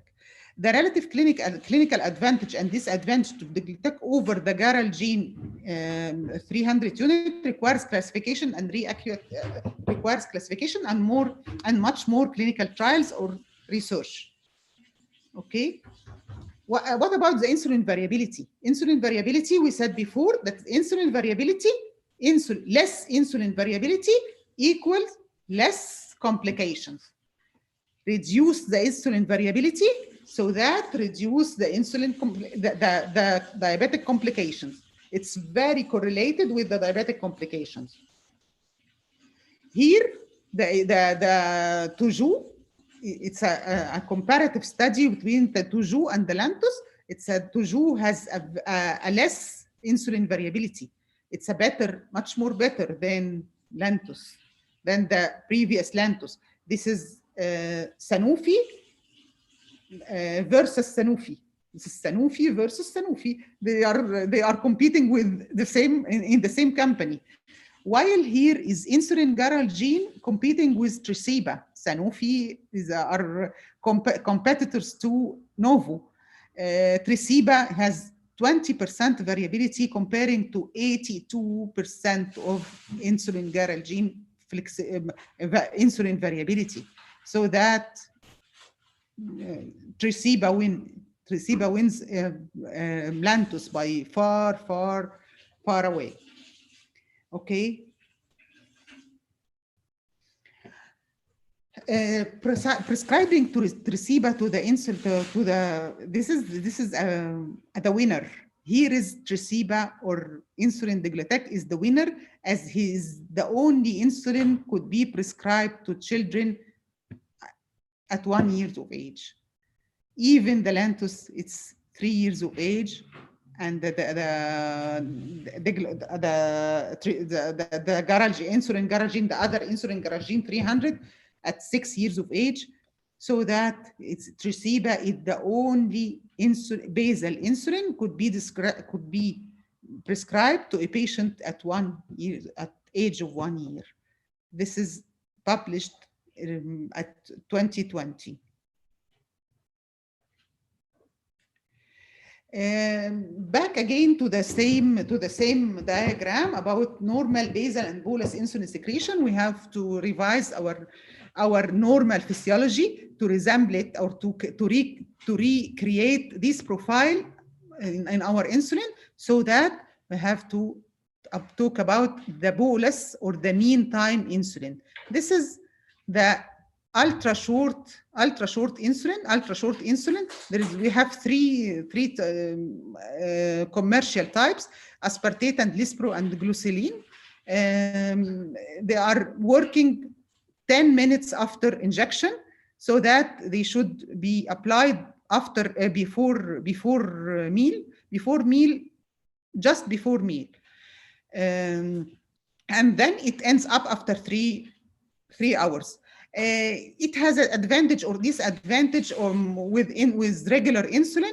The relative clinical advantage and disadvantage of deglutec over the glargine 300 unit requires classification and requires classification and much more clinical trials or research. Okay. What about the insulin variability? Insulin variability, we said before that insulin variability, less insulin variability equals less complications. reduce the insulin variability, so that reduce the insulin, the diabetic complications. It's very correlated with the diabetic complications. Here, the Toujou, it's a comparative study between the Toujou and the Lantus. It's a Toujou has a less insulin variability. It's a better, much more better than Lantus, than the previous Lantus. This is Sanofi versus Sanofi. This is Sanofi versus Sanofi. They are competing with the same in the same company. While here is insulin Garalgene competing with Tresiba. Sanofi are competitors to Novo. Tresiba has 20% variability comparing to 82% of insulin Garalgene insulin variability. So that Tresiba wins Lantus by far away. Okay. Prescribing Tresiba to the insulin this is the winner. Here is Tresiba or insulin Deglutec is the winner, as he is the only insulin could be prescribed to children at 1 year of age. Even the Lantus, it's 3 years of age, and the Garalgene, insulin Garalgene, the other insulin Garalgene 300 at 6 years of age. So that it's Tresiba is the only basal insulin could be prescribed to a patient at 1 year, at age of 1 year. This is published at 2020. Back again to the same diagram about normal basal and bolus insulin secretion. We have to revise our normal physiology to resemble it, or to recreate this profile in our insulin, so that we have to talk about the bolus or the mean time insulin. This is the ultra short insulin. We have three commercial types: aspartate and lispro and glucilline. They are working 10 minutes after injection, so that they should be applied after before meal, just before meal, and then it ends up after three hours. It has an advantage or disadvantage with regular insulin,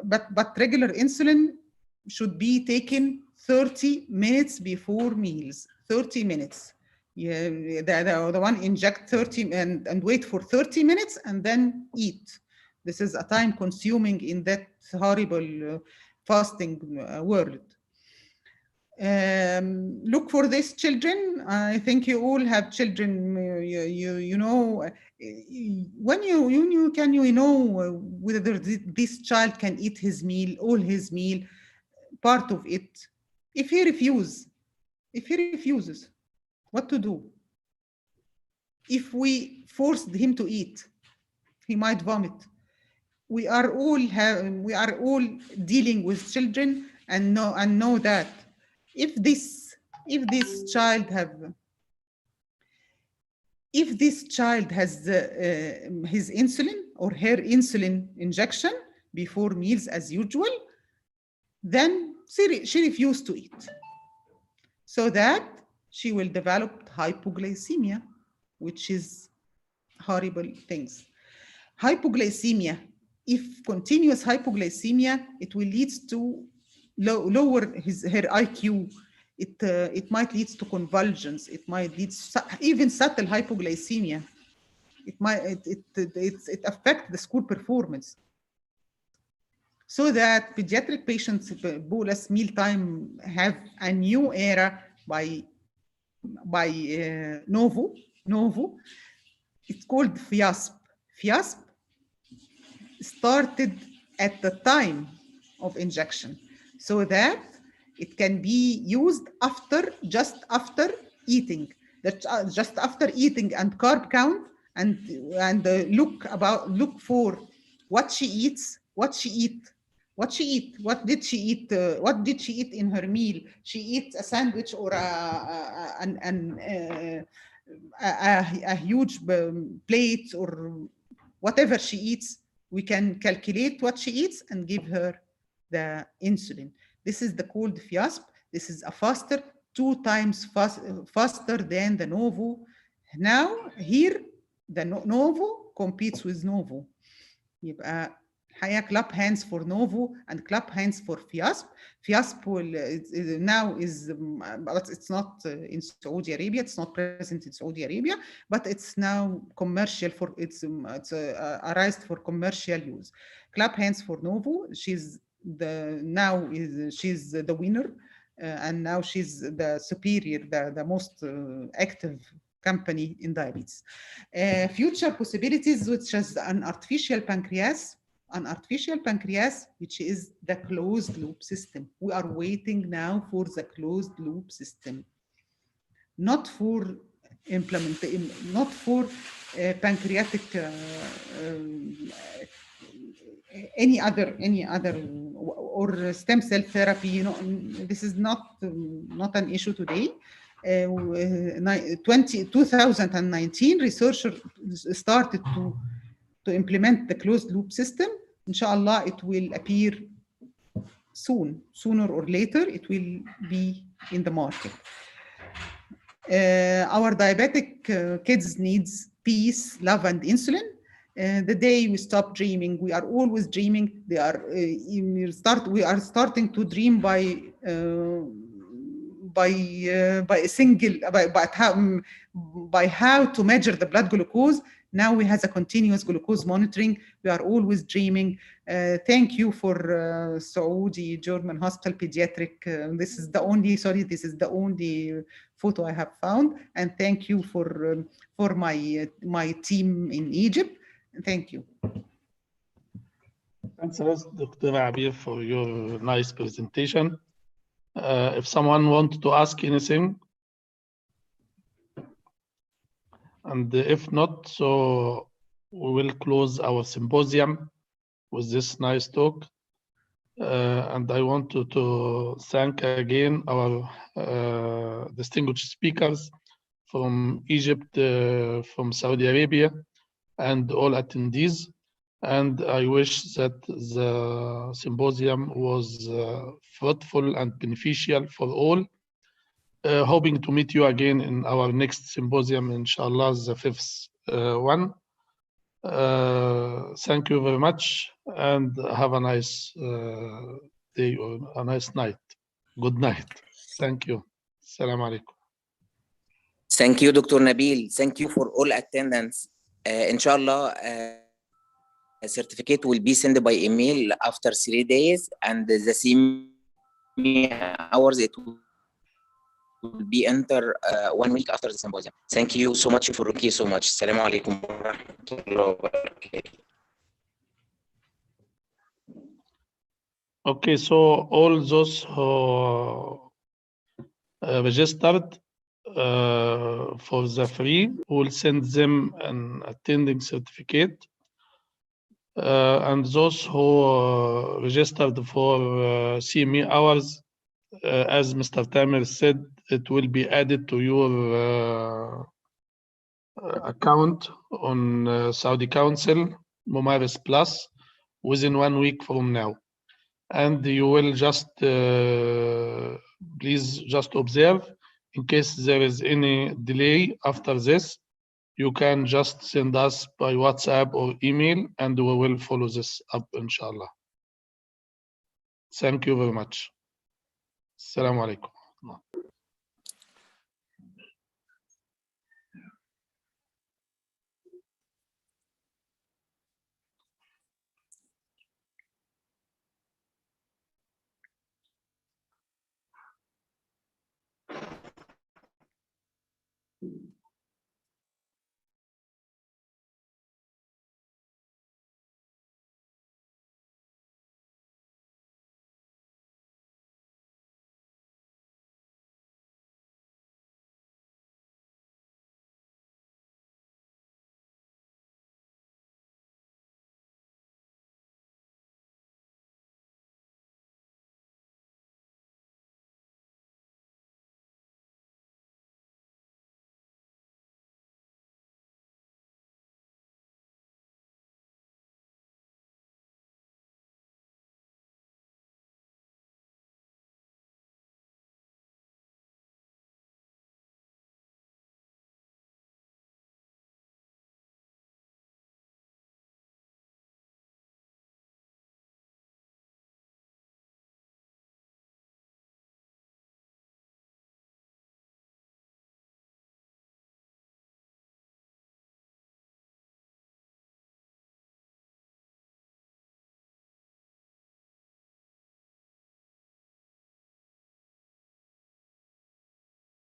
but regular insulin should be taken 30 minutes before meals. 30 minutes. Yeah, the one inject 30 and wait for 30 minutes and then eat. This is a time consuming in that horrible fasting world. Look for these children. I think you all have children. You know, when you know whether this child can eat his meal, all his meal, part of it. If he refuses, what to do? If we forced him to eat, he might vomit. We are all dealing with children and know that if this child has his insulin or her insulin injection before meals as usual, then she refused to eat, so that she will develop hypoglycemia, which is horrible things. Hypoglycemia, if continuous hypoglycemia, it will lead to lower her IQ. It might lead to convulsions. It might lead to even subtle hypoglycemia. It affects the school performance. So that pediatric patients bolus mealtime have a new era by Novo. It's called FIASP. FIASP started at the time of injection, so that it can be used just after eating, just after eating and carb count and look for what she eats, what did she eat in her meal. She eats a sandwich or a huge plate or whatever she eats. We can calculate what she eats and give her the insulin. This is the called FIASP. This is a faster, 2 times faster than the Novo. Now here the Novo competes with Novo. يبقى الحقيقة clap hands for Novo and clap hands for FIASP. FIASP will now is, but it's not in Saudi Arabia. It's not present in Saudi Arabia, but it's now commercial for it's arised for commercial use. Clap hands for Novo. She's the winner, and now she's the superior, the most active company in diabetes. Future possibilities, which is an artificial pancreas, which is the closed loop system. We are waiting now for the closed loop system, not for implementation, not for pancreatic any other or stem cell therapy. You know, this is not an issue today. 2019 researchers started to implement the closed loop system. Inshallah, it will appear soon, sooner or later, it will be in the market. Our diabetic kids needs peace, love, and insulin. The day we stop dreaming, we are always dreaming. We are starting to dream by how to measure the blood glucose. Now we have a continuous glucose monitoring. We are always dreaming. Thank you for Saudi German Hospital Pediatric. This is the only photo I have found. And thank you for my team in Egypt. Thank you. Thanks a lot, Dr. Abir, for your nice presentation. If someone wants to ask anything, and if not, so we will close our symposium with this nice talk. And I want to thank again our distinguished speakers from Egypt, from Saudi Arabia, and all attendees. And I wish that the symposium was fruitful and beneficial for all. Hoping to meet you again in our next symposium, inshallah, the 5th one. Thank you very much, and have a nice day or a nice night. Good night. Thank you. Assalamu alaikum. Thank you, Dr. Nabil. Thank you for all attendance. Inshallah, a certificate will be sent by email after 3 days, and the same hours it will be enter 1 week after the symposium. Thank you so much for looking so much. Assalamu alaikum wa rahmatullahi wa barakatuh. Okay, so all those who registered for the free, we'll send them an attending certificate. And those who registered for CME hours, as Mr. Tamer said, it will be added to your account on Saudi Council, Mumaris Plus, within 1 week from now. And you will just, please just observe, in case there is any delay after this, you can just send us by WhatsApp or email, and we will follow this up, inshallah. Thank you very much. Assalamu alaikum.